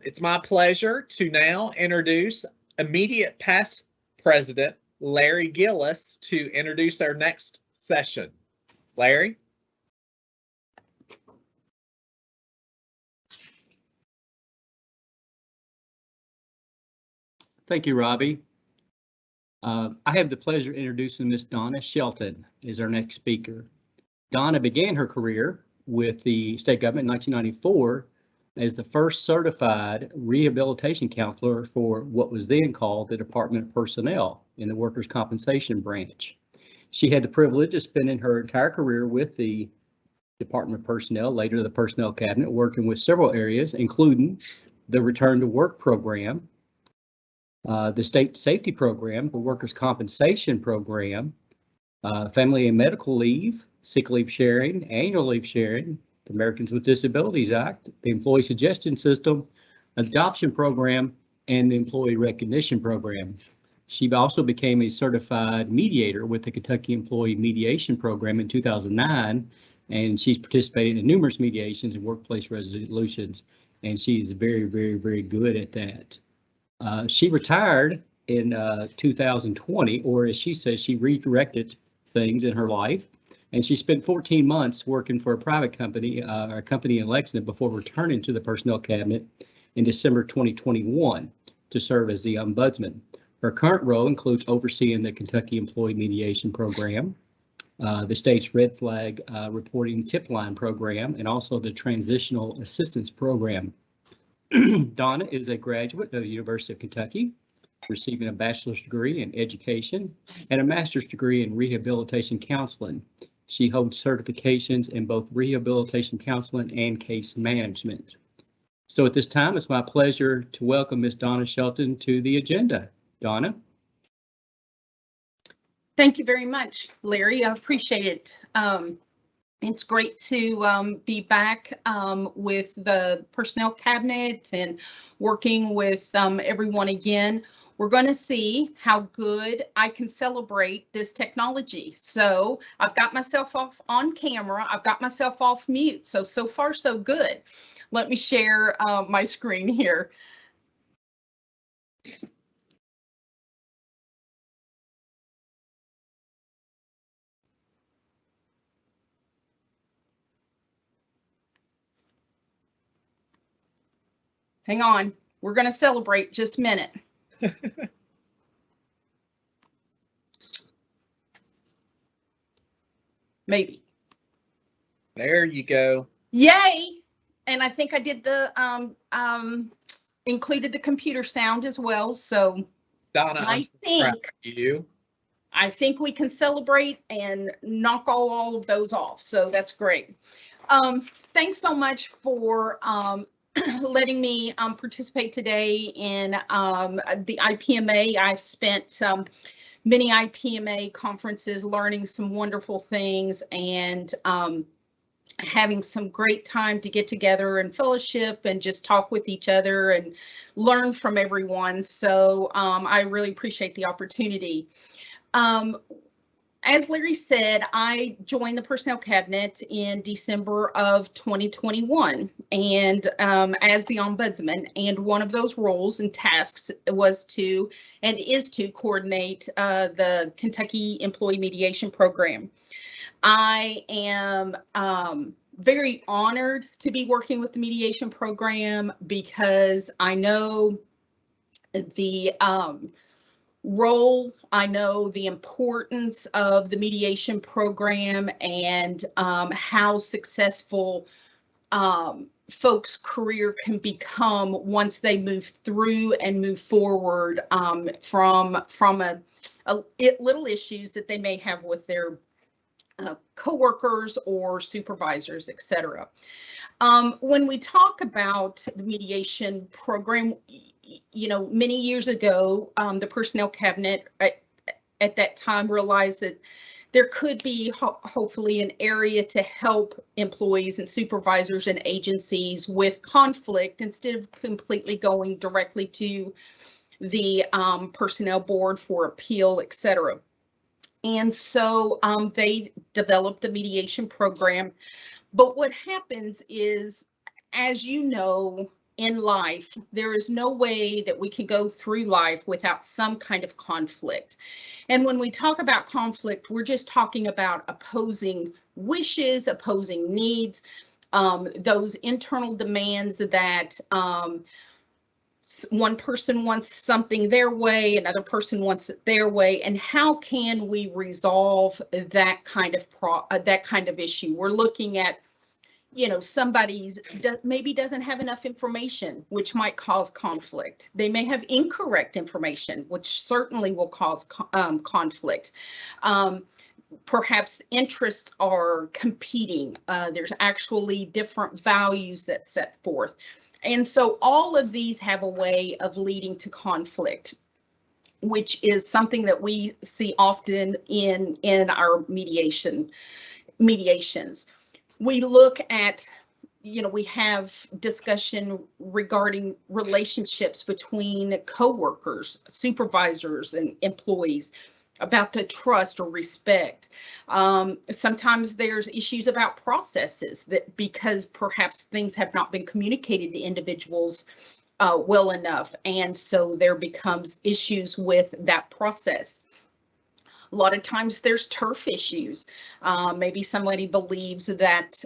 Speaker 1: It's my pleasure to now introduce immediate past president Larry Gillis to introduce our next session. Larry?
Speaker 5: Thank you, Robbie. I have the pleasure of introducing Miss Donna Shelton as our next speaker. Donna began her career with the state government in 1994 as the first certified rehabilitation counselor for what was then called the Department of Personnel in the Workers' Compensation branch. She had the privilege of spending her entire career with the Department of Personnel, later the Personnel Cabinet, working with several areas, including the Return to Work program, the State Safety Program, the Workers' Compensation Program, Family and Medical Leave, Sick Leave Sharing, Annual Leave Sharing, the Americans with Disabilities Act, the Employee Suggestion System, Adoption Program, and the Employee Recognition Program. She also became a certified mediator with the Kentucky Employee Mediation Program in 2009, and she's participated in numerous mediations and workplace resolutions, and she's very, very, very good at that. She retired in 2020, or as she says, she redirected things in her life, and she spent 14 months working for a private company, a company in Lexington, before returning to the Personnel Cabinet in December 2021 to serve as the Ombudsman. Her current role includes overseeing the Kentucky Employee Mediation Program, the state's Red Flag Reporting Tip Line Program, and also the Transitional Assistance Program. Donna is a graduate of the University of Kentucky, receiving a bachelor's degree in education and a master's degree in rehabilitation counseling. She holds certifications in both rehabilitation counseling and case management. So at this time, it's my pleasure to welcome Ms. Donna Shelton to the agenda. Donna?
Speaker 6: Thank you very much, Larry. I appreciate it. It's great to be back with the Personnel Cabinet and working with everyone again. We're going to see how good I can celebrate this technology. So I've got myself off on camera. I've got myself off mute. So far, so good. Let me share my screen here. Hang on, we're going to celebrate just a minute. Maybe.
Speaker 1: There you go.
Speaker 6: Yay! And I think I did the included the computer sound as well. So
Speaker 1: Donna,
Speaker 6: I think we can celebrate and knock all of those off. So that's great. Thanks so much for letting me participate today in the IPMA. I've spent many IPMA conferences learning some wonderful things and having some great time to get together and fellowship and just talk with each other and learn from everyone. So I really appreciate the opportunity. As Larry said, I joined the Personnel Cabinet in December of 2021 and as the Ombudsman, and one of those roles and tasks was to and is to coordinate the Kentucky Employee Mediation Program. I am very honored to be working with the mediation program because I know the role, I know the importance of the mediation program and how successful folks' career can become once they move through and move forward from little issues that they may have with their coworkers or supervisors, etc. When we talk about the mediation program, you know, many years ago, the Personnel Cabinet at that time realized that there could be hopefully an area to help employees and supervisors and agencies with conflict instead of completely going directly to the personnel board for appeal, etc. And so they developed the mediation program. But what happens is, as you know, in life, there is no way that we can go through life without some kind of conflict. And when we talk about conflict, we're just talking about opposing wishes, opposing needs, those internal demands that one person wants something their way, another person wants it their way, and how can we resolve that kind of issue? We're looking at, you know, somebody's maybe doesn't have enough information, which might cause conflict. They may have incorrect information, which certainly will cause conflict. Perhaps interests are competing. There's actually different values that set forth. And so all of these have a way of leading to conflict, which is something that we see often in our mediations. We look at, you know, we have discussion regarding relationships between coworkers, supervisors, and employees about the trust or respect. Sometimes there's issues about processes that because perhaps things have not been communicated to individuals well enough. And so there becomes issues with that process. A lot of times there's turf issues. Maybe somebody believes that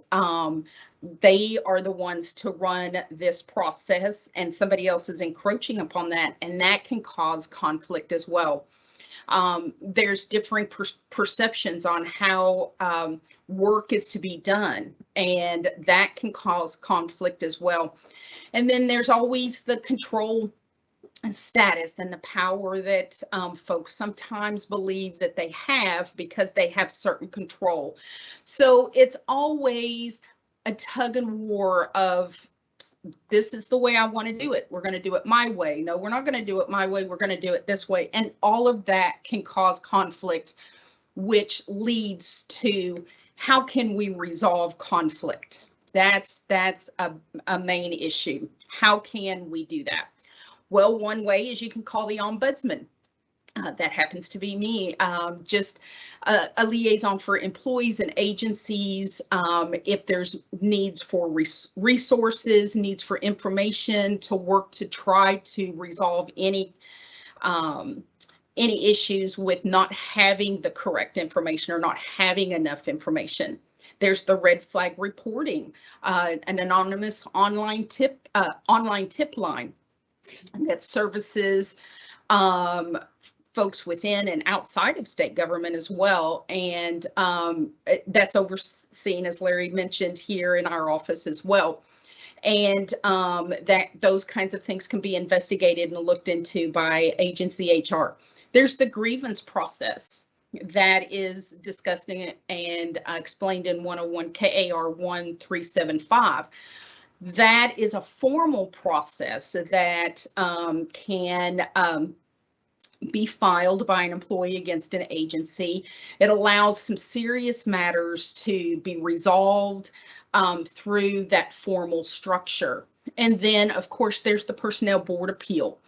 Speaker 6: they are the ones to run this process and somebody else is encroaching upon that, and that can cause conflict as well. There's differing perceptions on how work is to be done, and that can cause conflict as well. And then there's always the control and status and the power that folks sometimes believe that they have because they have certain control. So it's always a tug and war of, this is the way I want to do it. We're going to do it my way. No, we're not going to do it my way. We're going to do it this way. And all of that can cause conflict, which leads to how can we resolve conflict? That's a main issue. How can we do that? Well, one way is you can call the ombudsman. That happens to be me, just a liaison for employees and agencies. If there's needs for resources, needs for information, to work to try to resolve any issues with not having the correct information or not having enough information. There's the red flag reporting, an anonymous online tip line that services folks within and outside of state government as well. And that's overseen, as Larry mentioned, here in our office as well. And that those kinds of things can be investigated and looked into by agency HR. There's the grievance process that is discussed and explained in 101 KAR 1375. That is a formal process that can be filed by an employee against an agency. It allows some serious matters to be resolved through that formal structure. And then, of course, there's the personnel board appeal.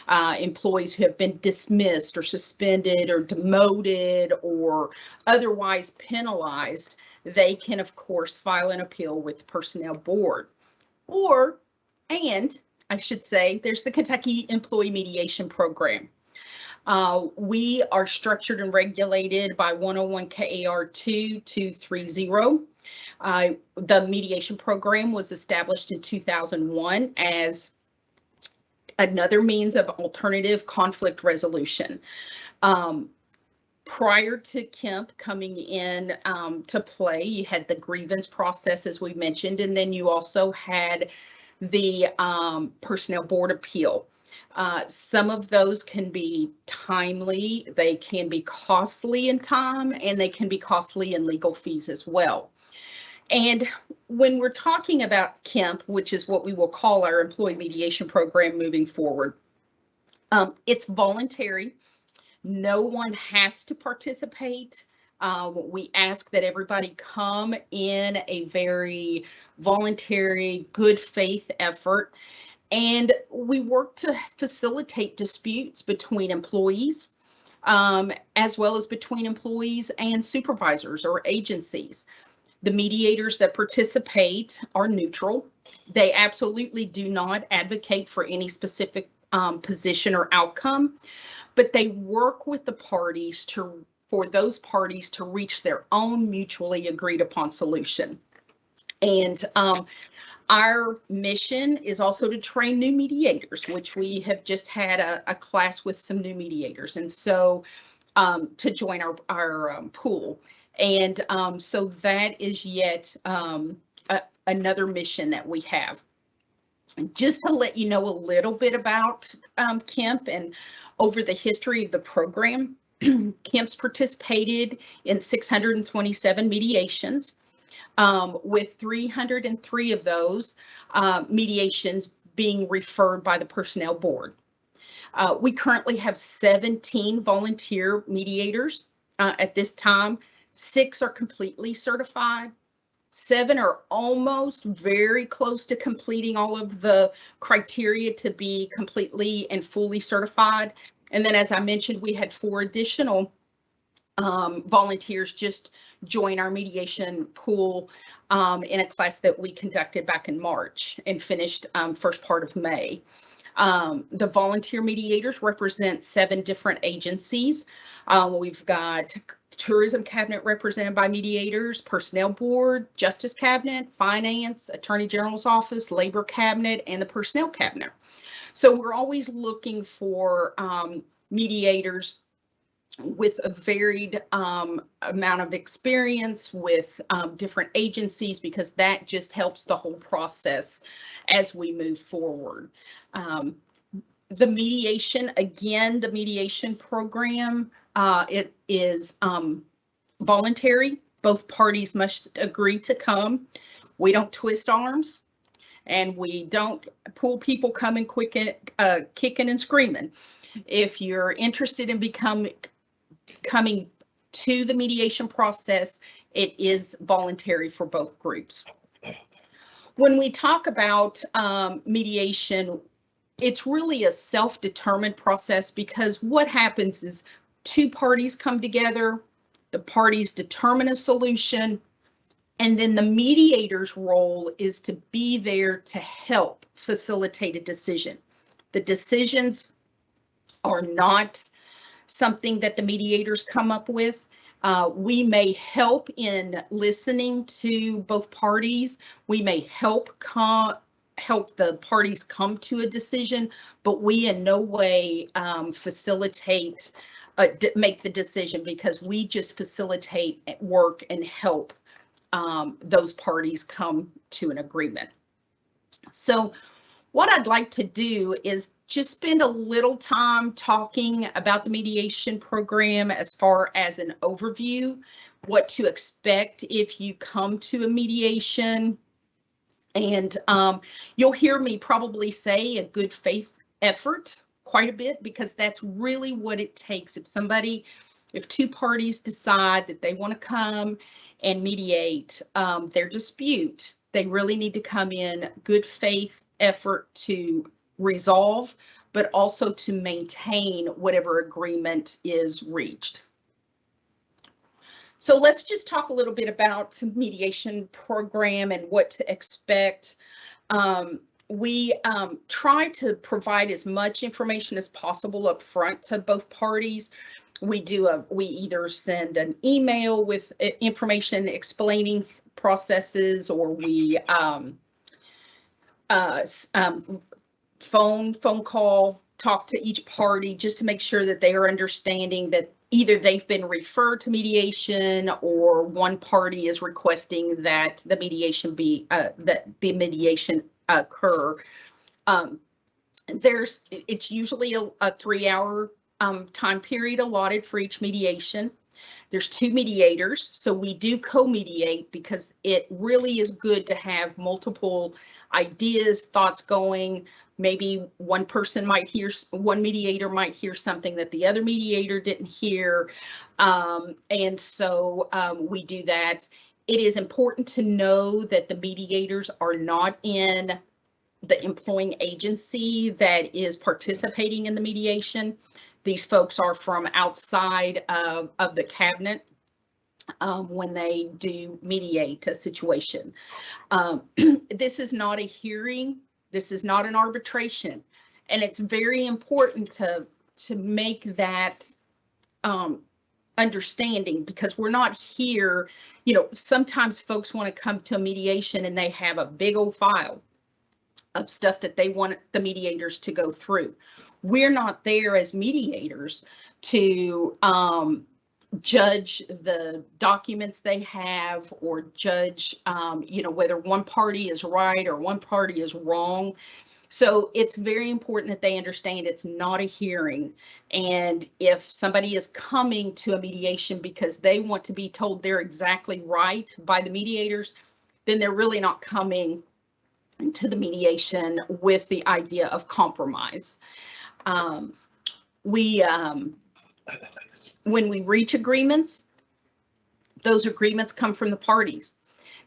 Speaker 6: Employees who have been dismissed or suspended or demoted or otherwise penalized, they can, of course, file an appeal with the personnel board. And I should say, there's the Kentucky Employee Mediation Program. We are structured and regulated by 101 KAR 2230. The mediation program was established in 2001 as another means of alternative conflict resolution. Prior to KEMP coming in to play, you had the grievance process, as we mentioned, and then you also had the personnel board appeal. Some of those can be timely, they can be costly in time, and they can be costly in legal fees as well. And when we're talking about KEMP, which is what we will call our employee mediation program moving forward, it's voluntary. No one has to participate. We ask that everybody come in a very voluntary, good faith effort. And we work to facilitate disputes between employees, as well as between employees and supervisors or agencies. The mediators that participate are neutral. They absolutely do not advocate for any specific position or outcome, but they work with the parties for those parties to reach their own mutually agreed upon solution. And our mission is also to train new mediators, which we have just had a class with some new mediators, and so to join our pool. And so that is yet another mission that we have. And just to let you know a little bit about KEMP and over the history of the program, KEMP's participated in 627 mediations, with 303 of those mediations being referred by the Personnel Board. We currently have 17 volunteer mediators at this time. 6 are completely certified. 7 are almost very close to completing all of the criteria to be completely and fully certified. And then, as I mentioned, we had 4 additional volunteers just join our mediation pool in a class that we conducted back in March and finished first part of May. The volunteer mediators represent 7 different agencies. We've got Tourism Cabinet represented by mediators, Personnel Board, Justice Cabinet, Finance, Attorney General's Office, Labor Cabinet, and the Personnel Cabinet. So we're always looking for mediators with a varied amount of experience with different agencies, because that just helps the whole process as we move forward. The mediation, again, the mediation program, it is voluntary. Both parties must agree to come. We don't twist arms, and we don't pull people coming kicking and screaming. If you're interested in coming to the mediation process, it is voluntary for both groups. When we talk about mediation, it's really a self-determined process, because what happens is 2 parties come together, the parties determine a solution, and then the mediator's role is to be there to help facilitate a decision. The decisions are not something that the mediators come up with. We may help in listening to both parties. We may help the parties come to a decision, but we in no way facilitate, make the decision, because we just facilitate work and help those parties come to an agreement. So what I'd like to do is just spend a little time talking about the mediation program as far as an overview, what to expect if you come to a mediation. And you'll hear me probably say a good faith effort quite a bit, because that's really what it takes. If 2 parties decide that they want to come and mediate their dispute, they really need to come in good faith effort to resolve, but also to maintain whatever agreement is reached. So let's just talk a little bit about the mediation program and what to expect. We try to provide as much information as possible up front to both parties. We either send an email with information explaining processes, or we phone call, talk to each party just to make sure that they are understanding that either they've been referred to mediation, or one party is requesting that the mediation occur. It's usually a 3-hour time period allotted for each mediation. There's 2 mediators, so we do co-mediate, because it really is good to have multiple ideas, thoughts going, maybe one mediator might hear something that the other mediator didn't hear. And so we do that. It is important to know that the mediators are not in the employing agency that is participating in the mediation. These folks are from outside of the cabinet when they do mediate a situation. This is not a hearing. This is not an arbitration. And it's very important to make that understanding, because we're not here, sometimes folks want to come to a mediation and they have a big old file of stuff that they want the mediators to go through. We're not there as mediators to judge the documents they have, or judge, whether one party is right or one party is wrong. So it's very important that they understand it's not a hearing. And if somebody is coming to a mediation because they want to be told they're exactly right by the mediators, then they're really not coming to the mediation with the idea of compromise. When we reach agreements, those agreements come from the parties.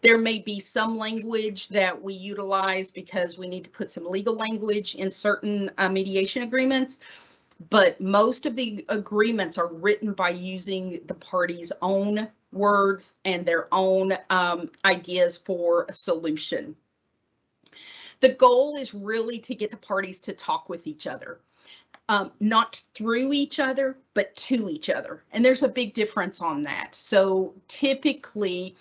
Speaker 6: There may be some language that we utilize because we need to put some legal language in certain mediation agreements, but most of the agreements are written by using the parties' own words and their own ideas for a solution. The goal is really to get the parties to talk with each other. Not through each other, but to each other. And there's a big difference on that. So typically,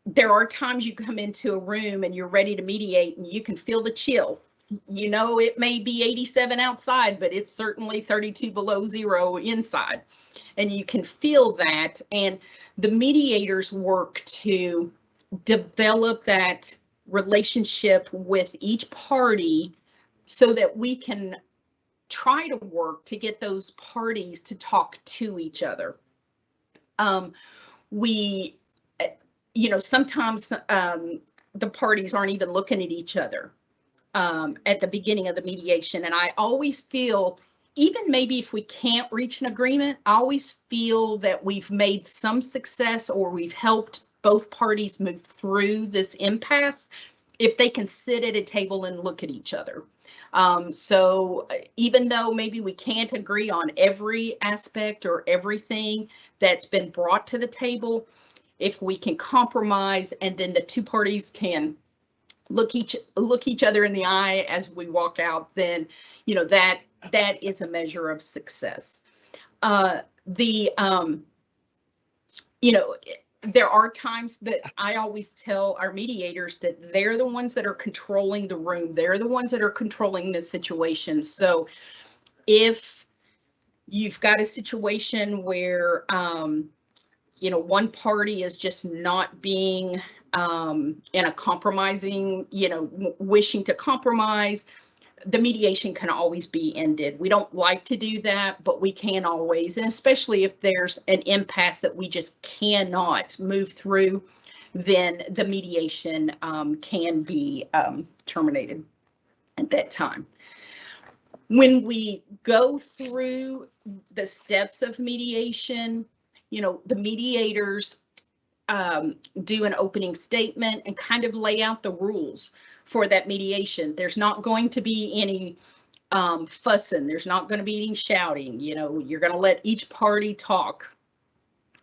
Speaker 6: there are times you come into a room and you're ready to mediate and you can feel the chill. It may be 87 outside, but it's certainly 32 below zero inside. And you can feel that. And the mediators work to develop that relationship with each party so that we can try to work to get those parties to talk to each other. Sometimes the parties aren't even looking at each other at the beginning of the mediation. And I always feel, even maybe if we can't reach an agreement, I always feel that we've made some success, or we've helped both parties move through this impasse if they can sit at a table and look at each other. So even though maybe we can't agree on every aspect or everything that's been brought to the table, if we can compromise and then the two parties can look each other in the eye as we walk out, then that is a measure of success. There are times that I always tell our mediators that they're the ones that are controlling the room. They're the ones that are controlling the situation. So if you've got a situation where, one party is just not being in a compromising, wishing to compromise, the mediation can always be ended. We don't like to do that, but we can always, and especially if there's an impasse that we just cannot move through, then the mediation can be terminated at that time. When we go through the steps of mediation, the mediators do an opening statement and kind of lay out the rules for that mediation. There's not going to be any fussing. There's not going to be any shouting. You're going to let each party talk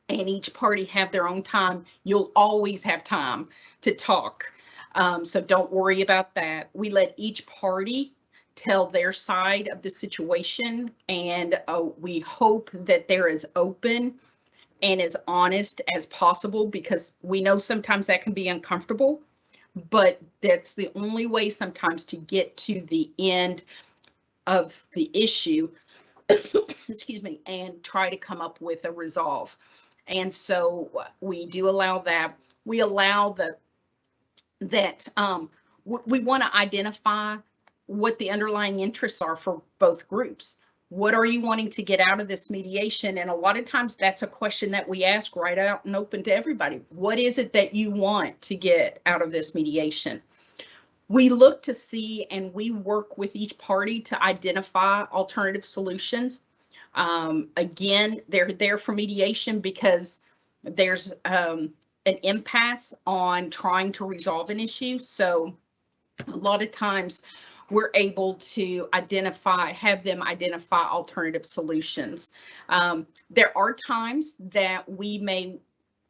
Speaker 6: and each party have their own time. You'll always have time to talk. So don't worry about that. We let each party tell their side of the situation, and we hope that they're as open and as honest as possible, because we know sometimes that can be uncomfortable, but that's the only way sometimes to get to the end of the issue, excuse me, and try to come up with a resolve. And so we do allow that. We allow we want to identify what the underlying interests are for both groups. What are you wanting to get out of this mediation? And a lot of times that's a question that we ask right out and open to everybody. What is it that you want to get out of this mediation? We look to see and we work with each party to identify alternative solutions. Again, they're there for mediation because there's an impasse on trying to resolve an issue. So a lot of times we're able to have them identify alternative solutions. There are times that we may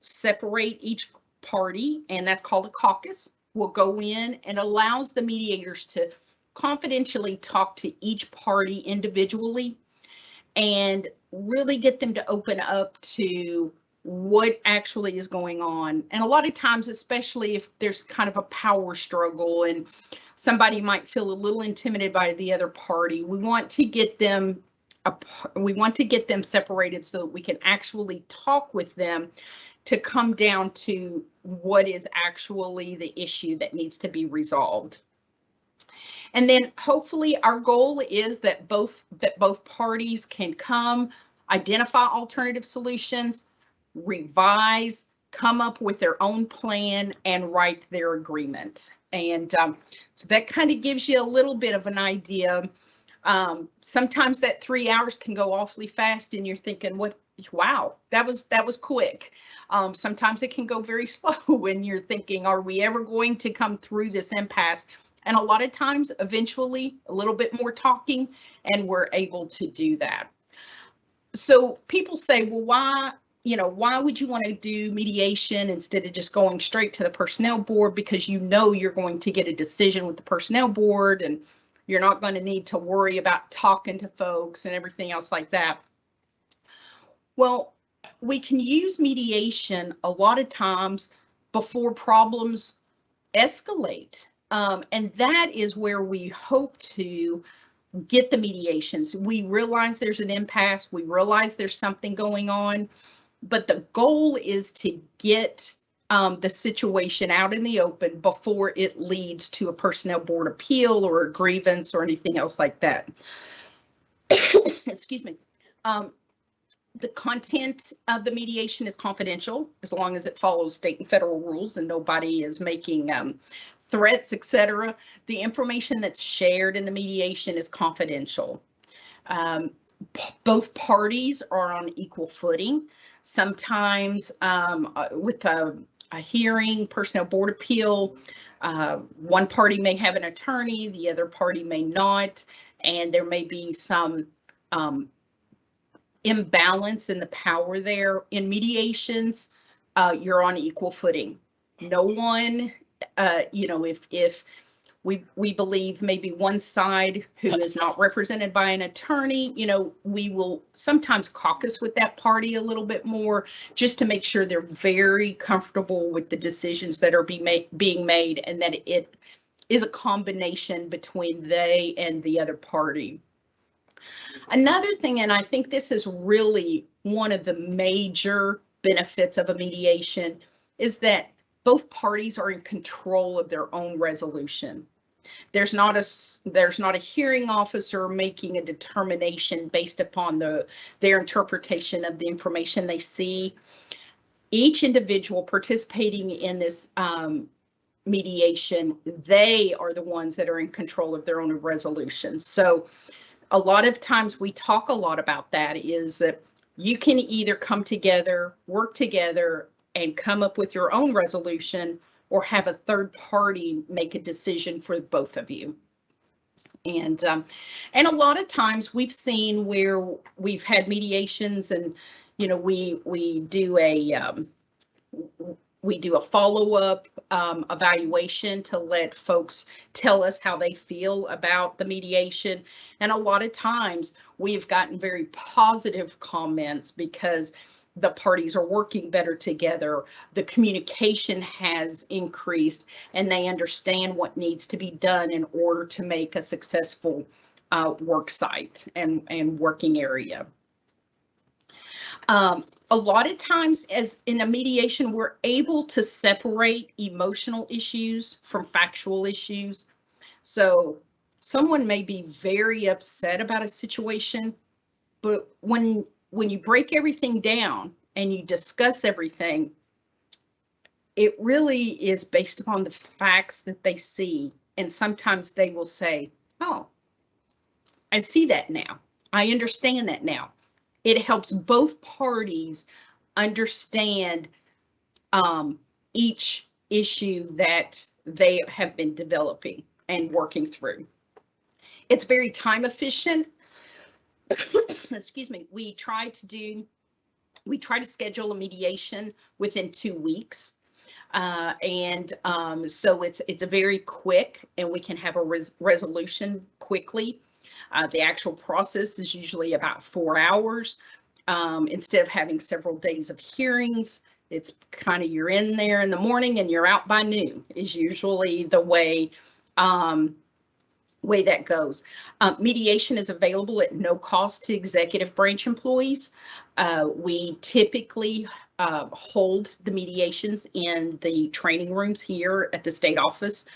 Speaker 6: separate each party, and that's called a caucus. Will go in and allows the mediators to confidentially talk to each party individually and really get them to open up to what actually is going on. And a lot of times, especially if there's kind of a power struggle and somebody might feel a little intimidated by the other party, we want to get them separated so that we can actually talk with them to come down to what is actually the issue that needs to be resolved. And then hopefully our goal is that both parties can come, identify alternative solutions, revise, come up with their own plan, and write their agreement. And so that kind of gives you a little bit of an idea. Sometimes that 3 hours can go awfully fast and you're thinking, wow, that was quick. Sometimes it can go very slow when you're thinking, are we ever going to come through this impasse? And a lot of times, eventually, a little bit more talking, and we're able to do that. So people say, well, why would you want to do mediation instead of just going straight to the personnel board? Because you know you're going to get a decision with the personnel board and you're not going to need to worry about talking to folks and everything else like that. Well, we can use mediation a lot of times before problems escalate. And that is where we hope to get the mediations. We realize there's an impasse. We realize there's something going on. But the goal is to get the situation out in the open before it leads to a personnel board appeal or a grievance or anything else like that. Excuse me. The content of the mediation is confidential as long as it follows state and federal rules and nobody is making threats, etc. The information that's shared in the mediation is confidential. Both parties are on equal footing. Sometimes with a hearing, personnel board appeal, one party may have an attorney, the other party may not, and there may be some imbalance in the power there. In mediations, you're on equal footing. No one, if we believe maybe one side who is not represented by an attorney, we will sometimes caucus with that party a little bit more just to make sure they're very comfortable with the decisions that are being made and that it is a combination between they and the other party. Another thing, and I think this is really one of the major benefits of a mediation, is that both parties are in control of their own resolution. There's not a hearing officer making a determination based upon their interpretation of the information they see. Each individual participating in this mediation, they are the ones that are in control of their own resolution. So a lot of times we talk a lot about that, is that you can either come together, work together, and come up with your own resolution, or have a third party make a decision for both of you. And a lot of times we've seen where we've had mediations, and we do a follow-up evaluation to let folks tell us how they feel about the mediation. And a lot of times we've gotten very positive comments because the parties are working better together, the communication has increased, and they understand what needs to be done in order to make a successful work site and working area. A lot of times, as in a mediation, we're able to separate emotional issues from factual issues. So someone may be very upset about a situation, but when you break everything down and you discuss everything, it really is based upon the facts that they see And sometimes they will say, oh, I see that now. I understand that now. It helps both parties understand each issue that they have been developing and working through. It's very time efficient. Excuse me. We try to schedule a mediation within 2 weeks. So it's a very quick, and we can have a resolution quickly. The actual process is usually about 4 hours. Instead of having several days of hearings, it's kind of, you're in there in the morning and you're out by noon is usually the way that goes. Mediation is available at no cost to executive branch employees. We typically hold the mediations in the training rooms here at the state office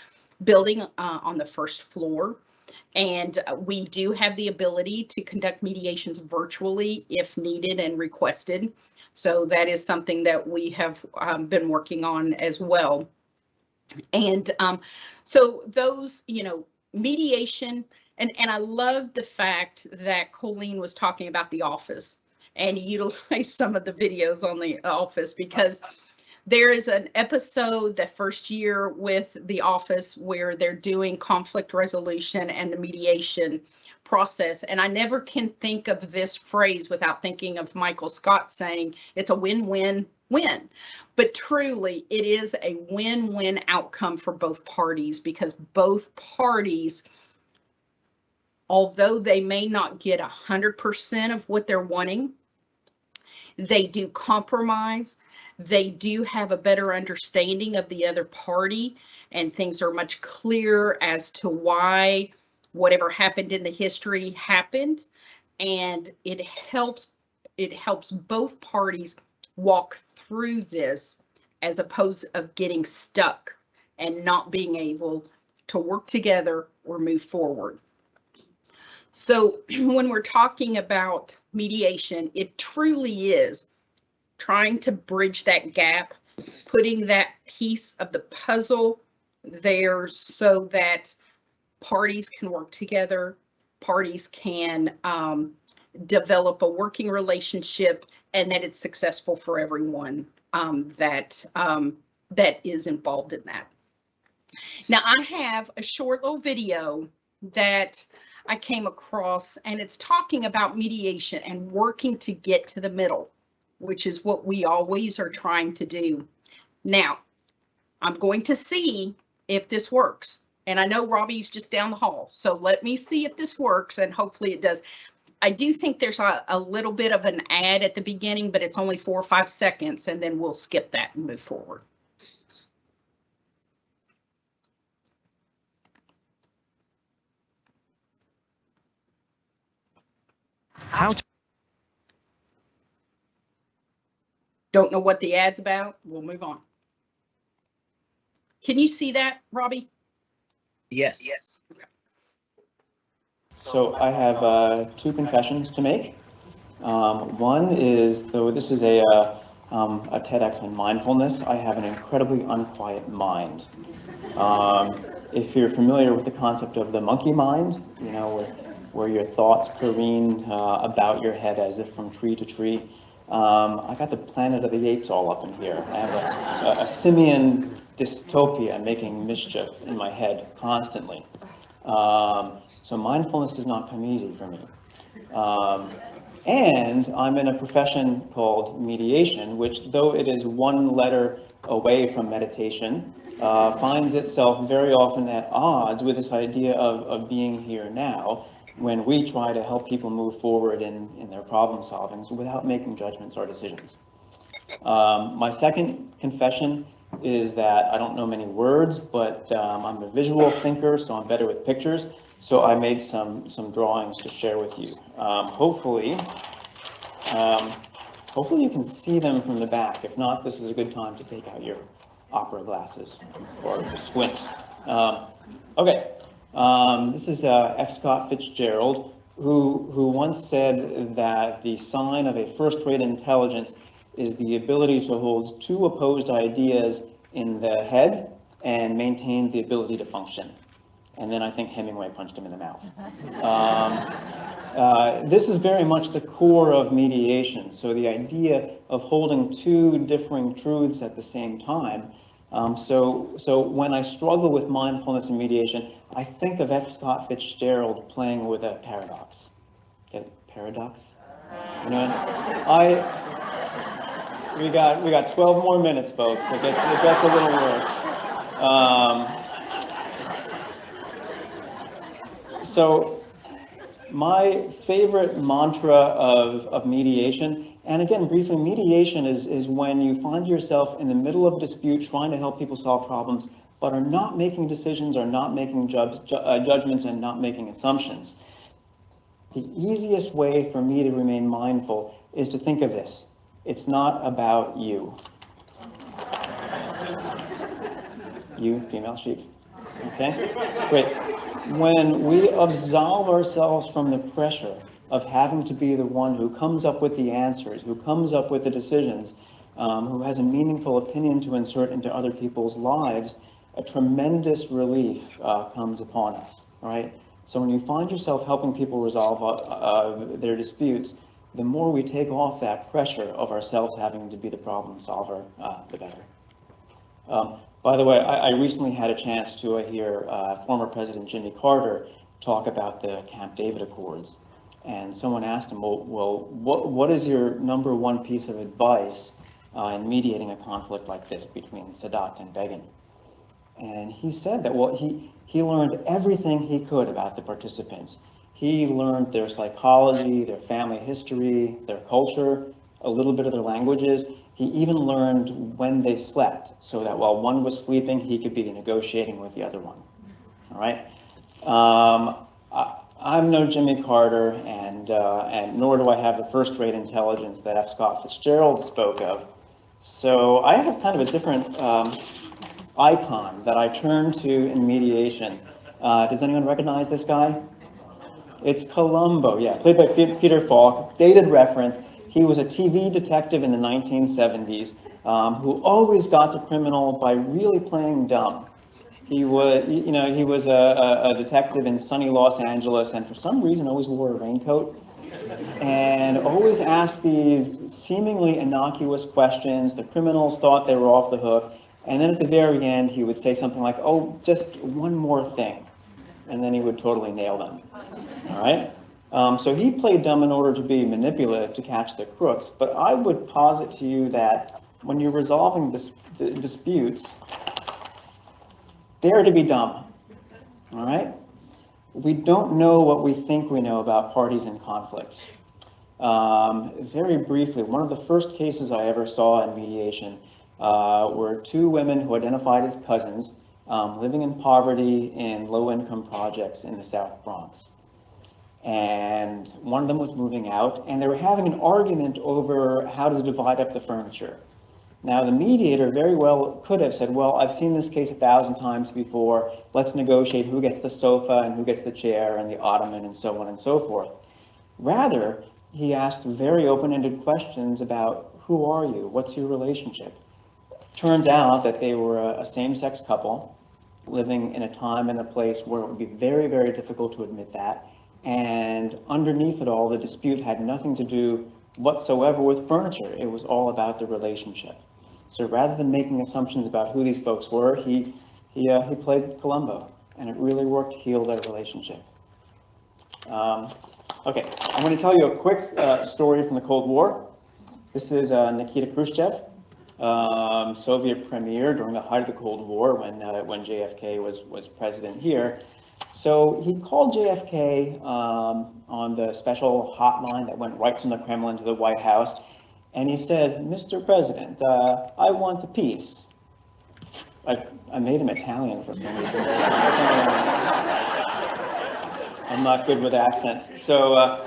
Speaker 6: building on the first floor. And we do have the ability to conduct mediations virtually if needed and requested. So that is something that we have been working on as well. And so those, mediation, and I love the fact that Colleen was talking about the office and utilize some of the videos on the office, because there is an episode the first year with the office where they're doing conflict resolution and the mediation process. And I never can think of this phrase without thinking of Michael Scott saying it's a win-win-win. But truly, it is a win-win outcome for both parties, because both parties, although they may not get 100% of what they're wanting, they do compromise. They do have a better understanding of the other party, and things are much clearer as to why whatever happened in the history happened. And it helps both parties walk through this, as opposed of getting stuck and not being able to work together or move forward. So when we're talking about mediation, it truly is trying to bridge that gap, putting that piece of the puzzle there so that parties can work together, parties can develop a working relationship, and that it's successful for everyone that is involved in that. Now, I have a short little video that I came across, and it's talking about mediation and working to get to the middle, which is what we always are trying to do. Now, I'm going to see if this works. And I know Robbie's just down the hall, so let me see if this works, and hopefully it does. I do think there's a little bit of an ad at the beginning, but it's only 4 or 5 seconds, and then we'll skip that and move forward. Don't know what the ad's about. We'll move on. Can you see that, Robbie?
Speaker 1: Yes.
Speaker 6: Okay.
Speaker 7: So I have 2 confessions to make. One is, though this is a TEDx on mindfulness, I have an incredibly unquiet mind. If you're familiar with the concept of the monkey mind, where your thoughts careen about your head as if from tree to tree, I got the Planet of the Apes all up in here. I have a simian dystopia making mischief in my head constantly. So mindfulness does not come easy for me. And I'm in a profession called mediation, which, though it is 1 letter away from meditation, finds itself very often at odds with this idea of being here now, when we try to help people move forward in their problem solvings without making judgments or decisions. My second confession is that I don't know many words, but I'm a visual thinker, so I'm better with pictures. So I made some drawings to share with you. Hopefully you can see them from the back. If not, this is a good time to take out your opera glasses or squint. Okay, this is F. Scott Fitzgerald, who once said that the sign of a first-rate intelligence is the ability to hold 2 opposed ideas in the head and maintain the ability to function. And then I think Hemingway punched him in the mouth. This is very much the core of mediation. So the idea of holding two differing truths at the same time. So when I struggle with mindfulness and mediation, I think of F. Scott Fitzgerald playing with a paradox. Get paradox? You know, we got 12 more minutes, folks. It gets a little worse. So my favorite mantra of mediation, and again, briefly, mediation is when you find yourself in the middle of a dispute trying to help people solve problems, but are not making decisions, are not making judgments, and not making assumptions. The easiest way for me to remain mindful is to think of this. It's not about you. You, female sheep. Okay? Great. When we absolve ourselves from the pressure of having to be the one who comes up with the answers, who comes up with the decisions, who has a meaningful opinion to insert into other people's lives, a tremendous relief comes upon us, right? So when you find yourself helping people resolve their disputes, the more we take off that pressure of ourselves having to be the problem solver, the better. By the way, I recently had a chance to hear former President Jimmy Carter talk about the Camp David Accords. And someone asked him, well, what is your number one piece of advice in mediating a conflict like this between Sadat and Begin? And he said that, well, he learned everything he could about the participants. He learned their psychology, their family history, their culture, a little bit of their languages. He even learned when they slept, so that while one was sleeping, he could be negotiating with the other one. All right? I'm no Jimmy Carter, and nor do I have the first-rate intelligence that F. Scott Fitzgerald spoke of. So I have kind of a different icon that I turn to in mediation. Does anyone recognize this guy? It's Columbo, yeah, played by Peter Falk, dated reference. He was a TV detective in the 1970s who always got the criminal by really playing dumb. He was, he was a detective in sunny Los Angeles, and for some reason always wore a raincoat and always asked these seemingly innocuous questions. The criminals thought they were off the hook, and then at the very end he would say something like, "Oh, just one more thing," and then he would totally nail them. All right? So he played dumb in order to be manipulative to catch the crooks, but I would posit to you that when you're resolving disputes, dare to be dumb. All right? We don't know what we think we know about parties in conflict. Very briefly, one of the first cases I ever saw in mediation were two women who identified as cousins living in poverty in low-income projects in the South Bronx. And one of them was moving out, and they were having an argument over how to divide up the furniture. Now, the mediator very well could have said, well, I've seen this case 1,000 times before. Let's negotiate who gets the sofa and who gets the chair and the ottoman and so on and so forth. Rather, he asked very open-ended questions about who are you? What's your relationship? Turns out that they were a same-sex couple living in a time and a place where it would be very, very difficult to admit that. And underneath it all, the dispute had nothing to do whatsoever with furniture. It was all about the relationship. So rather than making assumptions about who these folks were, he played Columbo, and it really worked to heal their relationship. Okay, I'm going to tell you a quick story from the Cold War. This is Nikita Khrushchev, Soviet premier during the height of the Cold War when JFK was president here. So he called JFK on the special hotline that went right from the Kremlin to the White House, and he said, "Mr. President, I want a peace." I made him Italian for some reason. I'm not good with accents. So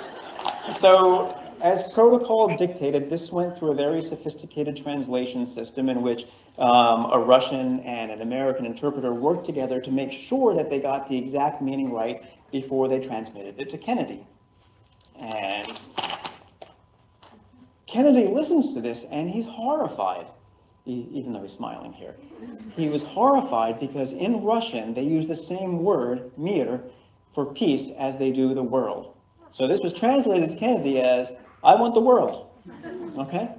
Speaker 7: as protocol dictated, this went through a very sophisticated translation system in which a Russian and an American interpreter worked together to make sure that they got the exact meaning right before they transmitted it to Kennedy. And Kennedy listens to this and he's horrified. even though he's smiling here. He was horrified because in Russian, they use the same word, mir, for peace as they do the world. So this was translated to Kennedy as, I want the world, okay?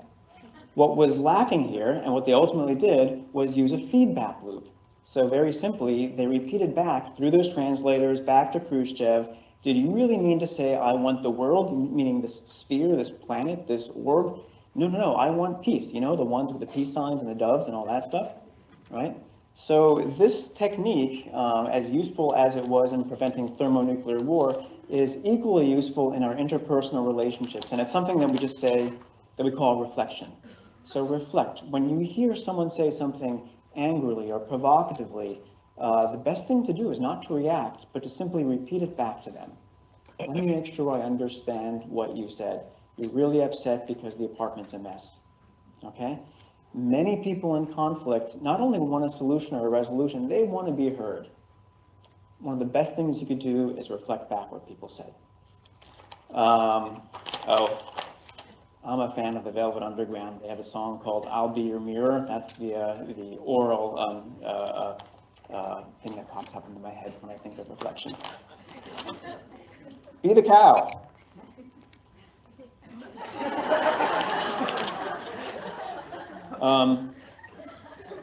Speaker 7: What was lacking here, and what they ultimately did, was use a feedback loop. So very simply, they repeated back through those translators, back to Khrushchev, did you really mean to say, I want the world, meaning this sphere, this planet, this orb? No, no, no, I want peace, you know, the ones with the peace signs and the doves and all that stuff, right? So this technique, as useful as it was in preventing thermonuclear war, is equally useful in our interpersonal relationships. And it's something that we just say, that we call reflection. So reflect. When you hear someone say something angrily or provocatively, the best thing to do is not to react, but to simply repeat it back to them. Let me make sure I understand what you said. You're really upset because the apartment's a mess, okay? Many people in conflict not only want a solution or a resolution, they want to be heard. One of the best things you could do is reflect back what people said. I'm a fan of the Velvet Underground. They have a song called "I'll Be Your Mirror." That's the oral thing that pops up into my head when I think of reflection. Be the cow.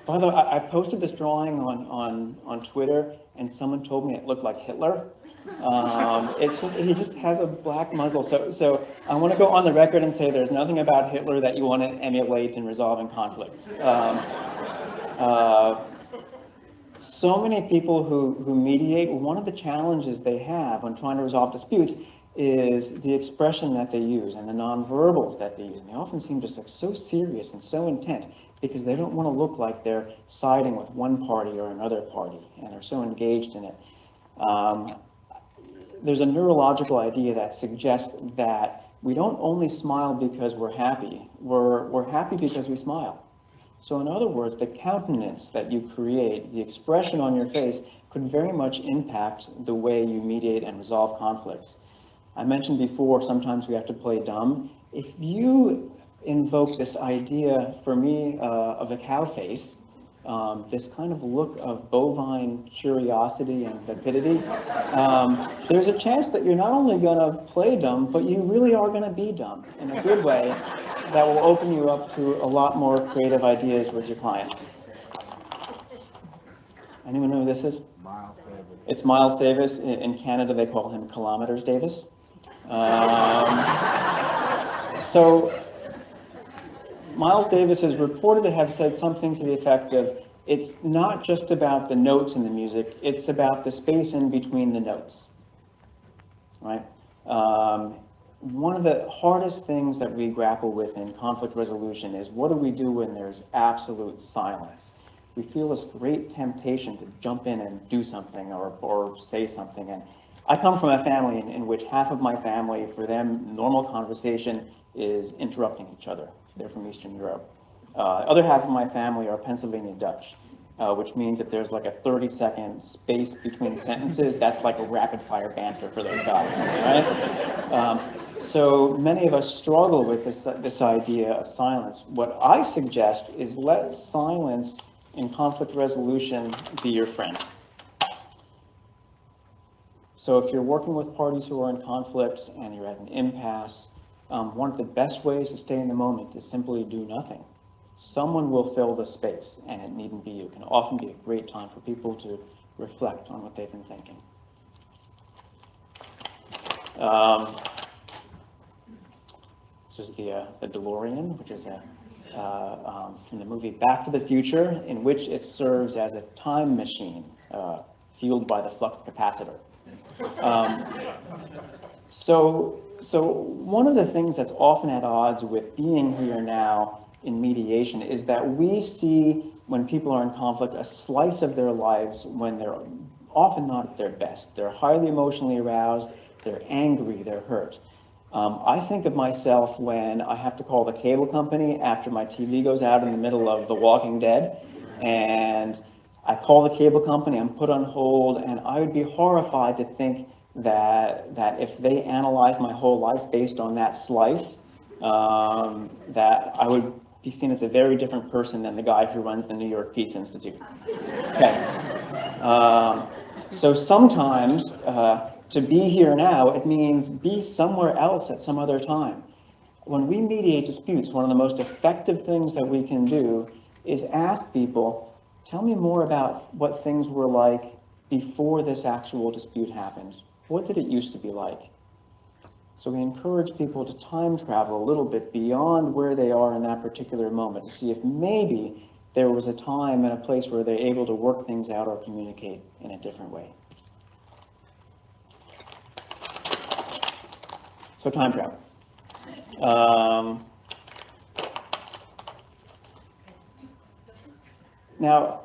Speaker 7: By the way, I posted this drawing on Twitter, and someone told me it looked like Hitler. He just has a black muzzle. So I want to go on the record and say there's nothing about Hitler that you want to emulate in resolving conflicts. So many people who mediate, one of the challenges they have when trying to resolve disputes is the expression that they use and the nonverbals that they use. And they often seem just like so serious and so intent because they don't want to look like they're siding with one party or another party, and they're so engaged in it. There's a neurological idea that suggests that we don't only smile because we're happy, we're happy because we smile. So in other words, the countenance that you create, the expression on your face, could very much impact the way you mediate and resolve conflicts. I mentioned before, sometimes we have to play dumb. If you invoke this idea, for me, of a cow face, this kind of look of bovine curiosity and vapidity, there's a chance that you're not only going to play dumb, but you really are going to be dumb in a good way that will open you up to a lot more creative ideas with your clients. Anyone know who this is?
Speaker 8: Miles Davis.
Speaker 7: It's Miles Davis. In Canada, they call him Kilometers Davis. So Miles Davis is reported to have said something to the effect of, it's not just about the notes in the music, it's about the space in between the notes, right? One of the hardest things that we grapple with in conflict resolution is what do we do when there's absolute silence? We feel this great temptation to jump in and do something or say something. And I come from a family in which half of my family, for them, normal conversation is interrupting each other. They're from Eastern Europe. Other half of my family are Pennsylvania Dutch, which means that there's like a 30-second space between sentences. That's like a rapid-fire banter for those guys, right? So many of us struggle with this idea of silence. What I suggest is let silence in conflict resolution be your friend. So if you're working with parties who are in conflicts and you're at an impasse, one of the best ways to stay in the moment is simply do nothing. Someone will fill the space, and it needn't be you. It can often be a great time for people to reflect on what they've been thinking. This is the DeLorean, which is from the movie Back to the Future, in which it serves as a time machine fueled by the flux capacitor. So one of the things that's often at odds with being here now in mediation is that we see when people are in conflict a slice of their lives when they're often not at their best. They're highly emotionally aroused, they're angry, they're hurt. I think of myself when I have to call the cable company after my TV goes out in the middle of The Walking Dead, and I call the cable company, I'm put on hold, and I would be horrified to think that if they analyzed my whole life based on that slice, that I would be seen as a very different person than the guy who runs the New York Peace Institute. Okay. So sometimes to be here now, it means be somewhere else at some other time. When we mediate disputes, one of the most effective things that we can do is ask people, tell me more about what things were like before this actual dispute happened. What did it used to be like? So we encourage people to time travel a little bit beyond where they are in that particular moment to see if maybe there was a time and a place where they're able to work things out or communicate in a different way. So time travel. Now,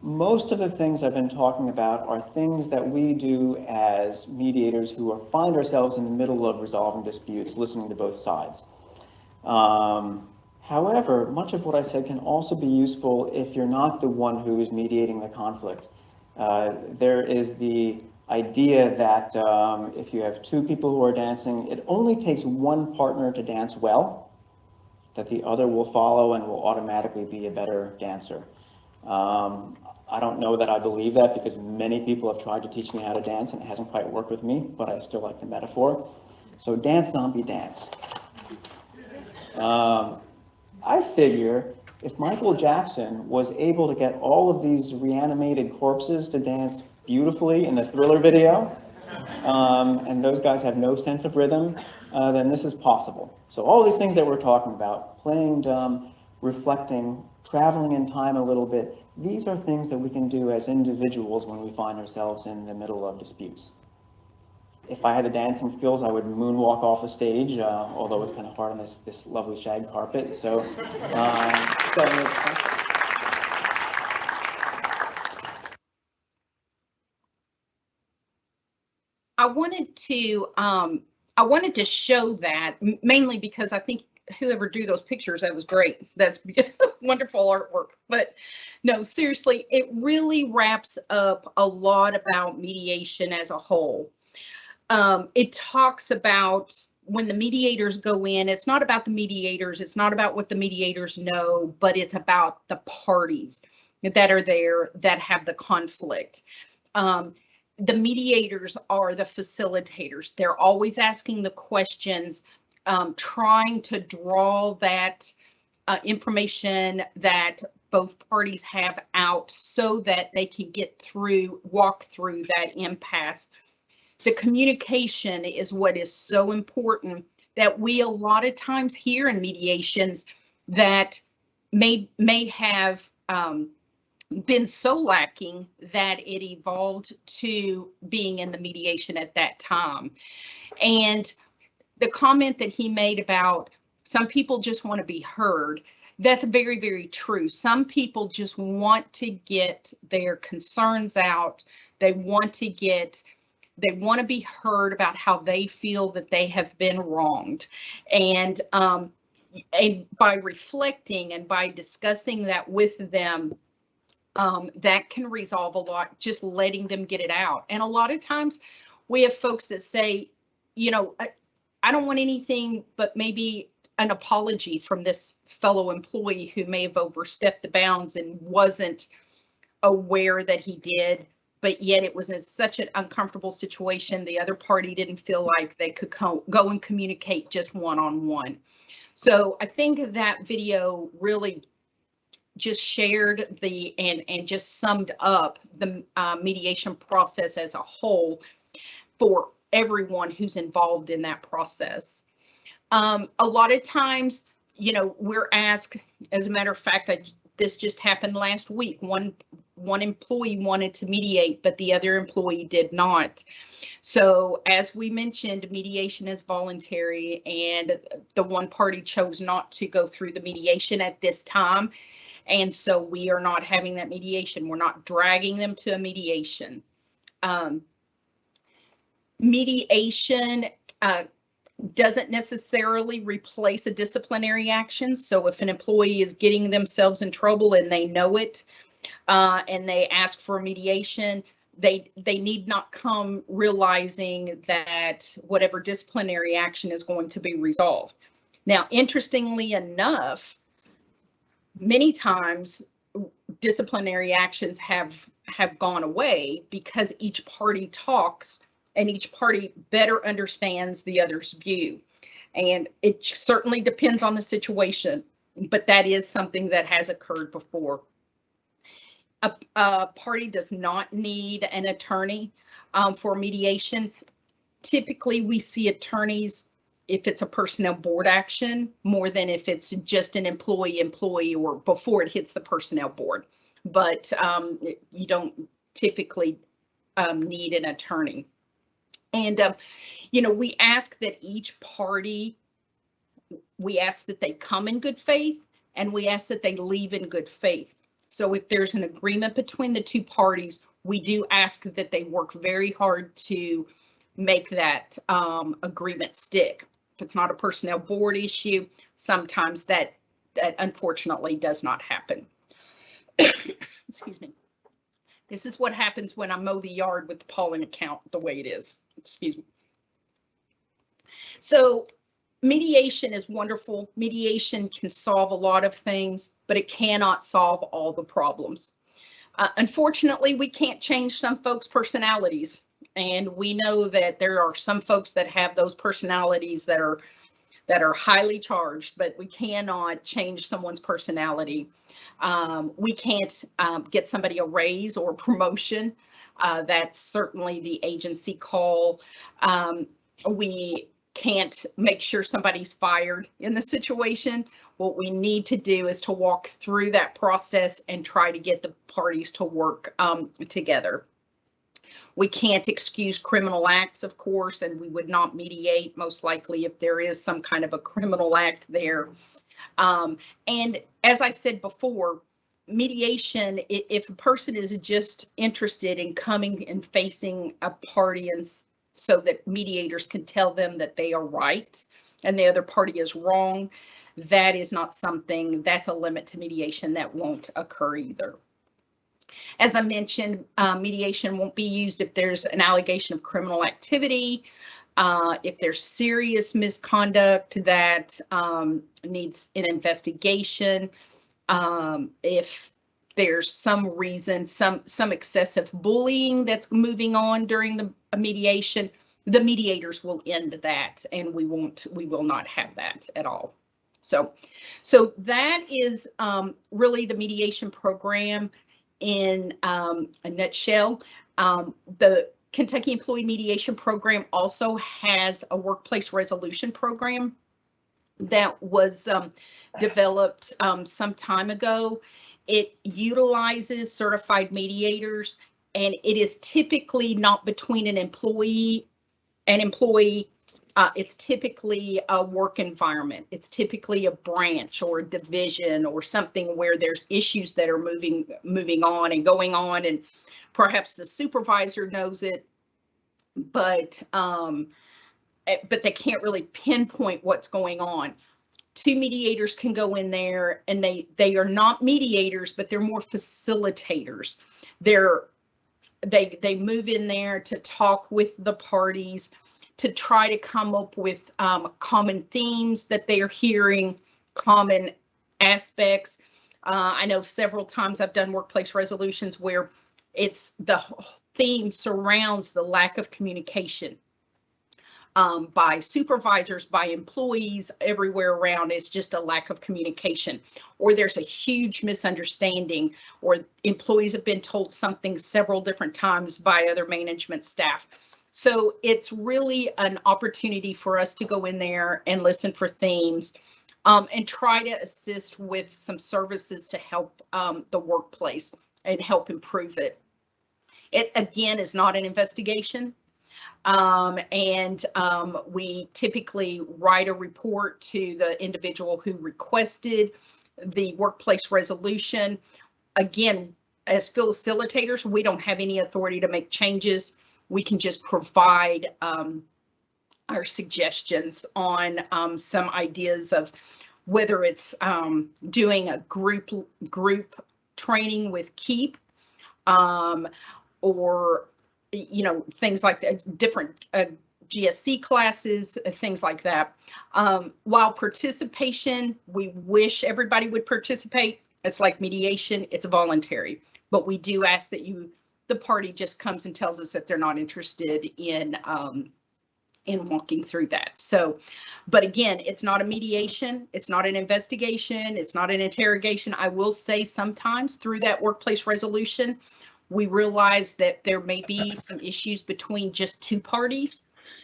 Speaker 7: most of the things I've been talking about are things that we do as mediators who find ourselves in the middle of resolving disputes, listening to both sides. However, much of what I said can also be useful if you're not the one who is mediating the conflict. There is the idea that if you have two people who are dancing, it only takes one partner to dance well, that the other will follow and will automatically be a better dancer. I don't know that I believe that because many people have tried to teach me how to dance and it hasn't quite worked with me, but I still like the metaphor. So dance, zombie, dance. I figure if Michael Jackson was able to get all of these reanimated corpses to dance beautifully in the Thriller video, and those guys have no sense of rhythm, then this is possible. So all these things that we're talking about, playing dumb, reflecting, traveling in time a little bit, these are things that we can do as individuals when we find ourselves in the middle of disputes. If I had the dancing skills, I would moonwalk off the stage, although it's kind of hard on this lovely shag carpet. So,
Speaker 6: I wanted to show that mainly because I think whoever drew those pictures, that was great. That's wonderful artwork. But no, seriously, it really wraps up a lot about mediation as a whole. It talks about when the mediators go in, it's not about the mediators, it's not about what the mediators know, but it's about the parties that are there that have the conflict. The mediators are the facilitators. They're always asking the questions, trying to draw that information that both parties have out so that they can walk through that impasse. The communication is what is so important that we a lot of times hear in mediations that may have been so lacking that it evolved to being in the mediation at that time. And the comment that he made about some people just want to be heard, that's very, very true. Some people just want to get their concerns out. They want to be heard about how they feel that they have been wronged. And by reflecting and by discussing that with them, that can resolve a lot, just letting them get it out. And a lot of times we have folks that say, you know, I don't want anything but maybe an apology from this fellow employee who may have overstepped the bounds and wasn't aware that he did, but yet it was in such an uncomfortable situation. The other party didn't feel like they could go and communicate just one-on-one. So I think that video really just shared and just summed up the mediation process as a whole for everyone who's involved in that process. A lot of times, you know, we're asked, as a matter of fact, this just happened last week. One employee wanted to mediate, but the other employee did not. So as we mentioned, mediation is voluntary, and the one party chose not to go through the mediation at this time. And so we are not having that mediation. We're not dragging them to a mediation. Mediation doesn't necessarily replace a disciplinary action. So if an employee is getting themselves in trouble and they know it, and they ask for mediation, they need not come realizing that whatever disciplinary action is going to be resolved. Now, interestingly enough, many times disciplinary actions have gone away because each party talks and each party better understands the other's view. And it certainly depends on the situation, but that is something that has occurred before. A party does not need an attorney for mediation. Typically, we see attorneys if it's a personnel board action more than if it's just an employee or before it hits the personnel board. But you don't typically need an attorney. And, you know, we ask that each party, we ask that they come in good faith, and we ask that they leave in good faith. So if there's an agreement between the two parties, we do ask that they work very hard to make that agreement stick. If it's not a personnel board issue, sometimes that unfortunately does not happen. Excuse me. This is what happens when I mow the yard with the pollen account the way it is. Excuse me. So mediation is wonderful. Mediation can solve a lot of things, but it cannot solve all the problems. Unfortunately, we can't change some folks' personalities. And we know that there are some folks that have those personalities that are highly charged, but we cannot change someone's personality. We can't get somebody a raise or promotion. That's certainly the agency call. We can't make sure somebody's fired in the situation. What we need to do is to walk through that process and try to get the parties to work together. We can't excuse criminal acts, of course, and we would not mediate most likely if there is some kind of a criminal act there. And as I said before, mediation, if a person is just interested in coming and facing a party and so that mediators can tell them that they are right and the other party is wrong, that is not something, that's a limit to mediation that won't occur either. As I mentioned, mediation won't be used if there's an allegation of criminal activity, if there's serious misconduct that needs an investigation, if there's some reason, some excessive bullying that's moving on during the mediation, the mediators will end that, and we will not have that at all. So that is really the mediation program in a nutshell. The Kentucky Employee Mediation Program also has a workplace resolution program that was developed some time ago. It utilizes certified mediators, and it is typically not between an employee and employee. It's typically a work environment. It's typically a branch or a division or something where there's issues that are moving on and going on, and perhaps the supervisor knows it, but they can't really pinpoint what's going on. Two mediators can go in there, and they are not mediators, but they're more facilitators. They move in there to talk with the parties, to try to come up with common themes that they are hearing, common aspects. I know several times I've done workplace resolutions where it's the theme surrounds the lack of communication by supervisors, by employees, everywhere around. It's just a lack of communication, or there's a huge misunderstanding, or employees have been told something several different times by other management staff. So it's really an opportunity for us to go in there and listen for themes and try to assist with some services to help the workplace and help improve it. It, again, is not an investigation. We typically write a report to the individual who requested the workplace resolution. Again, as facilitators, we don't have any authority to make changes. We can just provide our suggestions on some ideas of whether it's doing a group training with KEEP, or things like that, different GSC classes, things like that. While participation, we wish everybody would participate, It's like mediation, it's voluntary, but we do ask that the party just comes and tells us that they're not interested in walking through that. So, but again, it's not a mediation, it's not an investigation, it's not an interrogation. I will say sometimes through that workplace resolution, we realize that there may be some issues between just two parties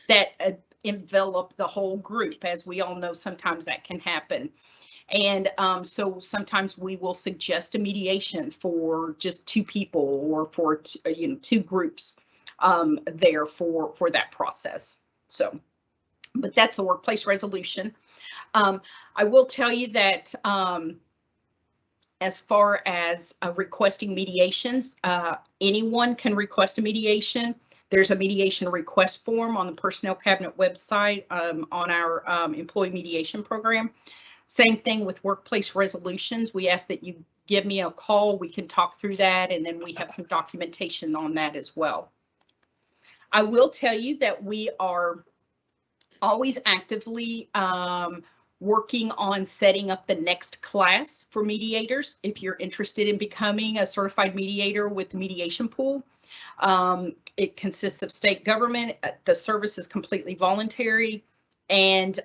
Speaker 6: that envelop the whole group. As we all know, sometimes that can happen. And so sometimes we will suggest a mediation for just two people or for two groups there for that process. So, but that's the workplace resolution. I will tell you that as far as requesting mediations, anyone can request a mediation. There's a mediation request form on the Personnel Cabinet website on our employee mediation program. Same thing with workplace resolutions. We ask that you give me a call. We can talk through that, and then we have some documentation on that as well. I will tell you that we are always actively working on setting up the next class for mediators. If you're interested in becoming a certified mediator with the mediation pool, it consists of state government. The service is completely voluntary. And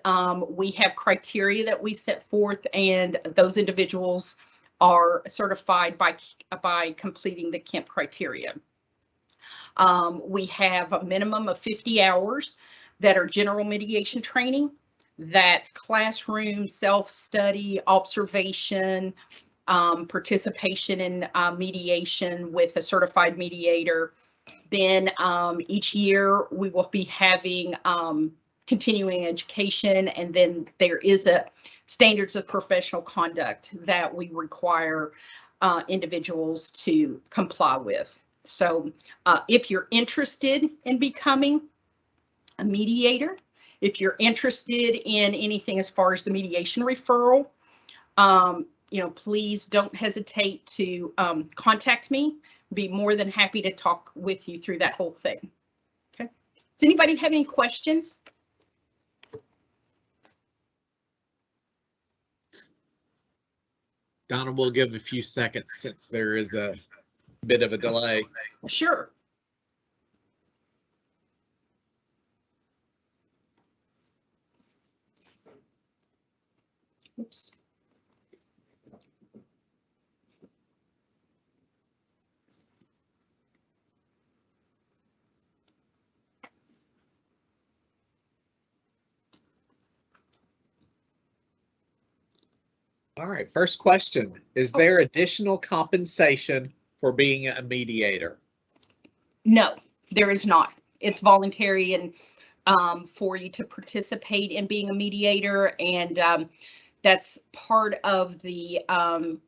Speaker 6: we have criteria that we set forth, and those individuals are certified by completing the Kemp criteria. We have a minimum of 50 hours that are general mediation training. That's classroom, self-study, observation, participation in mediation with a certified mediator. Then each year we will be having continuing education, and then there is a standards of professional conduct that we require individuals to comply with. So if you're interested in becoming a mediator, if you're interested in anything as far as the mediation referral, please don't hesitate to contact me. Be more than happy to talk with you through that whole thing. Okay. Does anybody have any questions?
Speaker 1: Donna, we'll give a few seconds since there is a bit of a delay.
Speaker 6: Sure. Oops.
Speaker 1: All right, first question. Is there additional compensation for being a mediator?
Speaker 6: No, there is not. It's voluntary and for you to participate in being a mediator, and that's part of the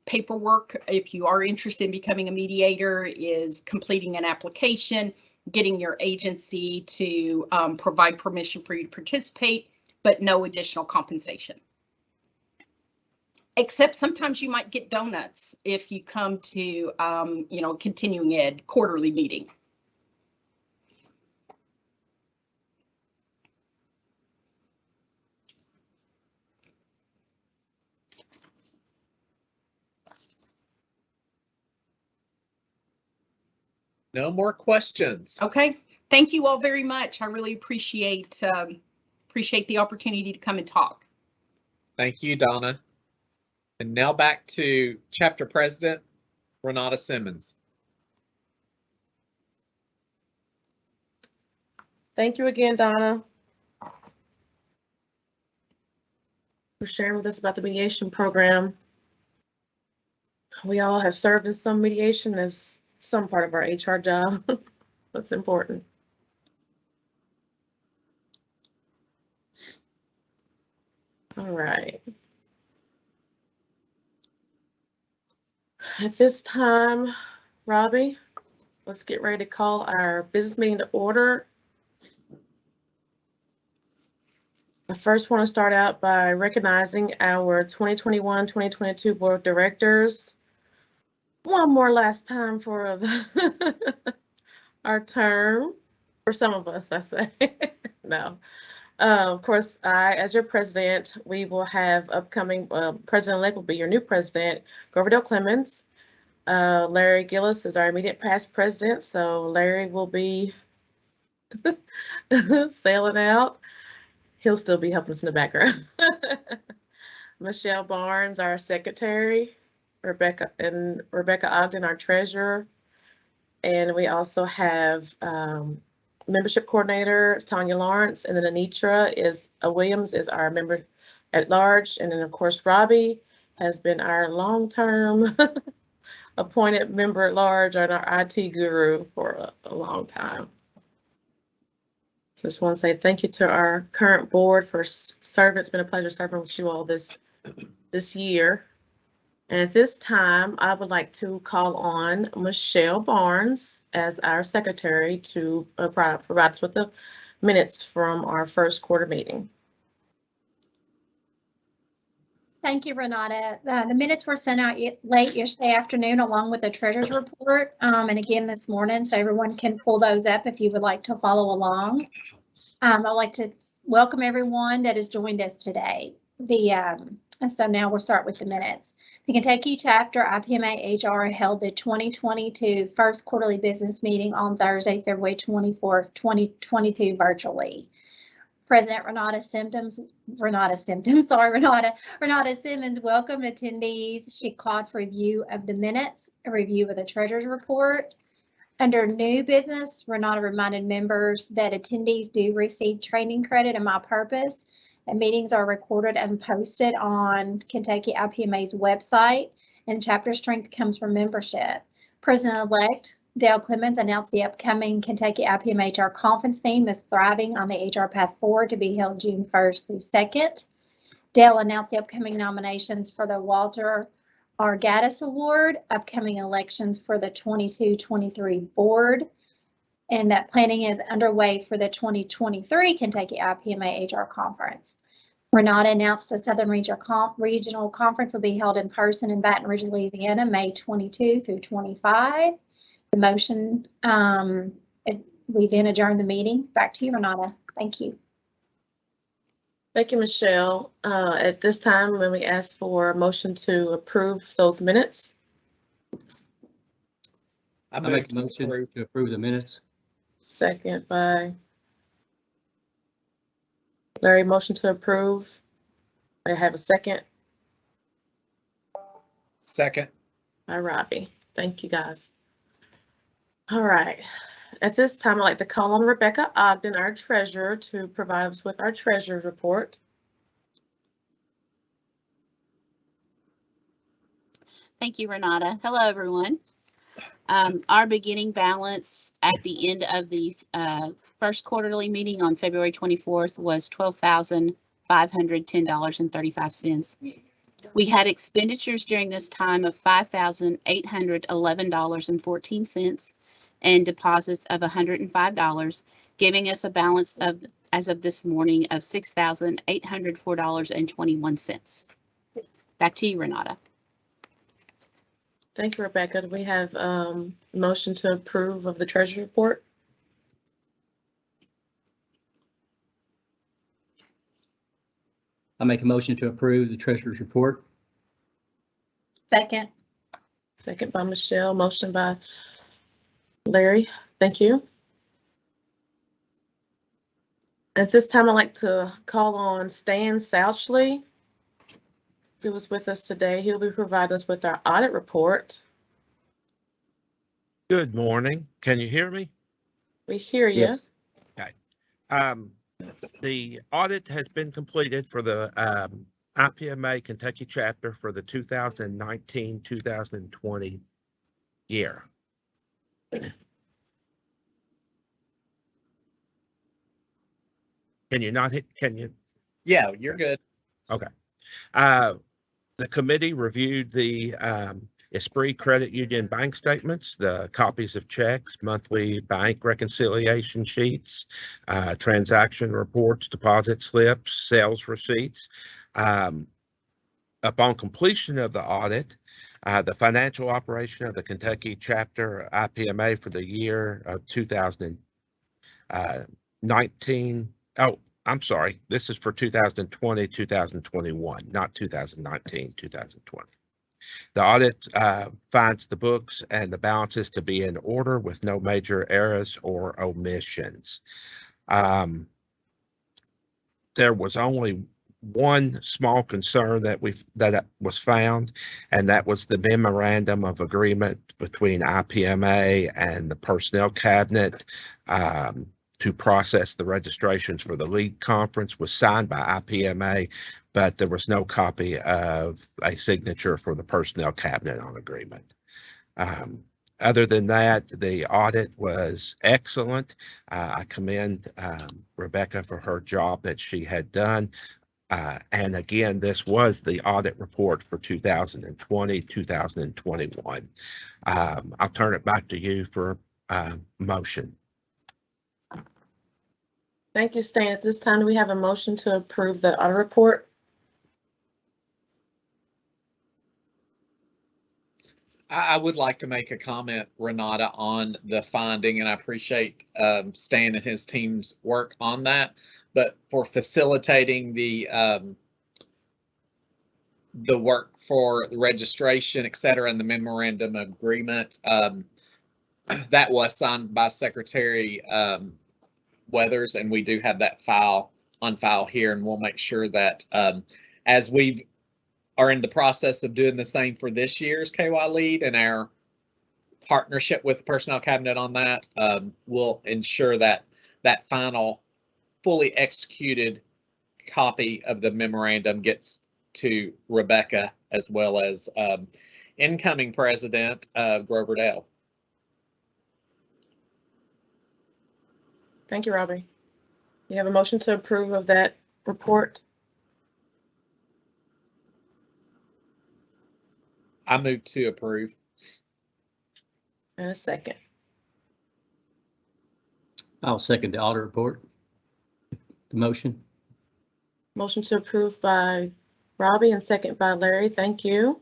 Speaker 6: paperwork. If you are interested in becoming a mediator, is completing an application, getting your agency to provide permission for you to participate, but no additional compensation. Except sometimes you might get donuts if you come to, continuing ed quarterly meeting.
Speaker 1: No more questions.
Speaker 6: Okay, thank you all very much. I really appreciate the opportunity to come and talk.
Speaker 1: Thank you, Donna. And now back to Chapter President Renata Simmons.
Speaker 2: Thank you again, Donna, for sharing with us about the mediation program. We all have served in some mediation as some part of our HR job. That's important. All right. At this time, Robbie, let's get ready to call our business meeting to order. I first want to start out by recognizing our 2021-2022 Board of Directors. One more last time for our term, for some of us, I say. No. Of course, I, as your president, we will have upcoming, President-elect will be your new president, Groverdale Clemens. Larry Gillis is our immediate past president, so Larry will be sailing out. He'll still be helping us in the background. Michelle Barnes, our secretary, Rebecca Ogden, our treasurer. And we also have membership coordinator, Tanya Lawrence, and then Anitra Williams is our member at large. And then of course, Robbie has been our long-term appointed member at large and our IT guru for a long time. So just want to say thank you to our current board for serving. It's been a pleasure serving with you all this year. And at this time, I would like to call on Michelle Barnes as our secretary to provide us with the minutes from our first quarter meeting.
Speaker 8: Thank you, Renata. The minutes were sent out late yesterday afternoon along with the treasurer's report and again this morning, so everyone can pull those up if you would like to follow along. I'd like to welcome everyone that has joined us today. So now we'll start with the minutes. The Kentucky chapter IPMA-HR held the 2022 first quarterly business meeting on Thursday, February 24th, 2022 virtually. President Renata Simmons welcomed attendees. She called for review of the minutes, a review of the treasurer's report. Under new business, Renata reminded members that attendees do receive training credit in my purpose, and meetings are recorded and posted on Kentucky IPMA's website, and chapter strength comes from membership. President-elect Dale Clemens announced the upcoming Kentucky IPMA-HR conference theme is Thriving on the HR Path Forward, to be held June 1st through 2nd. Dale announced the upcoming nominations for the Walter R. Gaddis Award, upcoming elections for the 22-23 board, and that planning is underway for the 2023 Kentucky IPMA-HR conference. Renata announced the Southern Regional Conference will be held in person in Baton Rouge, Louisiana, May 22 through 25. The motion, we then adjourn the meeting. Back to you, Renata. Thank you.
Speaker 2: Thank you, Michelle. At this time, when we ask for a motion to approve those minutes.
Speaker 5: I make a motion to approve the minutes.
Speaker 2: Second by Larry. Motion to approve. I have a second.
Speaker 1: Second.
Speaker 2: By Robbie. Thank you, guys. All right. At this time, I'd like to call on Rebecca Ogden, our treasurer, to provide us with our treasurer's report.
Speaker 9: Thank you, Renata. Hello, everyone. Our beginning balance at the end of the first quarterly meeting on February 24th was $12,510.35. We had expenditures during this time of $5,811.14 and deposits of $105, giving us a balance of, as of this morning, of $6,804.21. Back to you, Renata.
Speaker 2: Thank you, Rebecca. Do we have motion to approve of the treasurer's report?
Speaker 5: I make a motion to approve the treasurer's report.
Speaker 8: Second.
Speaker 2: Second by Michelle, motion by Larry. Thank you. At this time, I'd like to call on Stan Souchley, who was with us today. He'll be providing us with our audit report.
Speaker 10: Good morning. Can you hear me?
Speaker 2: We hear you.
Speaker 5: Yes.
Speaker 10: Okay. The audit has been completed for the IPMA Kentucky chapter for the 2019-2020 year. Can you not hit? Can you?
Speaker 1: Yeah, you're good.
Speaker 10: Okay. The committee reviewed the Esprit Credit Union bank statements, the copies of checks, monthly bank reconciliation sheets, transaction reports, deposit slips, sales receipts. Upon completion of the audit, the financial operation of the Kentucky chapter IPMA for the year of 2019, I'm sorry, this is for 2020, 2021, not 2019, 2020. The audit finds the books and the balances to be in order with no major errors or omissions. There was only one small concern that was found, and that was the memorandum of agreement between IPMA and the personnel cabinet to process the registrations for the lead conference was signed by IPMA, but there was no copy of a signature for the personnel cabinet on agreement. Other than that, the audit was excellent. I commend Rebecca for her job that she had done. And again, this was the audit report for 2020, 2021. I'll turn it back to you for motion.
Speaker 2: Thank you, Stan. At this time, do we have a motion to approve the audit report?
Speaker 1: I would like to make a comment, Renata, on the finding, and I appreciate Stan and his team's work on that. But for facilitating the work for the registration, et cetera, and the memorandum of agreement, that was signed by Secretary Weathers, and we do have that file on file here, and we'll make sure that as we are in the process of doing the same for this year's KY lead and our partnership with the personnel cabinet on that, we'll ensure that that final fully executed copy of the memorandum gets to Rebecca as well as incoming president Grover Dale.
Speaker 2: Thank you, Robbie. You have a motion to approve of that report?
Speaker 1: I move to approve.
Speaker 2: And a second.
Speaker 5: I'll second the audit report. The motion.
Speaker 2: Motion to approve by Robbie and second by Larry. Thank you.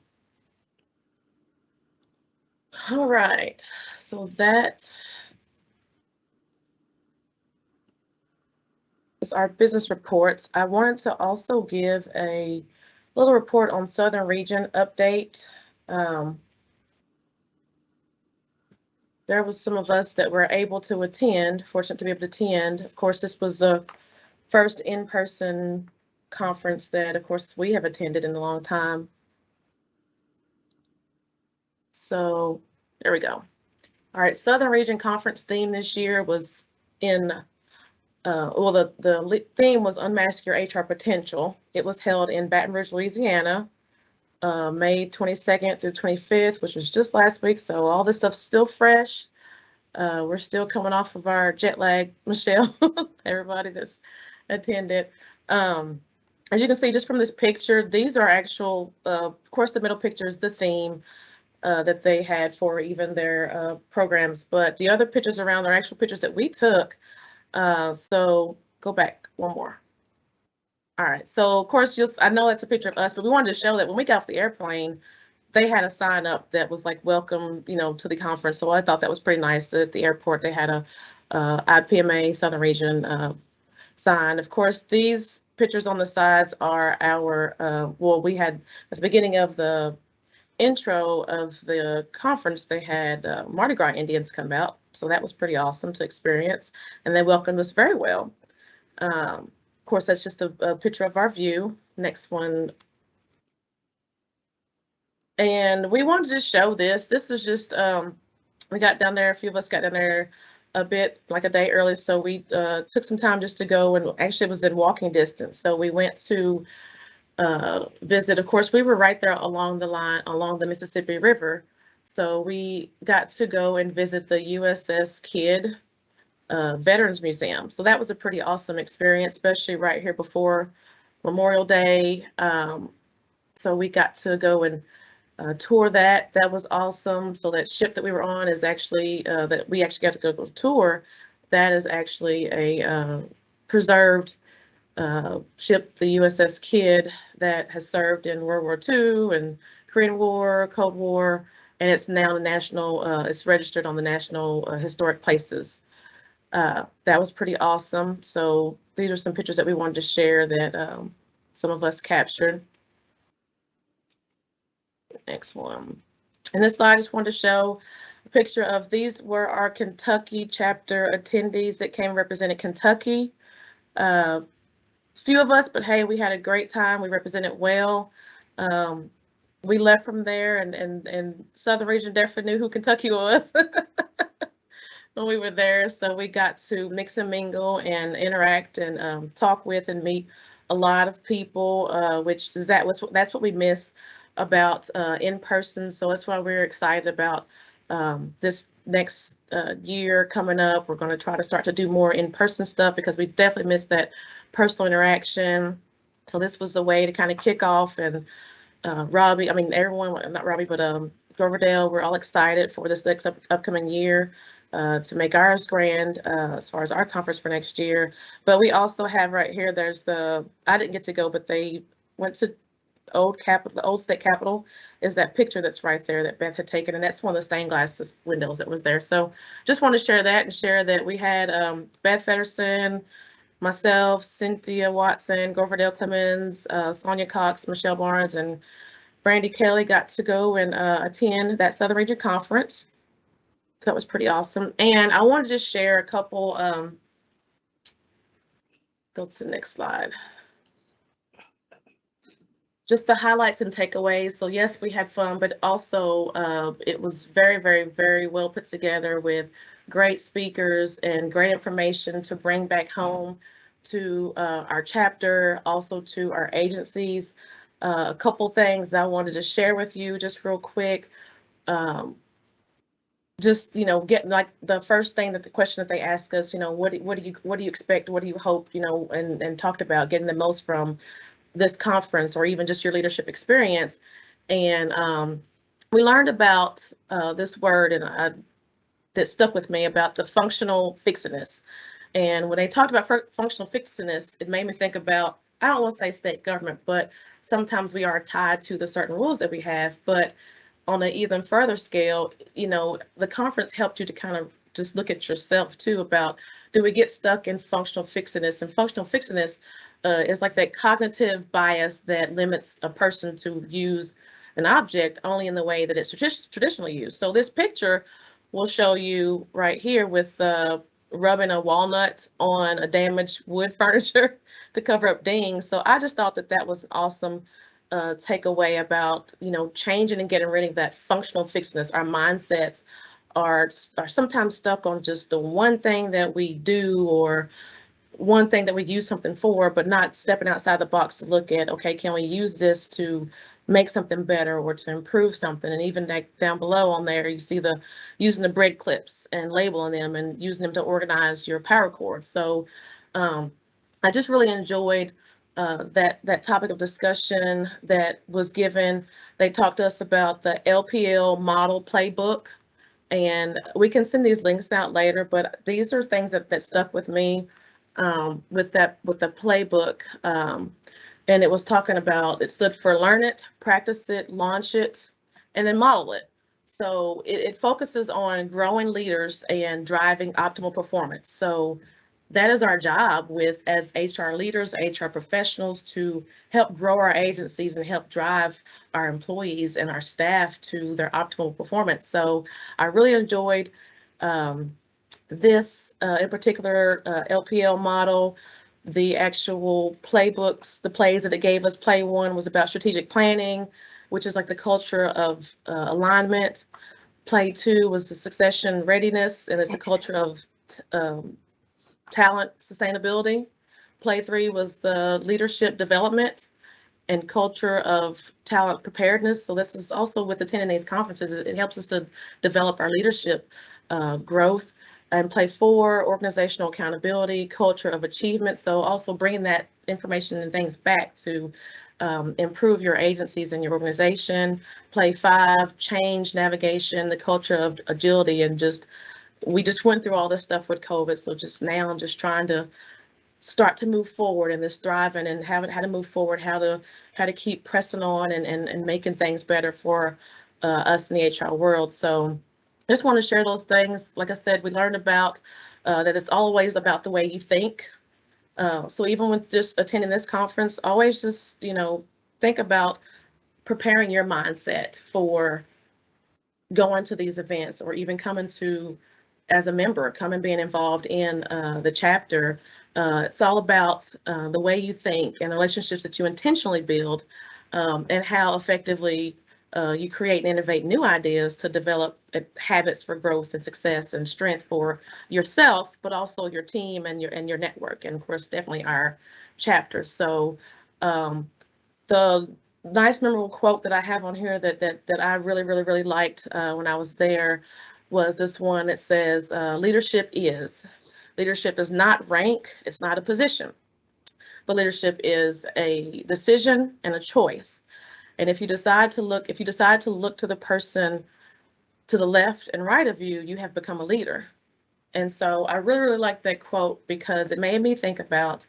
Speaker 2: All right, so that is our business reports. I wanted to also give a little report on Southern Region update. There was some of us that were able to attend, fortunate to be able to attend. Of course, this was the first in-person conference that, of course, we have attended in a long time. So there we go. All right, Southern Region Conference theme this year was in, well, the theme was Unmask Your HR Potential. It was held in Baton Rouge, Louisiana, May 22nd through 25th, which was just last week. So all this stuff's still fresh. We're still coming off of our jet lag, Michelle, everybody that's attended. As you can see just from this picture, these are actual, of course, the middle picture is the theme that they had for even their programs, but the other pictures around are actual pictures that we took. So go back one more. All right, so of course, just I know that's a picture of us, but we wanted to show that when we got off the airplane, they had a sign up that was like, welcome, you know, to the conference. So I thought that was pretty nice. At the airport, they had a IPMA Southern Region sign. Of course, these pictures on the sides are our, well, we had at the beginning of the intro of the conference, they had Mardi Gras Indians come out. So that was pretty awesome to experience. And they welcomed us very well. Of course, that's just a picture of our view. Next one. And we wanted to show this. This was just, we got down there, a few of us got down there a bit like a day early. So we took some time just to go, and actually it was in walking distance. So we went to visit. Of course, we were right there along the line, along the Mississippi River. So we got to go and visit the USS Kidd Veterans Museum. So that was a pretty awesome experience, especially right here before Memorial Day. So we got to go and tour that. That was awesome. So that ship that we were on is actually, that we actually got to go tour, that is actually a preserved ship, the USS Kidd, that has served in World War II and Korean War, Cold War, and it's now the national, it's registered on the National Historic Places That was pretty awesome. So these are some pictures that we wanted to share that some of us captured. Next one. And this slide I just wanted to show a picture of these were our Kentucky chapter attendees that came represented Kentucky. Few of us, but hey, we had a great time. We represented well. We left from there and Southern Region definitely knew who Kentucky was when we were there. So we got to mix and mingle and interact and talk with and meet a lot of people, which that's what we miss about in person. So that's why we're excited about this next year coming up. We're going to try to start to do more in-person stuff because we definitely missed that personal interaction. So this was a way to kind of kick off. And Robbie, I mean, everyone, not Robbie, but Groverdale, we're all excited for this next upcoming year to make ours grand as far as our conference for next year. But we also have right here, there's I didn't get to go, but they went to the old state capitol is that picture that's right there that Beth had taken, and that's one of the stained glass windows that was there. So just want to share that and share that we had Beth Feddersen, myself, Cynthia Watson, Groverdale Clemens, Sonia Cox, Michelle Barnes, and Brandy Kelly got to go and attend that Southern Region Conference. So that was pretty awesome. And I wanted to just share a couple, go to the next slide. Just the highlights and takeaways. So yes, we had fun, but also it was very, very, very well put together with great speakers and great information to bring back home to our chapter, also to our agencies. A couple things I wanted to share with you just real quick. Just, get like the first thing that the question that they ask us, what do you expect? What do you hope, and talked about getting the most from this conference or even just your leadership experience. And we learned about this word and that stuck with me about the functional fixedness. And when they talked about functional fixedness, it made me think about, I don't want to say state government, but sometimes we are tied to the certain rules that we have. But on an even further scale, the conference helped you to kind of just look at yourself too about, do we get stuck in functional fixedness? And functional fixedness is like that cognitive bias that limits a person to use an object only in the way that it's traditionally used. So this picture will show you right here with rubbing a walnut on a damaged wood furniture to cover up dings. So I just thought that was an awesome takeaway about, changing and getting rid of that functional fixedness. Our mindsets are sometimes stuck on just the one thing that we do or one thing that we use something for, but not stepping outside the box to look at, okay, can we use this to make something better or to improve something? And even down below on there, you see using the bread clips and labeling them and using them to organize your power cord. So I just really enjoyed that topic of discussion that was given. They talked to us about the LPL model playbook, and we can send these links out later, but these are things that stuck with me with the playbook. And it was talking about, it stood for learn it, practice it, launch it, and then model it. So it focuses on growing leaders and driving optimal performance. So that is our job as HR leaders, HR professionals, to help grow our agencies and help drive our employees and our staff to their optimal performance. So I really enjoyed this in particular LPL model. The actual playbooks, the plays that it gave us. Play 1 was about strategic planning, which is like the culture of alignment. Play 2 was the succession readiness, and it's a culture of talent sustainability. Play 3 was the leadership development and culture of talent preparedness. So this is also with attending these conferences, it helps us to develop our leadership growth. And play 4, organizational accountability, culture of achievement. So also bringing that information and things back to improve your agencies and your organization. Play 5, change navigation, the culture of agility, and we just went through all this stuff with COVID. So just now I'm just trying to start to move forward in this thriving and how to move forward, how to keep pressing on and making things better for us in the HR world. So just want to share those things. Like I said, we learned about that it's always about the way you think. So even with just attending this conference, always just, think about preparing your mindset for going to these events, or even coming to as a member, being involved in the chapter. It's all about the way you think and the relationships that you intentionally build, and how effectively you create and innovate new ideas to develop habits for growth and success and strength for yourself, but also your team and your network, and of course, definitely our chapter. So the nice memorable quote that I have on here that I really liked when I was there was this one that says, leadership is not rank, it's not a position, but leadership is a decision and a choice. And if you decide to look to the person to the left and right of you, you have become a leader. And so I really like that quote, because it made me think about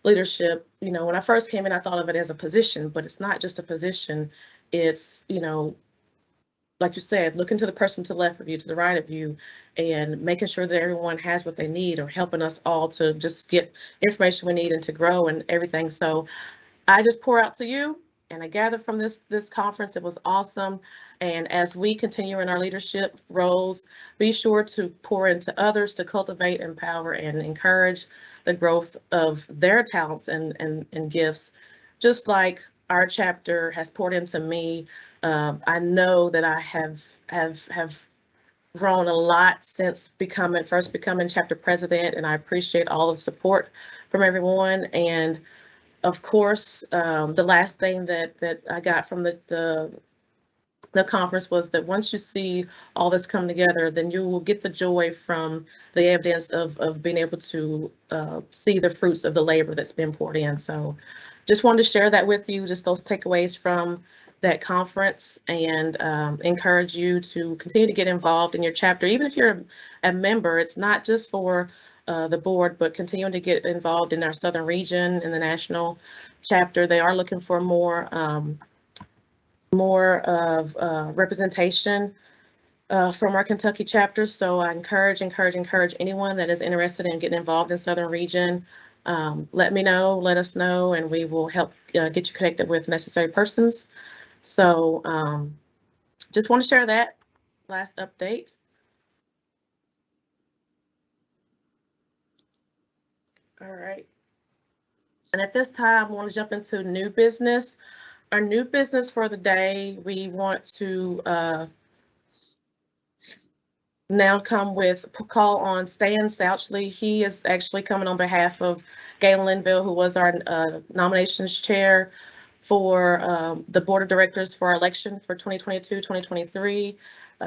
Speaker 2: leadership. When I first came in, I thought of it as a position, but it's not just a position. It's, like you said, looking to the person to the left of you, to the right of you, and making sure that everyone has what they need, or helping us all to just get information we need and to grow and everything. So I just pour out to you, and I gather from this conference. It was awesome. And as we continue in our leadership roles, be sure to pour into others to cultivate, empower, and encourage the growth of their talents and gifts, just like our chapter has poured into me. I know that I have grown a lot since first becoming chapter president, and I appreciate all the support from everyone. And of course, the last thing that I got from the conference was that once you see all this come together, then you will get the joy from the evidence of being able to see the fruits of the labor that's been poured in. So just wanted to share that with you, just those takeaways from that conference, and encourage you to continue to get involved in your chapter. Even if you're a member, it's not just for the board, but continuing to get involved in our Southern region, in the national chapter. They are looking for more of representation from our Kentucky chapter. So I encourage anyone that is interested in getting involved in Southern region. Let us know, and we will help get you connected with necessary persons. So just want to share that last update. All right. And at this time, I want to jump into new business. Our new business for the day, we want to now call on Stan Souchley. He is actually coming on behalf of Galen Linville, who was our nominations chair for the board of directors for our election for 2022-2023.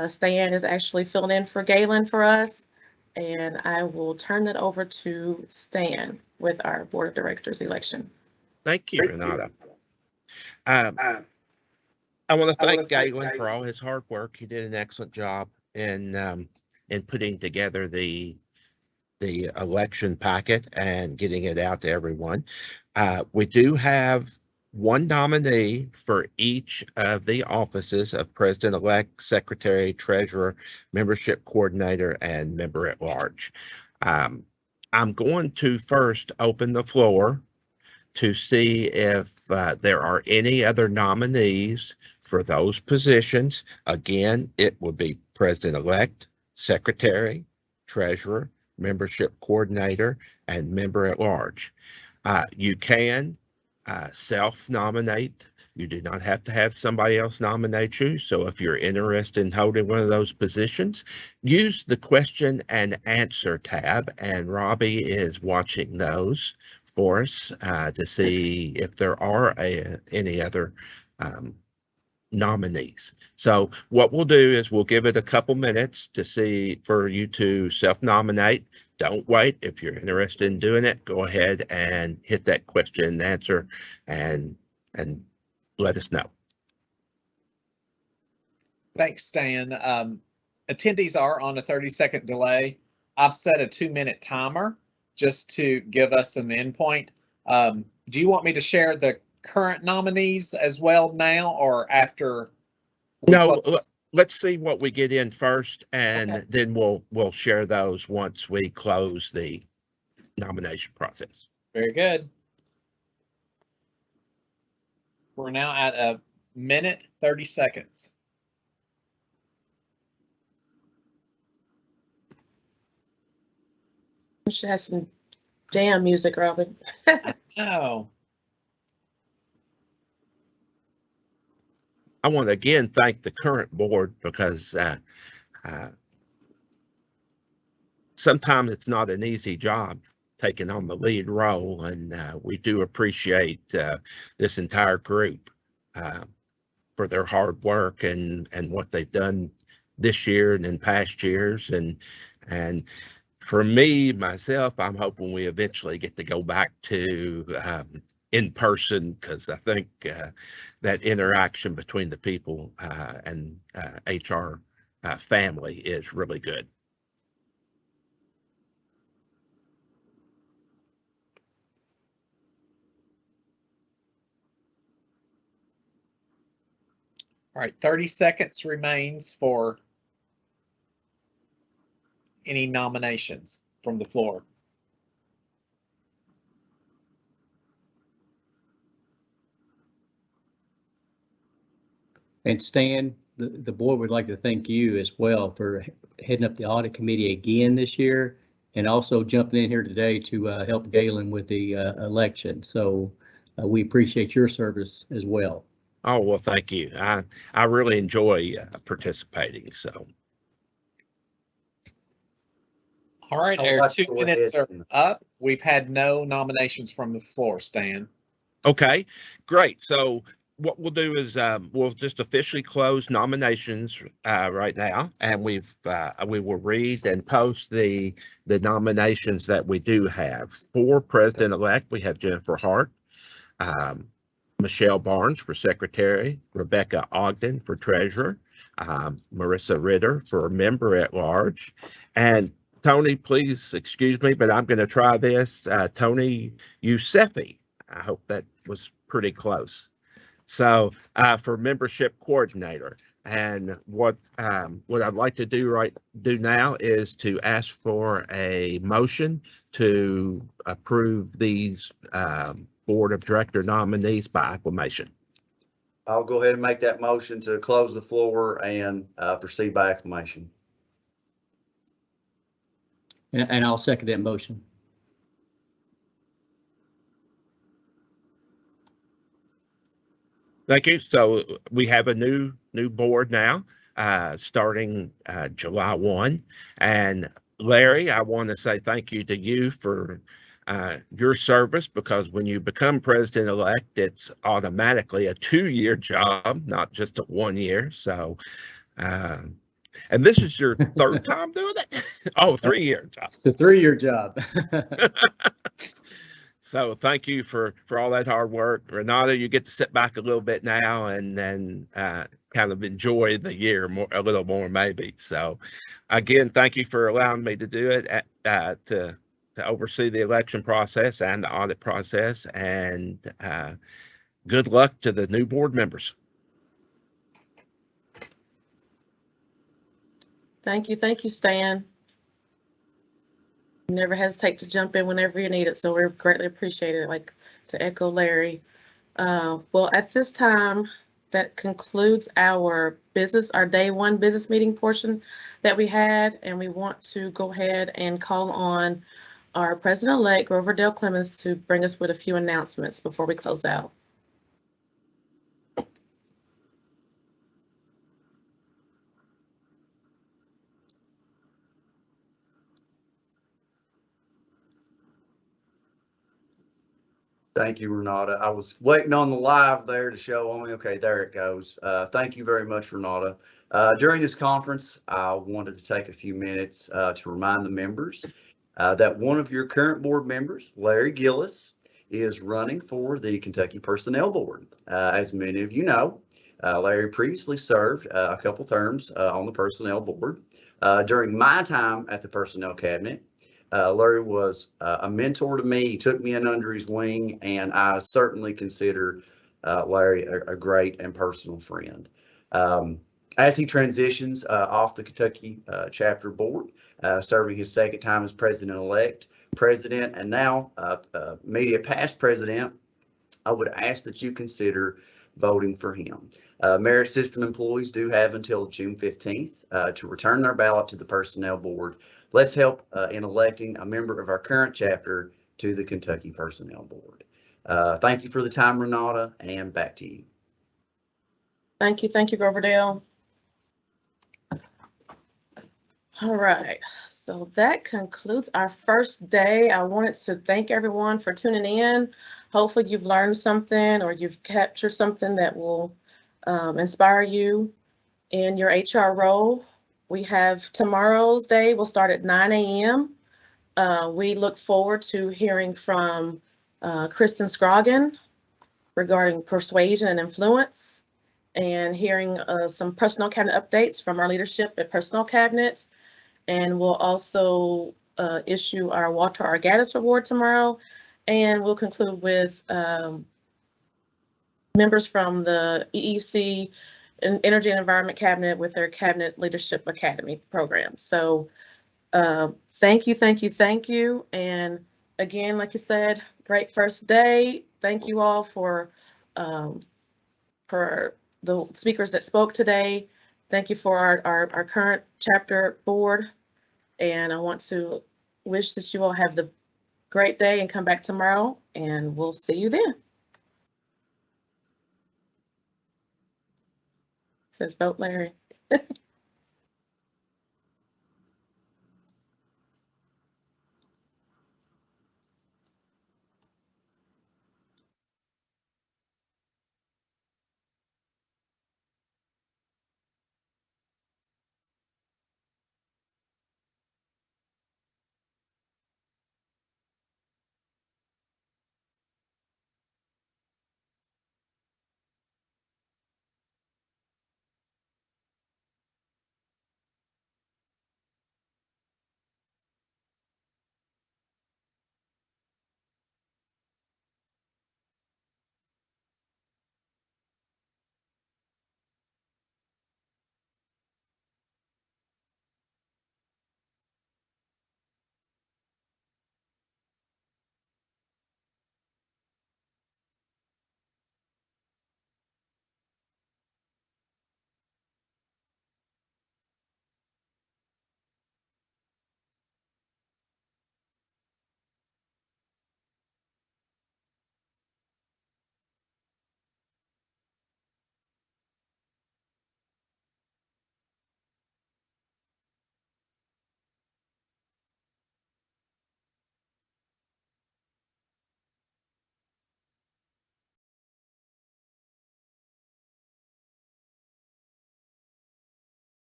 Speaker 2: Stan is actually filling in for Galen for us, and I will turn it over to Stan with our board of directors election.
Speaker 10: Thank you, Renata. I want to thank Galen for all his hard work. He did an excellent job in putting together the election packet and getting it out to everyone. We do have one nominee for each of the offices of President-elect, Secretary, Treasurer, Membership Coordinator, and Member at Large. I'm going to first open the floor to see if there are any other nominees for those positions. Again, it would be President-elect, Secretary, Treasurer, Membership Coordinator, and Member at Large. You can self-nominate. You do not have to have somebody else nominate you. So if you're interested in holding one of those positions, use the question and answer tab, and Robbie is watching those for us to see if there are any other nominees. So what we'll do is we'll give it a couple minutes to see for you to self-nominate. Don't wait. If you're interested in doing it, go ahead and hit that question and answer and let us know.
Speaker 1: Thanks, Stan. Attendees are on a 30-second delay. I've set a 2-minute timer just to give us some endpoint. Do you want me to share the current nominees as well now, or after?
Speaker 10: No, let's see what we get in first, and
Speaker 1: Okay.
Speaker 10: then we'll share those once we close the nomination process.
Speaker 1: Very good. We're now at a minute, 30 seconds.
Speaker 2: We should have some jam music, Robin.
Speaker 1: Oh,
Speaker 10: I want to again thank the current board because sometimes it's not an easy job taking on the lead role, and we do appreciate this entire group for their hard work and what they've done this year and in past years. And for me, myself, I'm hoping we eventually get to go back to in person, because I think that interaction between the people and HR family is really good.
Speaker 1: all right. 30 seconds remains for any nominations from the floor.
Speaker 5: And Stan, the board would like to thank you as well for heading up the audit committee again this year, and also jumping in here today to help Galen with the election. So we appreciate your service as well.
Speaker 10: Oh, well, thank you. I really enjoy participating. So.
Speaker 1: All right,
Speaker 11: I would
Speaker 1: our
Speaker 11: like to
Speaker 1: 2
Speaker 11: go
Speaker 1: minutes are
Speaker 11: ahead
Speaker 1: up. We've had no nominations from the floor, Stan.
Speaker 10: Okay, great. So what we'll do is we'll just officially close nominations right now, and we will read and post the nominations that we do have. For president-elect, we have Jennifer Hart, Michelle Barnes for secretary, Rebecca Ogden for treasurer, Marissa Ritter for member at large, and Tony, please excuse me, but I'm going to try this. Tony Yousefi. I hope that was pretty close. So for membership coordinator, and what I'd like to do now is to ask for a motion to approve these board of director nominees by acclamation.
Speaker 11: I'll go ahead and make that motion to close the floor and proceed by acclamation.
Speaker 5: And I'll second that motion.
Speaker 10: Thank you. So we have a new board now, starting July 1. And Larry, I want to say thank you to you for your service, because when you become president-elect, it's automatically a 2-year job, not just a 1 year. So, and this is your third time doing it? Oh, 3-year job.
Speaker 5: It's a 3-year job.
Speaker 10: So thank you for all that hard work. Renata, you get to sit back a little bit now and then kind of enjoy the year a little more maybe. So again, thank you for allowing me to do it, to oversee the election process and the audit process, and good luck to the new board members.
Speaker 2: Thank you, Stan. Never hesitate to jump in whenever you need it, so we're greatly appreciated. Like to echo Larry. Well, at this time, that concludes our day 1 business meeting portion that we had, and we want to go ahead and call on our president-elect, Grover Dale Clemens, to bring us with a few announcements before we close out.
Speaker 11: Thank you, Renata. I was waiting on the live there to show me. Okay, there it goes. Thank you very much, Renata. During this conference, I wanted to take a few minutes to remind the members that one of your current board members, Larry Gillis, is running for the Kentucky Personnel Board. As many of you know, Larry previously served a couple terms on the Personnel Board. During my time at the Personnel Cabinet, Larry was a mentor to me. He took me in under his wing, and I certainly consider Larry a great and personal friend. As he transitions off the Kentucky chapter board, serving his second time as president-elect, president, and now media past president, I would ask that you consider voting for him. Merit system employees do have until June 15th to return their ballot to the personnel board. Let's help in electing a member of our current chapter to the Kentucky Personnel Board. Thank you for the time, Renata, and back to you.
Speaker 2: Thank you, Groverdale. All right, so that concludes our first day. I wanted to thank everyone for tuning in. Hopefully you've learned something or you've captured something that will inspire you in your HR role. We have tomorrow's day, we'll start at 9 a.m. We look forward to hearing from Kristen Scroggin regarding persuasion and influence, and hearing some personnel cabinet updates from our leadership at Personnel Cabinet. And we'll also issue our Walter R. Gaddis Award tomorrow. And we'll conclude with members from the EEC and Energy and Environment Cabinet with their Cabinet Leadership Academy program. So thank you. And again, like you said, great first day. Thank you all for the speakers that spoke today. Thank you for our current chapter board. And I want to wish that you all have the great day and come back tomorrow, and we'll see you then. It says vote Larry.